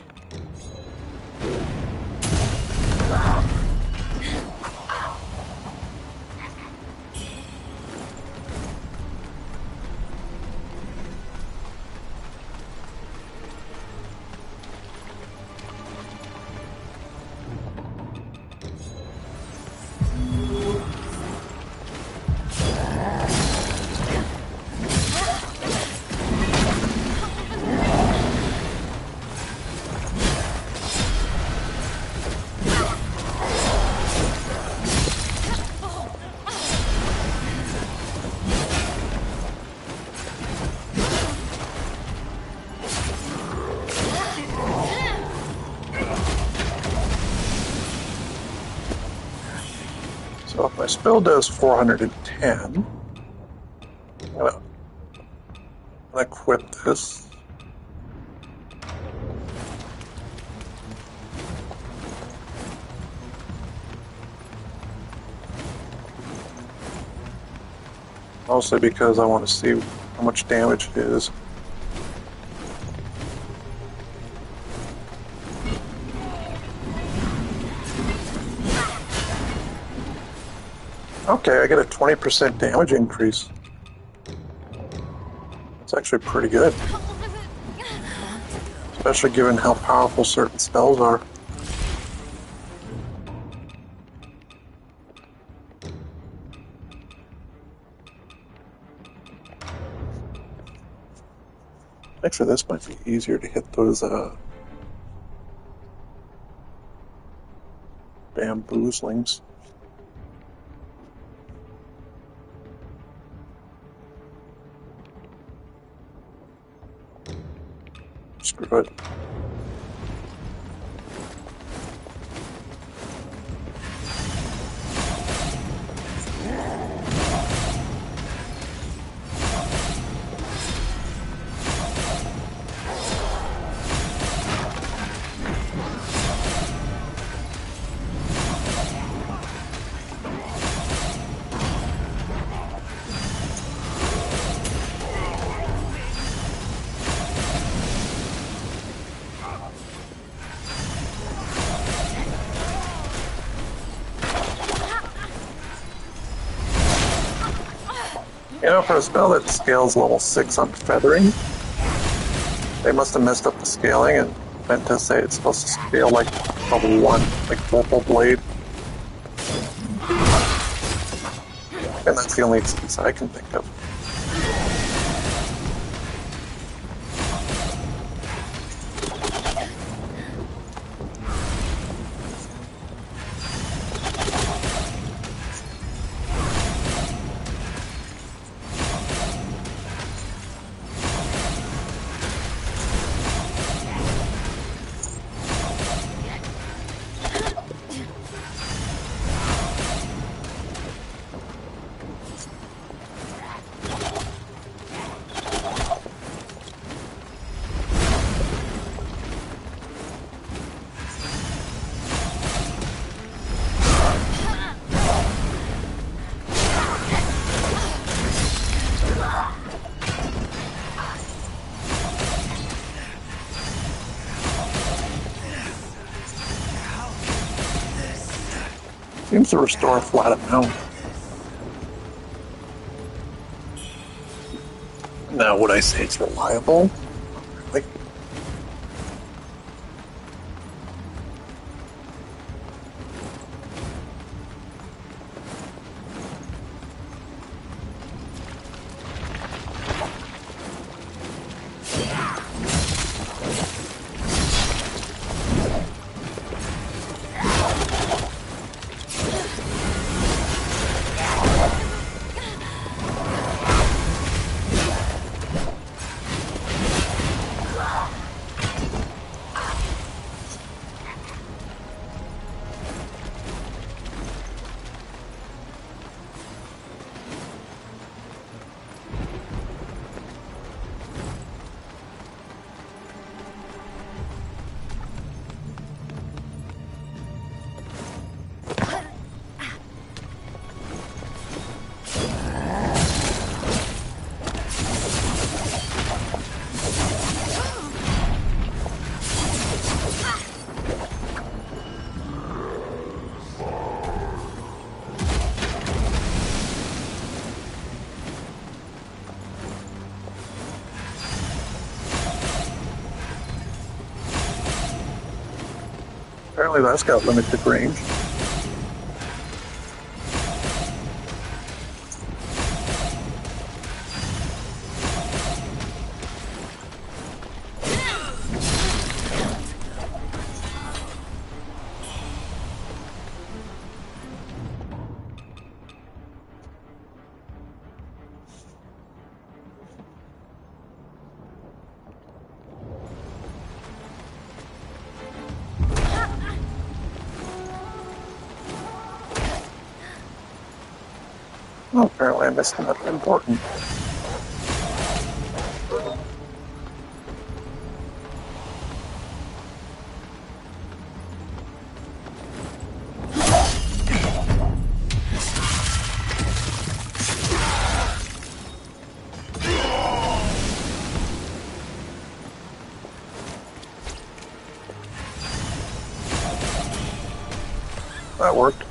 Speaker 1: So if my spell does 410, I'm gonna equip this. Mostly because I want to see how much damage it is. Okay, I get a 20% damage increase. It's actually pretty good. Especially given how powerful certain spells are. Actually, this might be easier to hit those bamboozlings. Screw it. You know, for a spell that scales level 6 on feathering, they must have messed up the scaling and meant to say it's supposed to scale like level 1, like Vorpal Blade. And that's the only excuse I can think of. Seems to restore a flat amount. Now, would I say it's reliable? Really? Apparently that's got limited range. Oh, apparently I missed nothing important. That worked.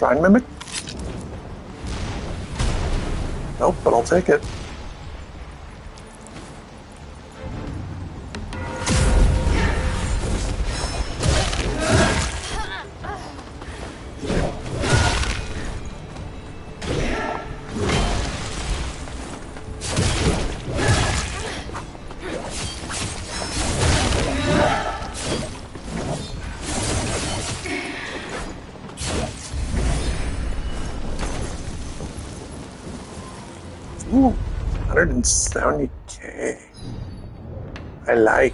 Speaker 1: Shrine Mimic? Nope, but I'll take it. Ooh, 170k. I like.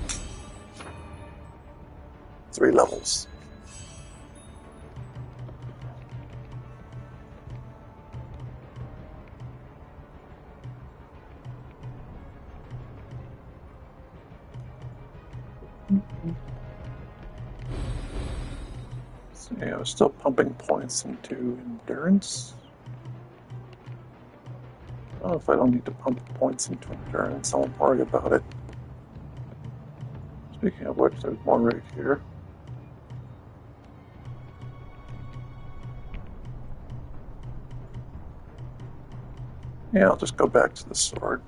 Speaker 1: 3 levels. So yeah, we're still pumping points into endurance. I don't know if I don't need to pump points into endurance. I won't worry about it. Speaking of which, there's one right here. Yeah, I'll just go back to the sword.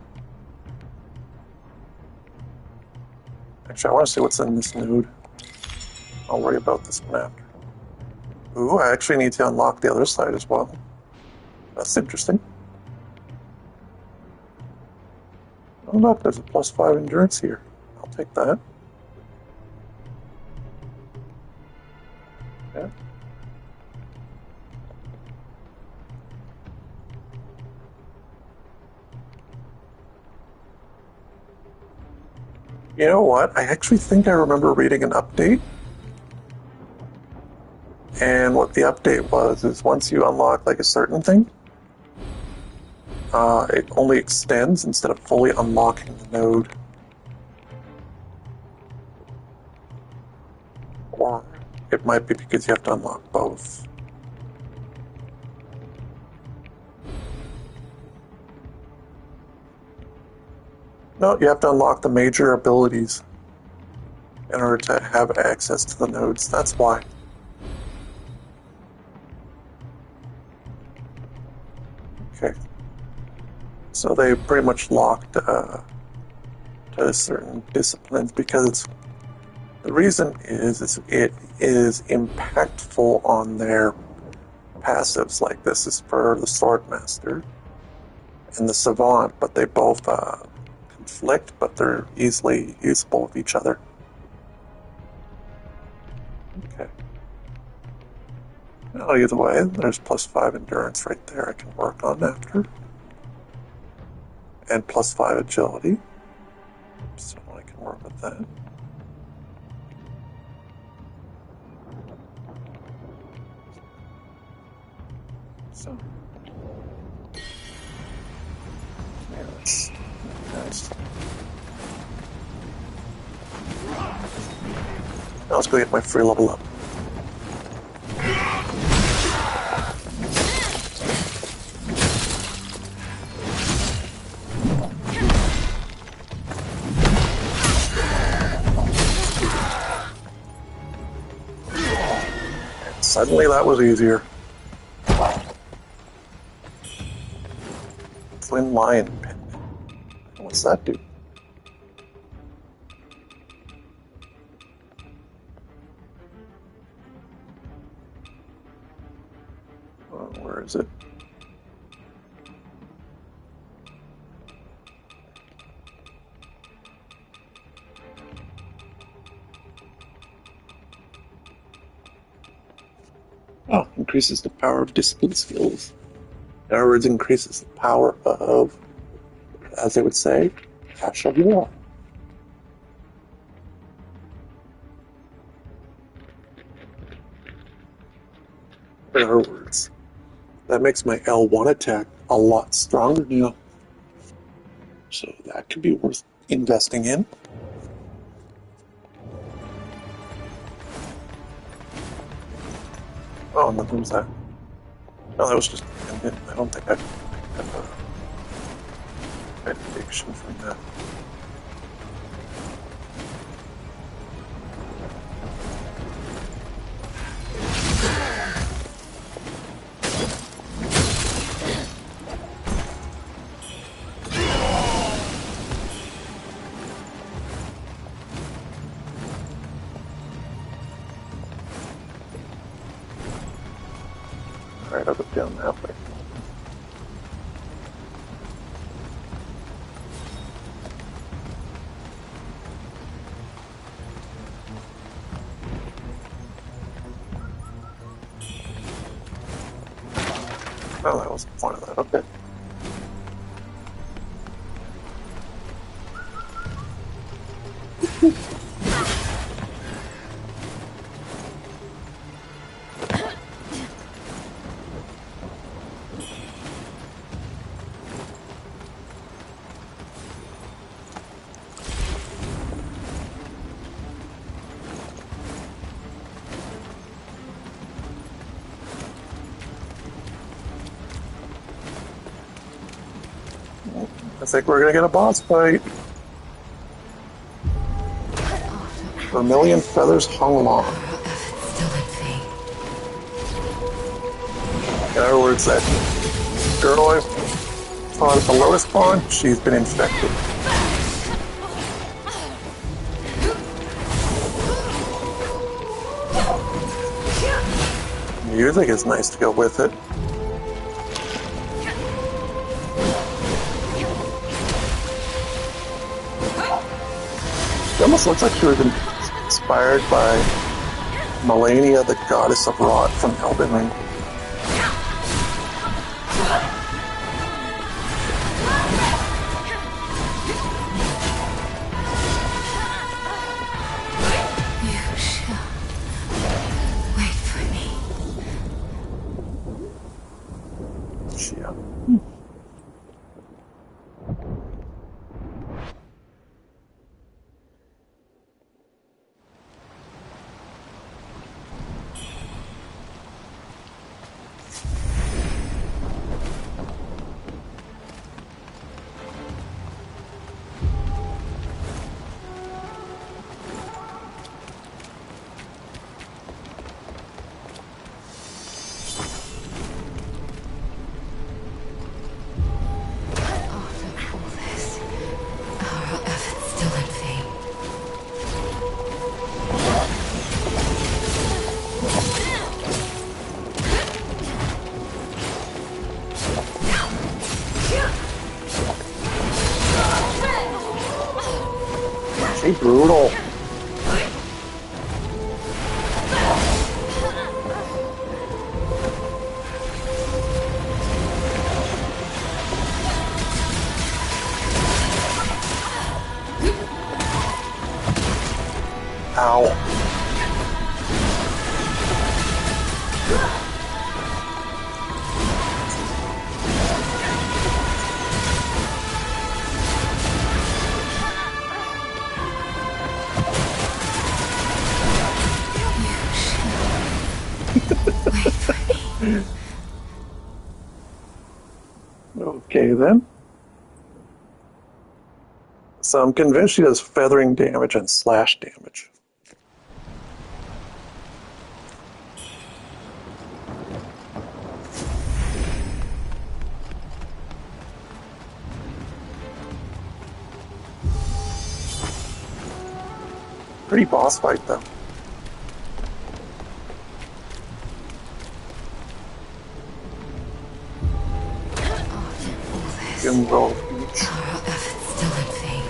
Speaker 1: Actually, I want to see what's in this node. I'll worry about this one after. Ooh, I actually need to unlock the other side as well. That's interesting. Oh look, there's a +5 endurance here. I'll take that. Yeah. You know what? I actually think I remember reading an update. And what the update was is once you unlock like a certain thing, it only extends instead of fully unlocking the node. Or it might be because you have to unlock both. No, you have to unlock the major abilities in order to have access to the nodes. That's why. Okay. So they pretty much locked to certain disciplines because the reason is it is impactful on their passives. Like this is for the Swordmaster and the Savant, but they both conflict, but they're easily usable with each other. Okay. Well, either way, there's +5 endurance right there I can work on after. And +5 agility. So I can work with that. So. Yeah, that's nice. Now let's go get my free level up. And suddenly that was easier. Twin Lion Pin. What's that do? Where is it? Oh, increases the power of discipline skills. In other words, increases the power of, as they would say, Ash of War. In other words, that makes my L1 attack a lot stronger now. So that could be worth investing in. Oh, and then there was that. No, that was just. I don't think I picked up a addiction from that. Alright, I'll go down that way. Oh, that was the point of that. Okay. I think we're gonna get a boss fight. Vermilion feathers hung long. In other words, that girl I fought at the lowest spawn, she's been infected. Music is nice to go with it. It almost looks like she was inspired by Melania, the goddess of rot from Elden Ring.
Speaker 5: You shall wait for me.
Speaker 1: Yeah. She's brutal. Ow. Okay then. So I'm convinced she does feathering damage and slash damage. Pretty boss fight though. Roll each.
Speaker 5: Our efforts still in vain.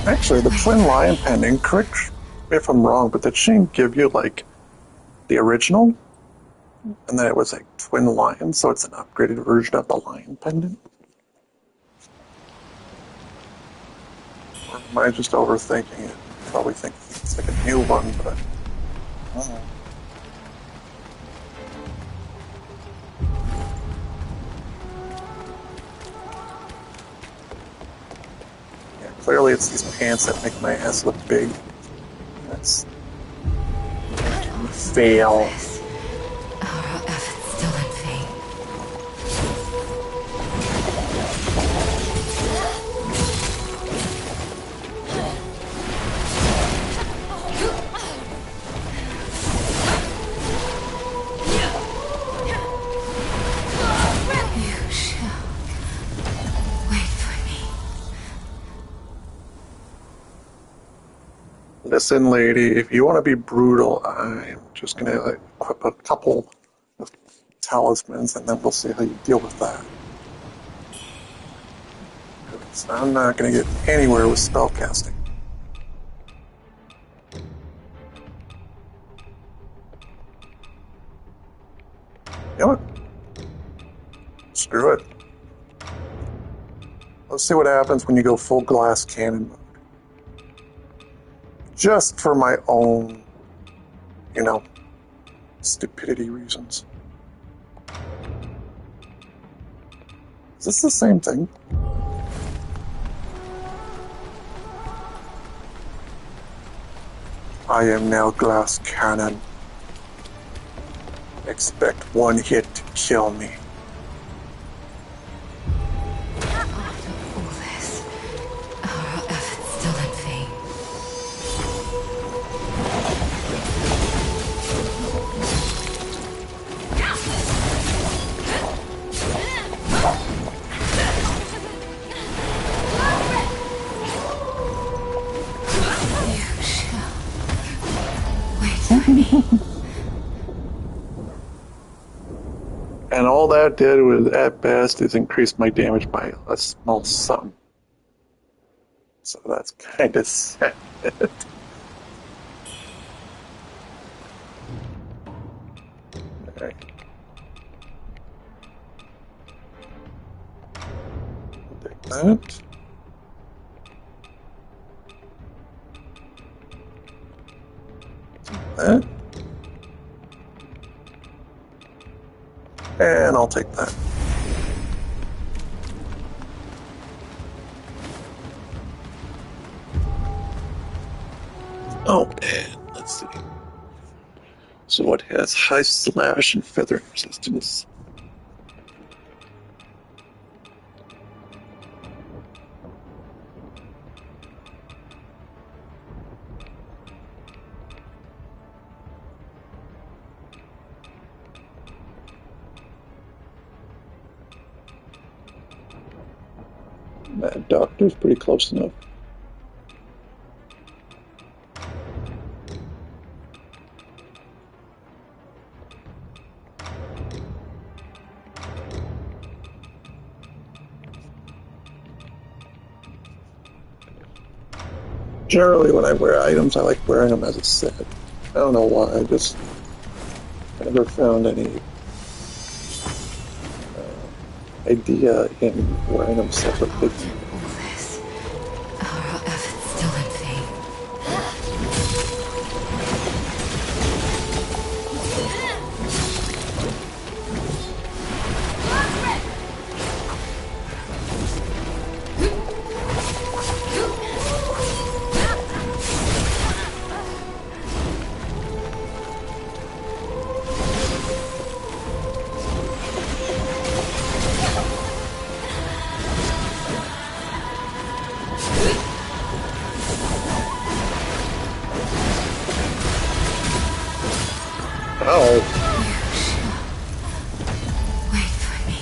Speaker 1: Actually, the Twin Lion pending, correct me if I'm wrong, but did she give you, like, the original? And then it was, like, Twin Lion, so it's an upgraded version of the Lion pendant? Or am I just overthinking it? probably think it's like a new one, but I don't know. Yeah, clearly it's these pants that make my ass look big. That's fail.
Speaker 3: Our efforts still in vain. You shall wait for me.
Speaker 1: Listen, lady, if you want to be brutal, I'm just going to equip a couple of talismans and then we'll see how you deal with that. 'Cause I'm not going to get anywhere with spellcasting. You know what? Screw it. Let's see what happens when you go full glass cannon mode. Just for my own, stupidity reasons. Is this the same thing? I am now glass cannon. Expect one hit to kill me.
Speaker 3: After all this, our efforts still in vain. You shall wait for me.
Speaker 1: And all that did was, at best, is increase my damage by a small sum. So that's kind of sad. Alright. Take that. That. And I'll take that. Oh, and let's see. So it has high slash and feather resistance. That doctor's pretty close enough. Generally, when I wear items, I like wearing them as a set. I don't know why, I just never found any idea in wearing them separately.
Speaker 3: All this, our efforts still in vain.
Speaker 1: Oh.
Speaker 3: You shall wait for me.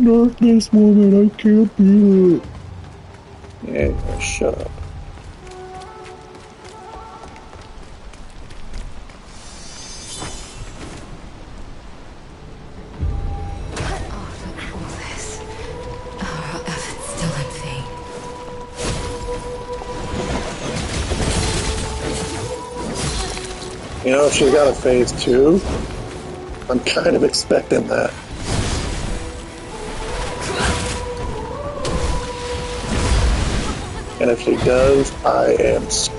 Speaker 1: Darkness woman, I can't beat it. Yeah, shut up.
Speaker 3: After all this, our efforts still in vain.
Speaker 1: You know, if she got a phase 2, I'm kind of expecting that. And if she does, I am screwed.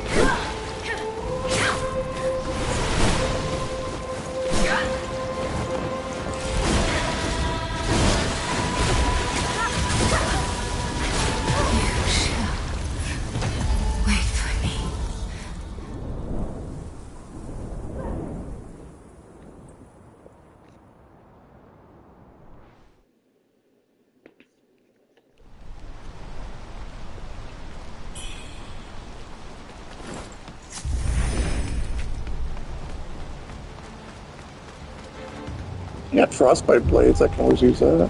Speaker 1: Yeah, frostbite blades, I can always use that.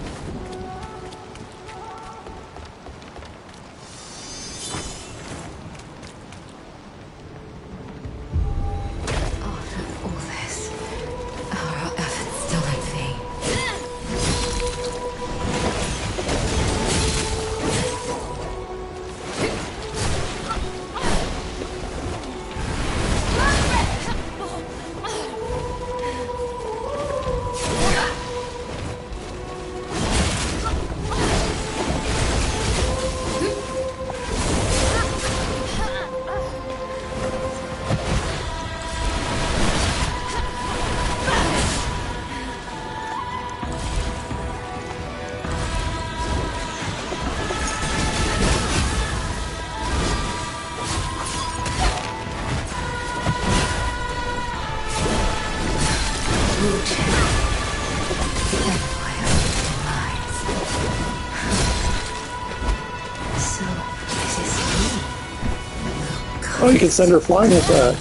Speaker 1: Oh, you can send her flying with that.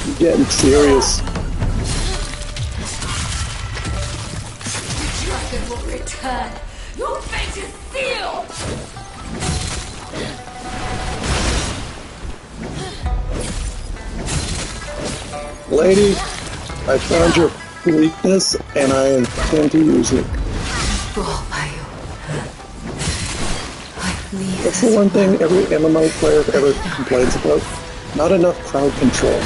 Speaker 1: She's getting serious.
Speaker 11: The dragon will return. Your fate is sealed.
Speaker 1: Lady, I found your weakness and I intend to use it. That's the one thing every MMO player ever complains about. Not enough crowd control.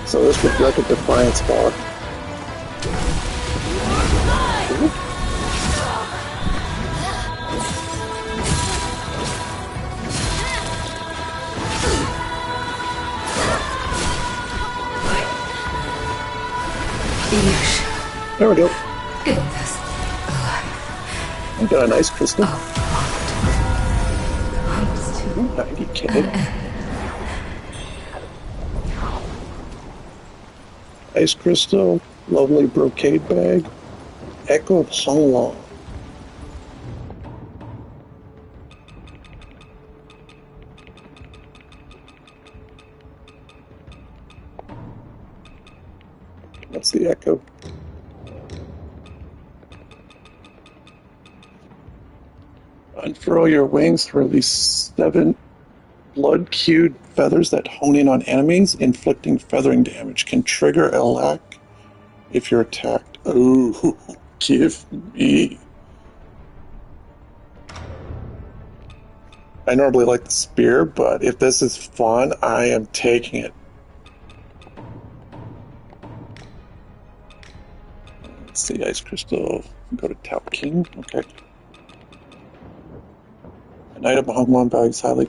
Speaker 1: So this would wreck a Defiance bar. There we go. I got an ice crystal. 90k. Ice crystal, lovely brocade bag, Echo of Honglong. What's the Echo? Unfurl your wings to release 7 blood-cued feathers that hone in on enemies, inflicting feathering damage. Can trigger a lack if you're attacked. Oh, give me. I normally like the spear, but if this is fun, I am taking it. Let's see, Ice Crystal. Go to Tau King. Okay. An item of Honglong bags highly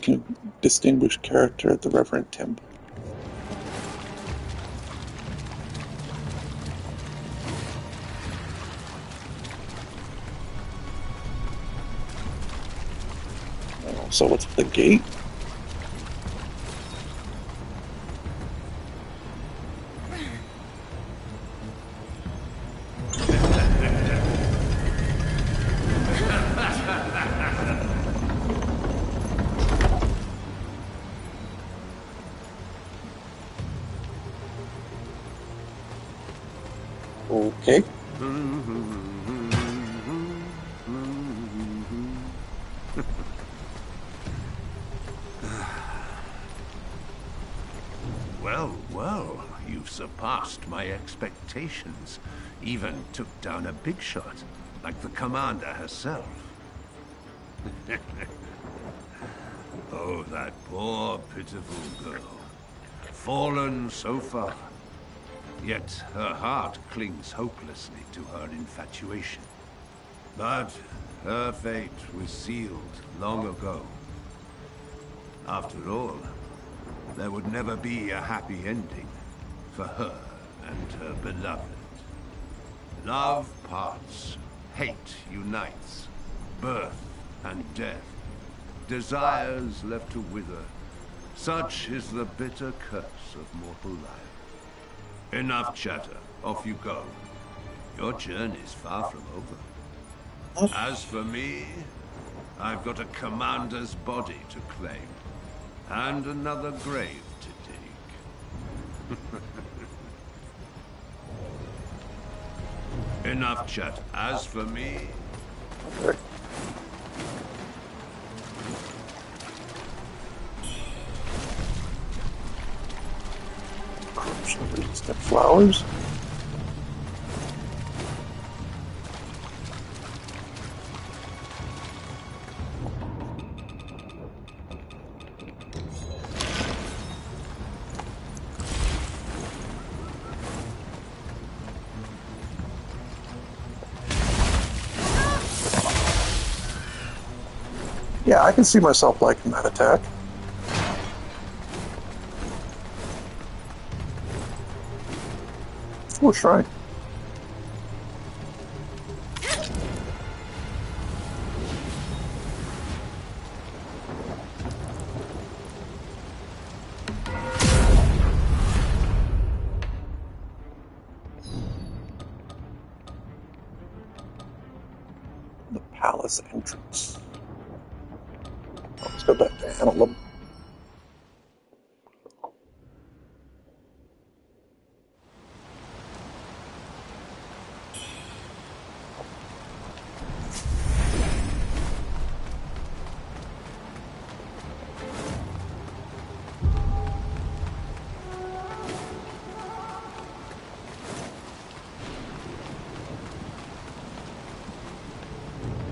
Speaker 1: distinguished character at the Reverend Temple. So what's the gate? Okay.
Speaker 12: Well, well, you've surpassed my expectations. Even took down a big shot, like the commander herself. Oh, that poor, pitiful girl. Fallen so far. Yet her heart clings hopelessly to her infatuation. But her fate was sealed long ago. After all, there would never be a happy ending for her and her beloved. Love parts, hate unites, birth and death, desires left to wither. Such is the bitter curse of mortal life. Enough chatter, off you go. Your journey's far from over. As for me, I've got a commander's body to claim, and another grave to dig. Enough chat. As for me...
Speaker 1: Corruption-resistant flowers. Yeah, I can see myself liking that attack. Oh, shrine. The palace entrance. Let's go back to Annalum.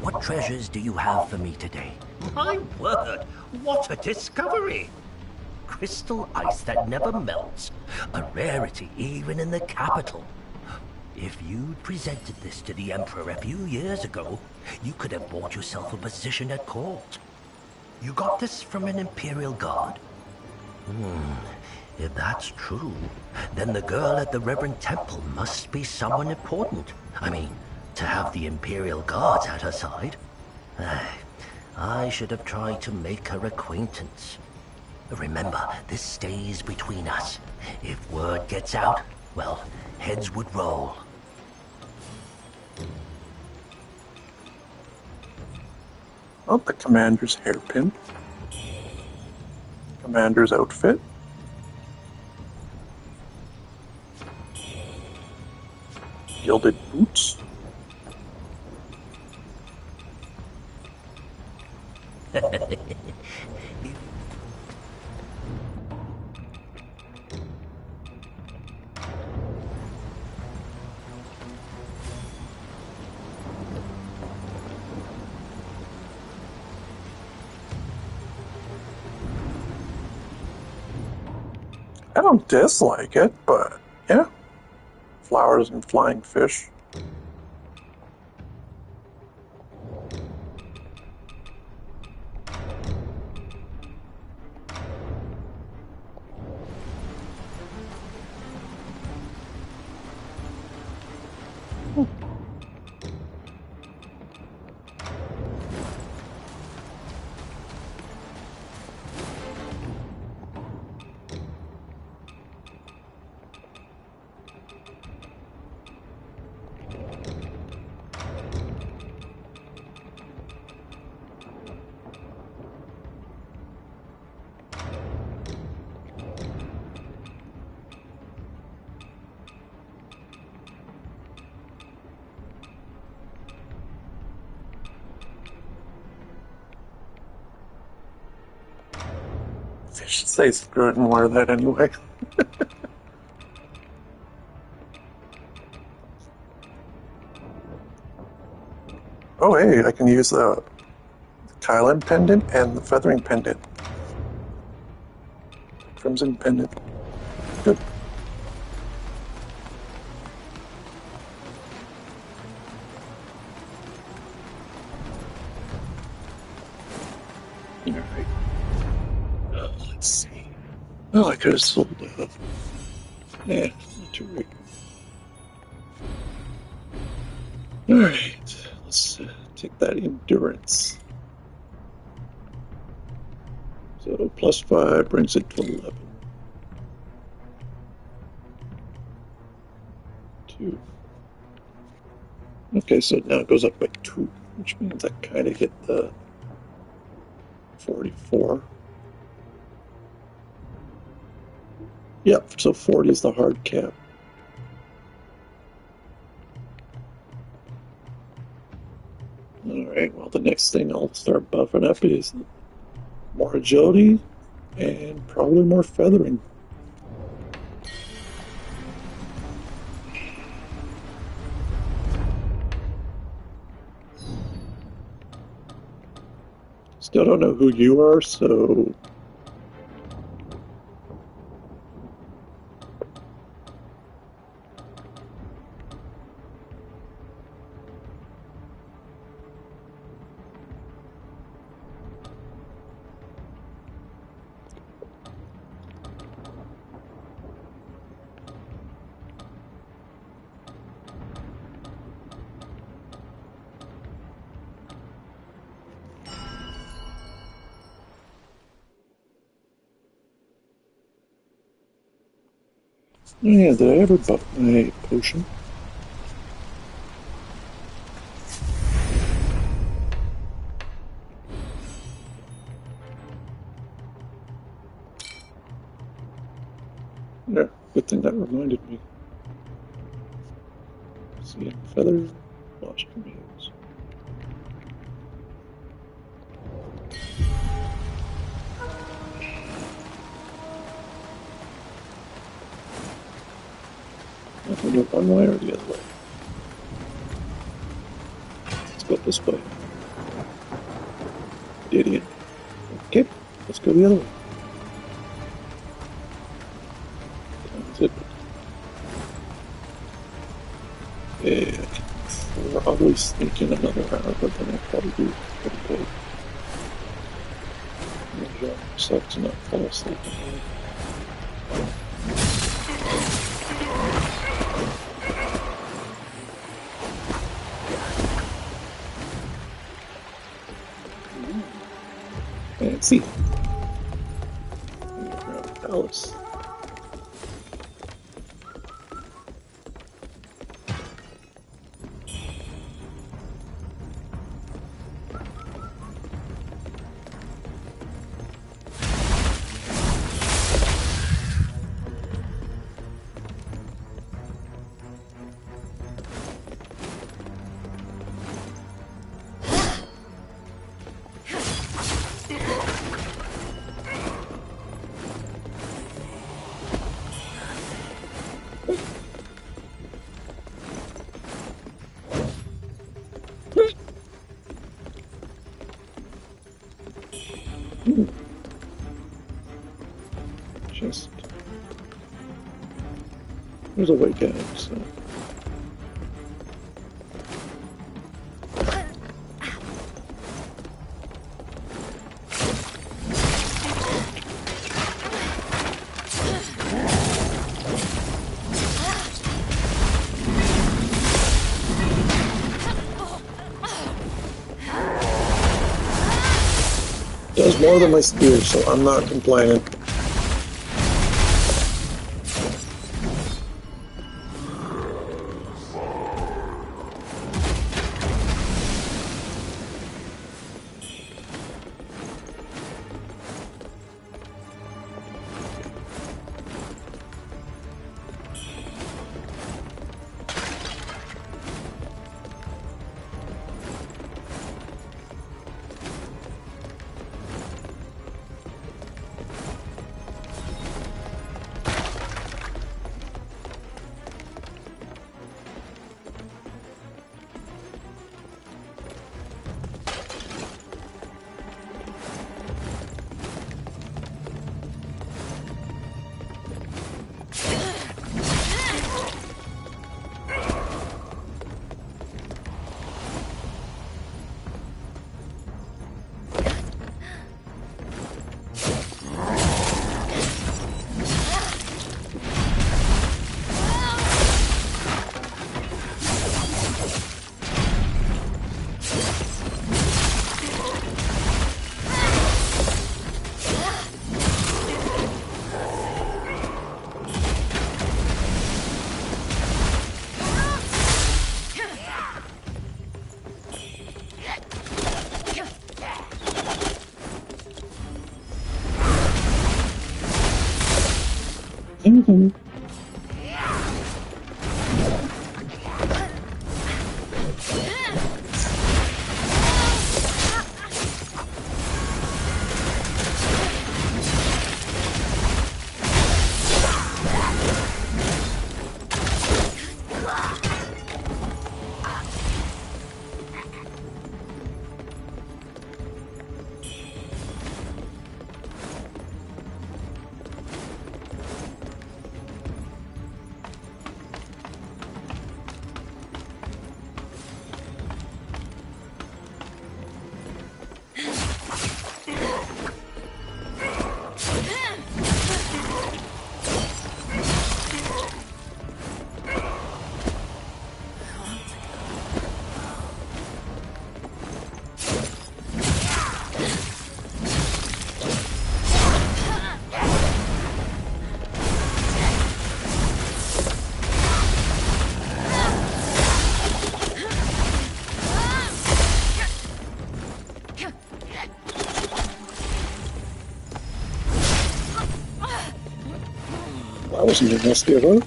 Speaker 9: What treasures do you have for me today?
Speaker 13: My word, what a discovery! Crystal ice that never melts. A rarity even in the capital. If you'd presented this to the Emperor a few years ago, you could have bought yourself a position at court. You got this from an Imperial Guard. If that's true, then the girl at the Reverend Temple must be someone important. I mean, to have the Imperial Guards at her side. I should have tried to make her acquaintance. Remember, this stays between us. If word gets out, well, heads would roll.
Speaker 1: Oh, the commander's hairpin. Commander's outfit. Gilded boots. I don't dislike it, but yeah. Flowers and flying fish. Fish say screw it and wear that anyway. Oh, hey, I can use the Kylan pendant and the feathering pendant. Crimson pendant. Good. Alright. Let's see. Oh, I could have sold yeah, not too great. Alright, let's take that endurance. So +5 brings it to 11. 2. Okay, so now it goes up by 2, which means I kind of hit the 44. Yep, so 40 is the hard cap. Alright, well, the next thing I'll start buffing up is more agility and probably more feathering. Still don't know who you are, so oh yeah, did I ever buff my potion? Yeah, good thing that reminded me. See, feather, watch commands. I can do it one way or the other way. Let's go this way. Idiot. Okay, let's go the other way. That's it. Yeah, I can probably sneak in another hour, but then I'll probably do pretty good. Enjoy myself to not fall asleep. Fancy. Underground palace. Just there's a way down, so does more than my spear, so I'm not complaining. That wasn't a nasty of her.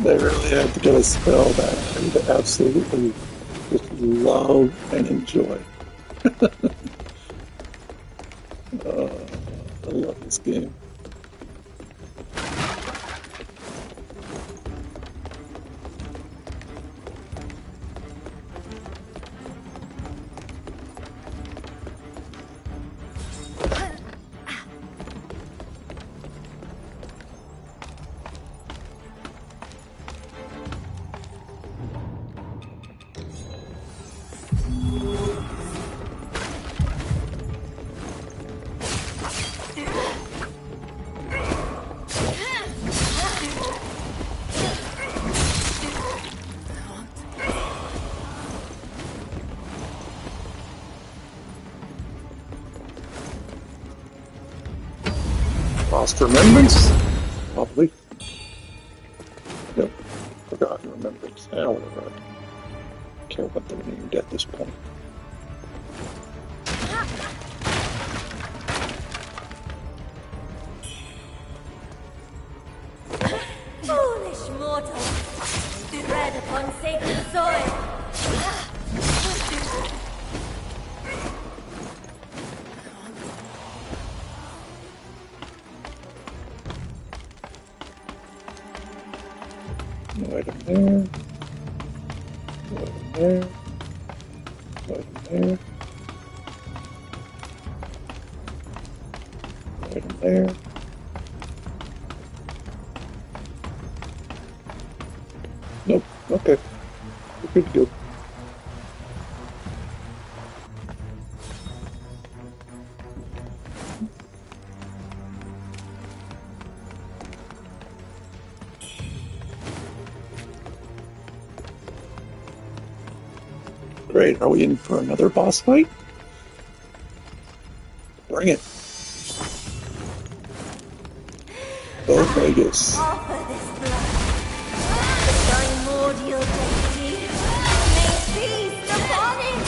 Speaker 1: They really had to get a spell that I would absolutely just love and enjoy. I love this game. Lost remembrance? Probably. Nope. Forgotten remembrance. Whatever. I don't care what they're named at this point.
Speaker 3: Foolish mortals! Tread upon sacred soil!
Speaker 1: Right in there. Right in there. Right in there. Right in there. Nope. Okay. We're good to go. Great. Are we in for another boss fight? Bring it. Oh, Vegas.
Speaker 3: Offer this blood. The primordial deity may feast upon it!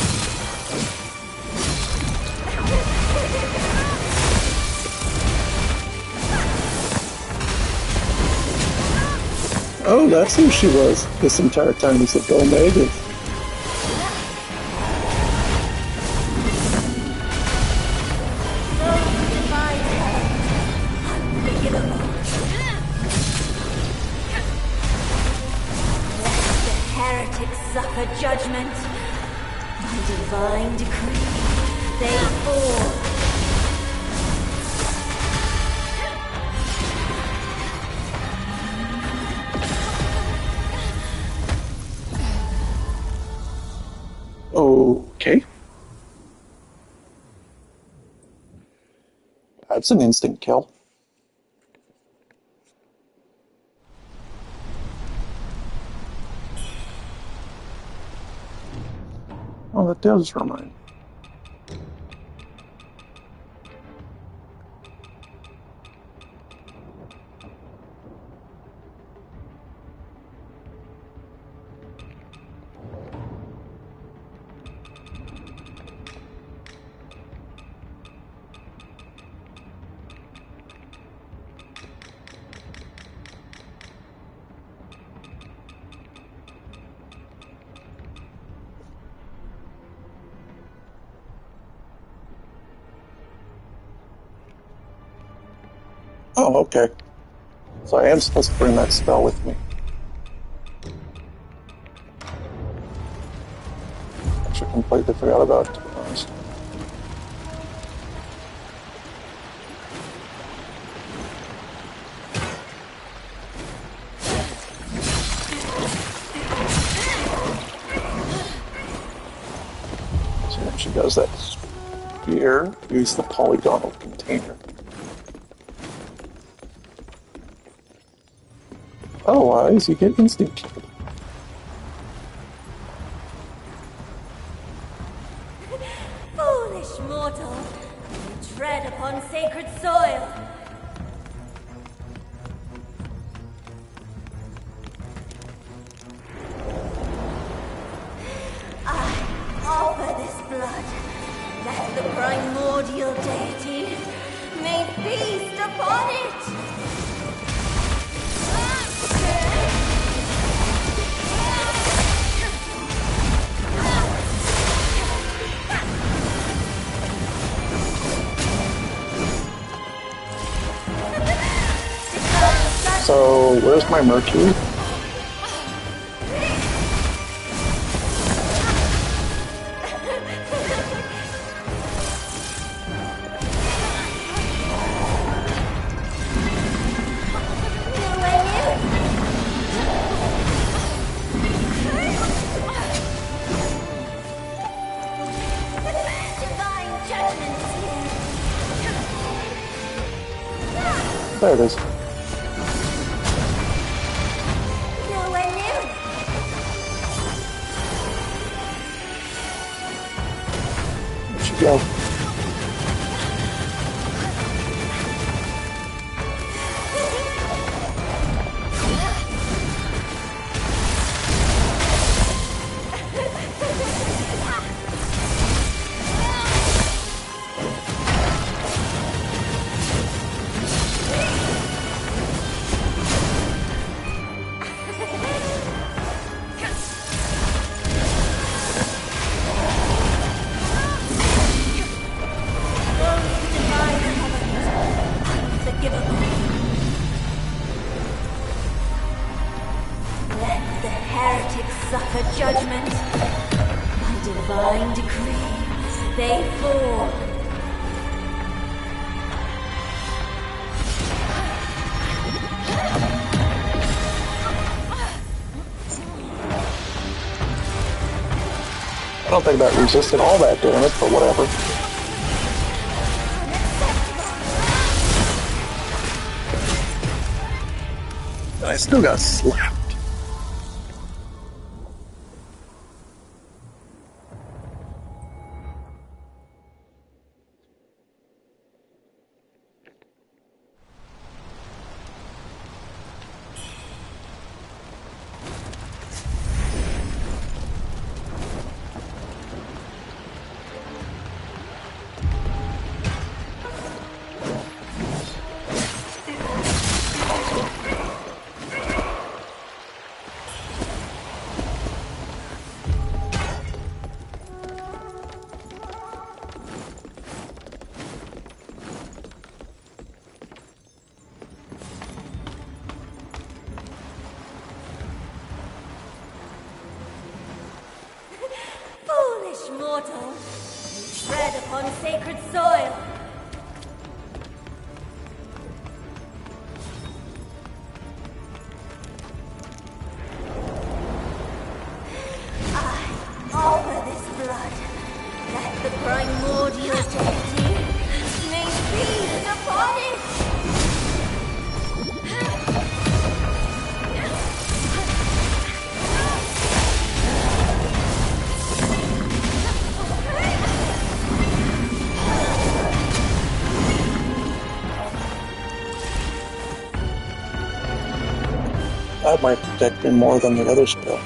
Speaker 1: Oh, that's who she was this entire time. He said, go Vegas.
Speaker 3: Suffer judgment. By divine decree, they fall.
Speaker 1: Okay. That's an instant kill. Oh, that does remind. Oh, okay. So I am supposed to bring that spell with me. Actually, completely forgot about it, to be honest. So when she does that spear, use the polygonal container. Otherwise, you get instant killed.
Speaker 3: Foolish mortal, you tread upon sacred soil. I offer this blood, that the primordial deity may feast upon it.
Speaker 1: So, where's my Mercury? There it is.
Speaker 3: Nowhere near.
Speaker 1: There she go.
Speaker 3: Let the heretics suffer judgment. By divine decree, they fall.
Speaker 1: I don't think that resisted all that damage, but whatever. I still got slapped.
Speaker 3: Foolish mortal, you tread upon sacred soil. I offer this blood, that the primordial deity may feast upon it.
Speaker 1: That might protect me more than the other spell.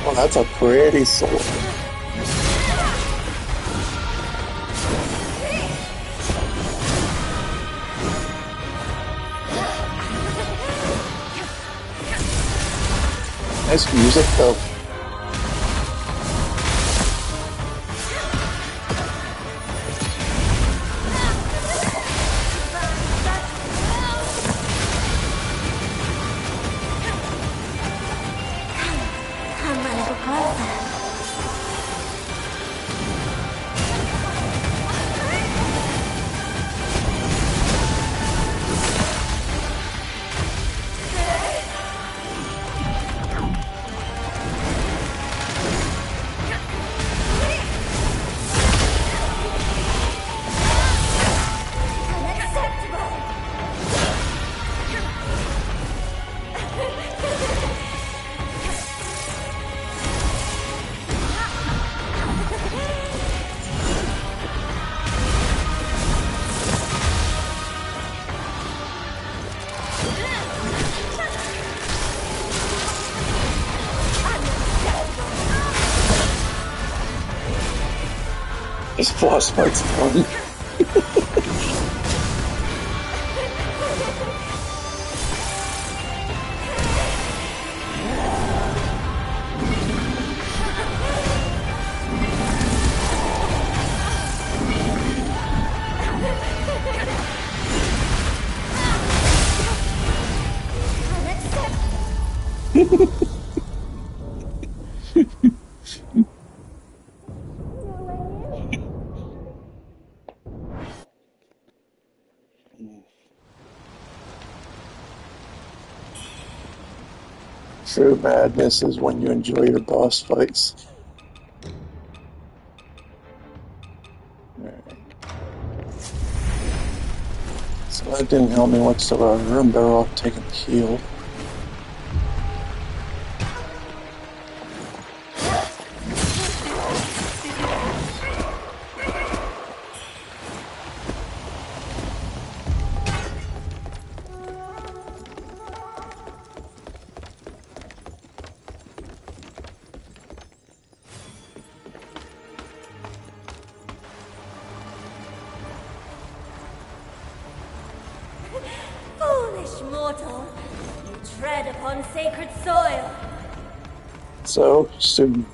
Speaker 1: Oh, that's a pretty sword. Nice music, though. This boss fight's fun. True madness is when you enjoy your boss fights. Right. So that didn't help me whatsoever. I'm better off taking the heal.
Speaker 3: Mortal, you tread upon sacred soil.
Speaker 1: So soon.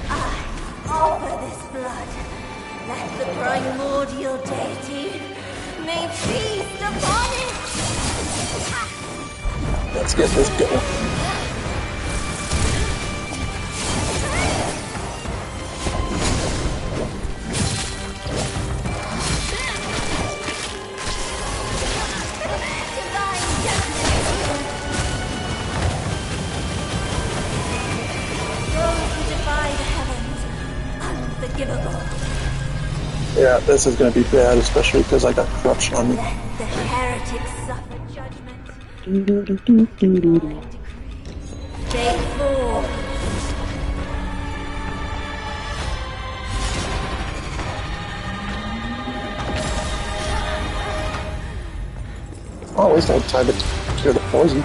Speaker 3: I offer this blood, that the primordial deity may feast upon it.
Speaker 1: Let's get this going. Yeah, this is going to be bad, especially because I got corruption on me.
Speaker 3: Let the heretics suffer judgment. Day 4.
Speaker 1: Oh, at least I had time to cure the poison.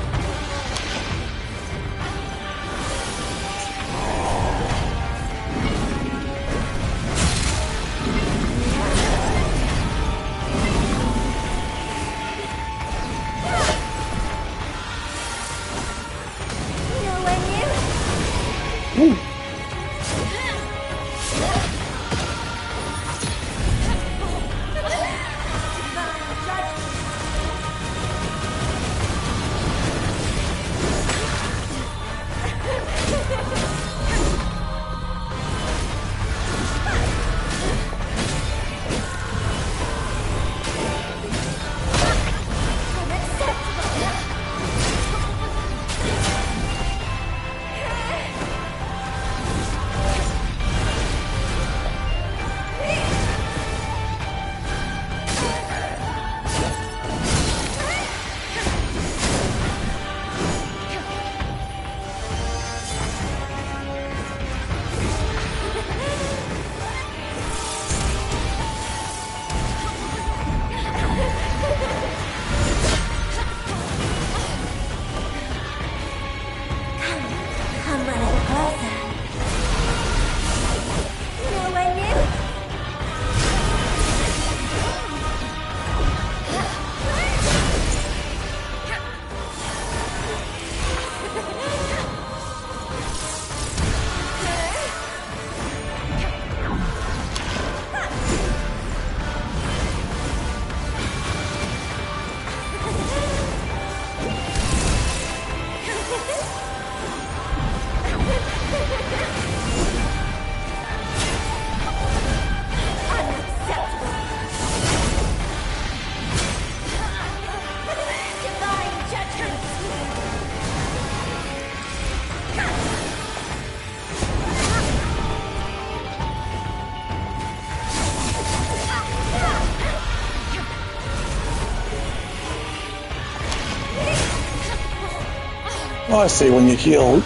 Speaker 1: Oh, I see. When you heal,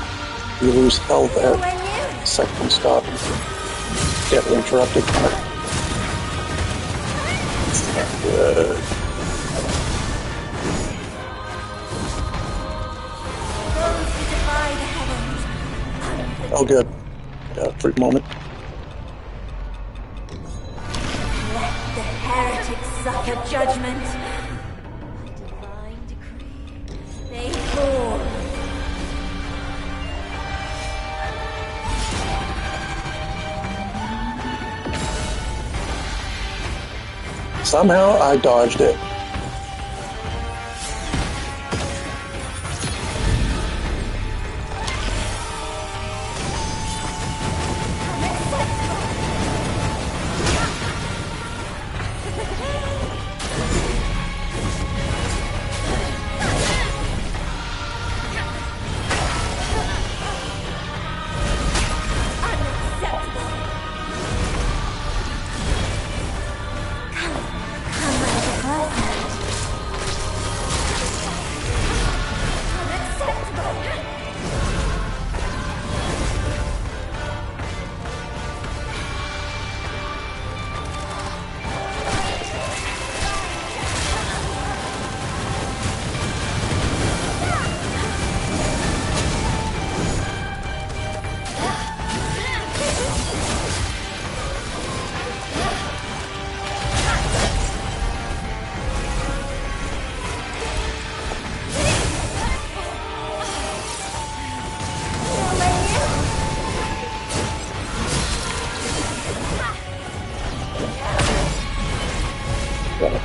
Speaker 1: you lose health at second stop. Get interrupted. It's not good. Oh, good. Yeah, freak moment.
Speaker 3: Let the heretics suffer judgment. By divine decree, they fall.
Speaker 1: Somehow I dodged it.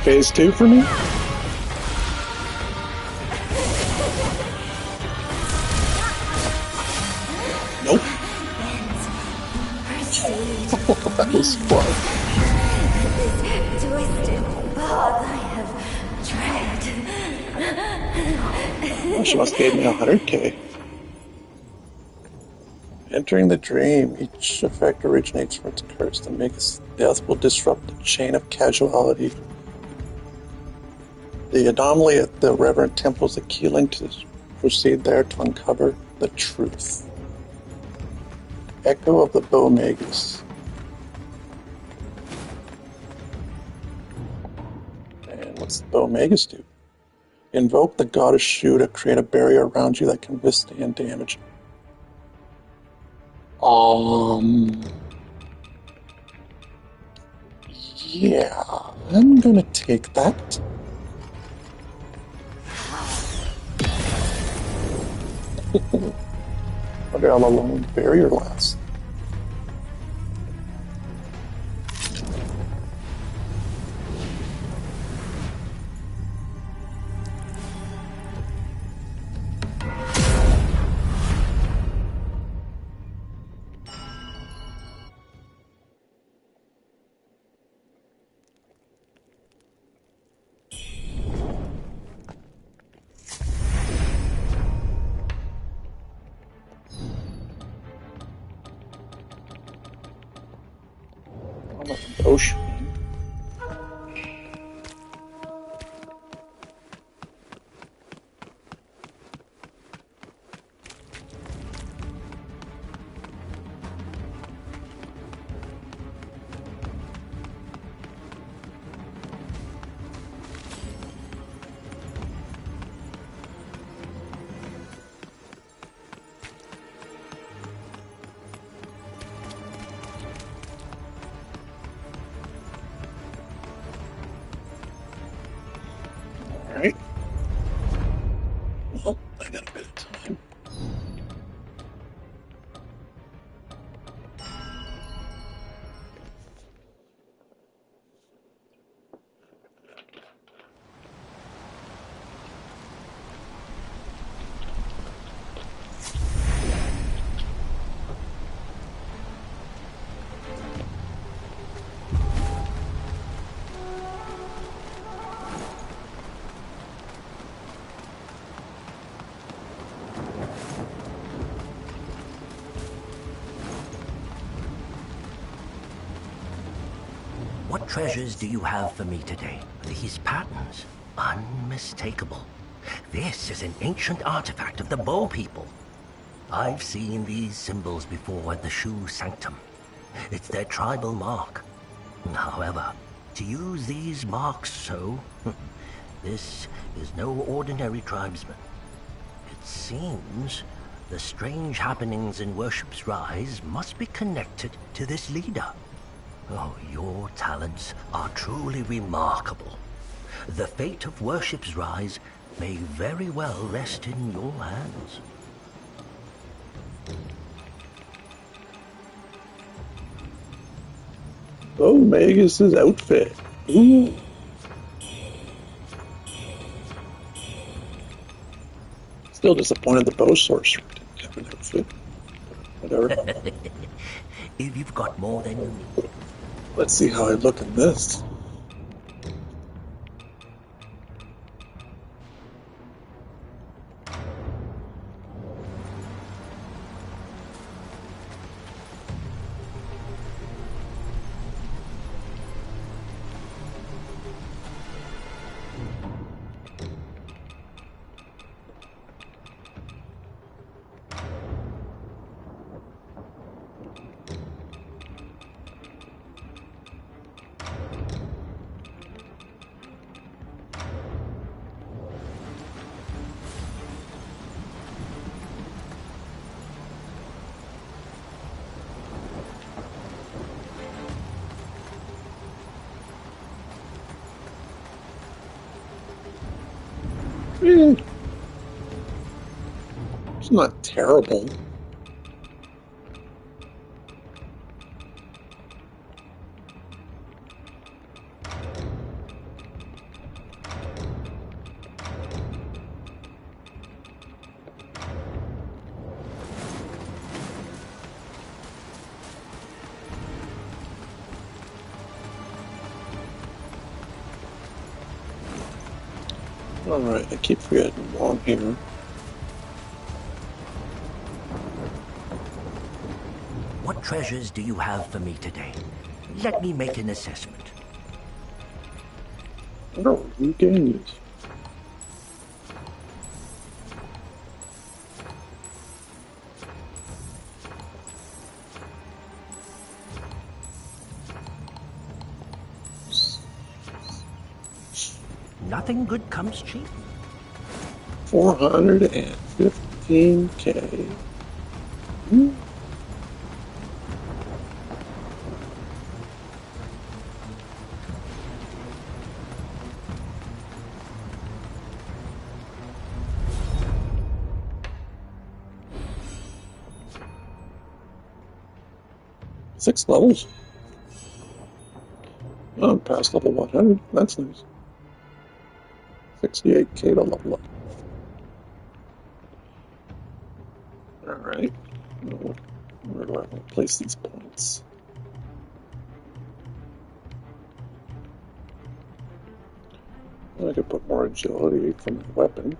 Speaker 1: Phase 2 for me? Nope. That was fun.
Speaker 3: This twisted path I have tread.
Speaker 1: Oh, she must have gave me 100k. Entering the dream, each effect originates from its curse that makes death will disrupt the chain of causality. The anomaly at the Reverend Temple is a key link to proceed there to uncover the truth. Echo of the Bomagus. And what's the Bomagus do? Invoke the goddess Shu to create a barrier around you that can withstand damage. Yeah, I'm gonna take that. Wonder how long the barrier lasts. Ocean. Alright. Well, I got a bit of time.
Speaker 13: What treasures do you have for me today? These patterns, unmistakable. This is an ancient artifact of the Bow people. I've seen these symbols before at the Shu Sanctum. It's their tribal mark. However, to use these marks so, this is no ordinary tribesman. It seems the strange happenings in Worship's Rise must be connected to this leader. Oh, your talents are truly remarkable. The fate of Worship's Rise may very well rest in your hands.
Speaker 1: Oh, Magus's outfit. Ooh. Still disappointed the bow sorcerer didn't have an outfit. Whatever.
Speaker 13: If you've got more than you need.
Speaker 1: Let's see how I look in this. It's not terrible. Alright, I keep forgetting while I'm here.
Speaker 13: What treasures do you have for me today? Let me make an assessment.
Speaker 1: I don't regain these.
Speaker 13: Nothing good comes cheap.
Speaker 1: 415K. Six levels. Oh, I'm past level 100. That's nice. 68K to level up. Alright. Where do I want to place these points? I could put more agility from the weapon,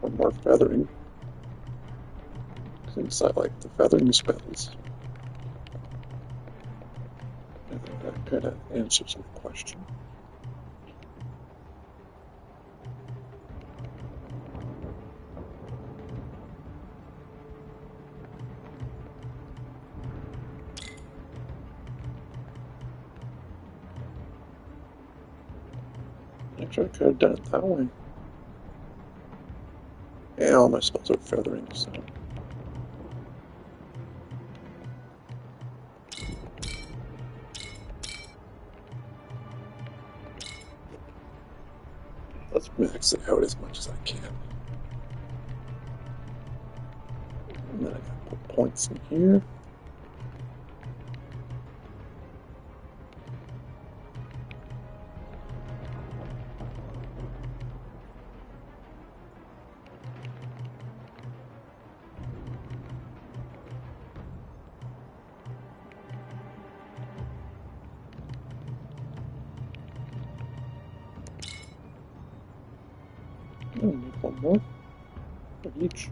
Speaker 1: or more feathering. Since I like the feathering spells. I think that kind of answers my question. Actually, I could have done it that way. Yeah, all my spells are feathering, so. Let's max it out as much as I can. And then I gotta put points in here. I need one more of each.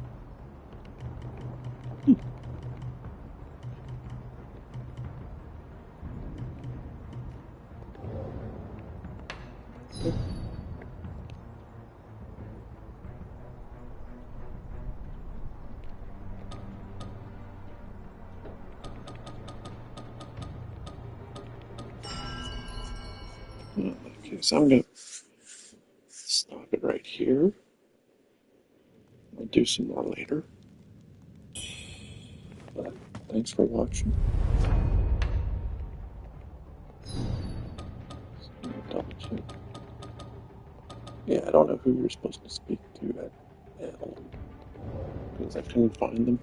Speaker 1: Okay, so I'm going to stop it right here. I'll do some more later. But thanks for watching. Double check. Yeah, I don't know who you're supposed to speak to at all. Because I couldn't find them.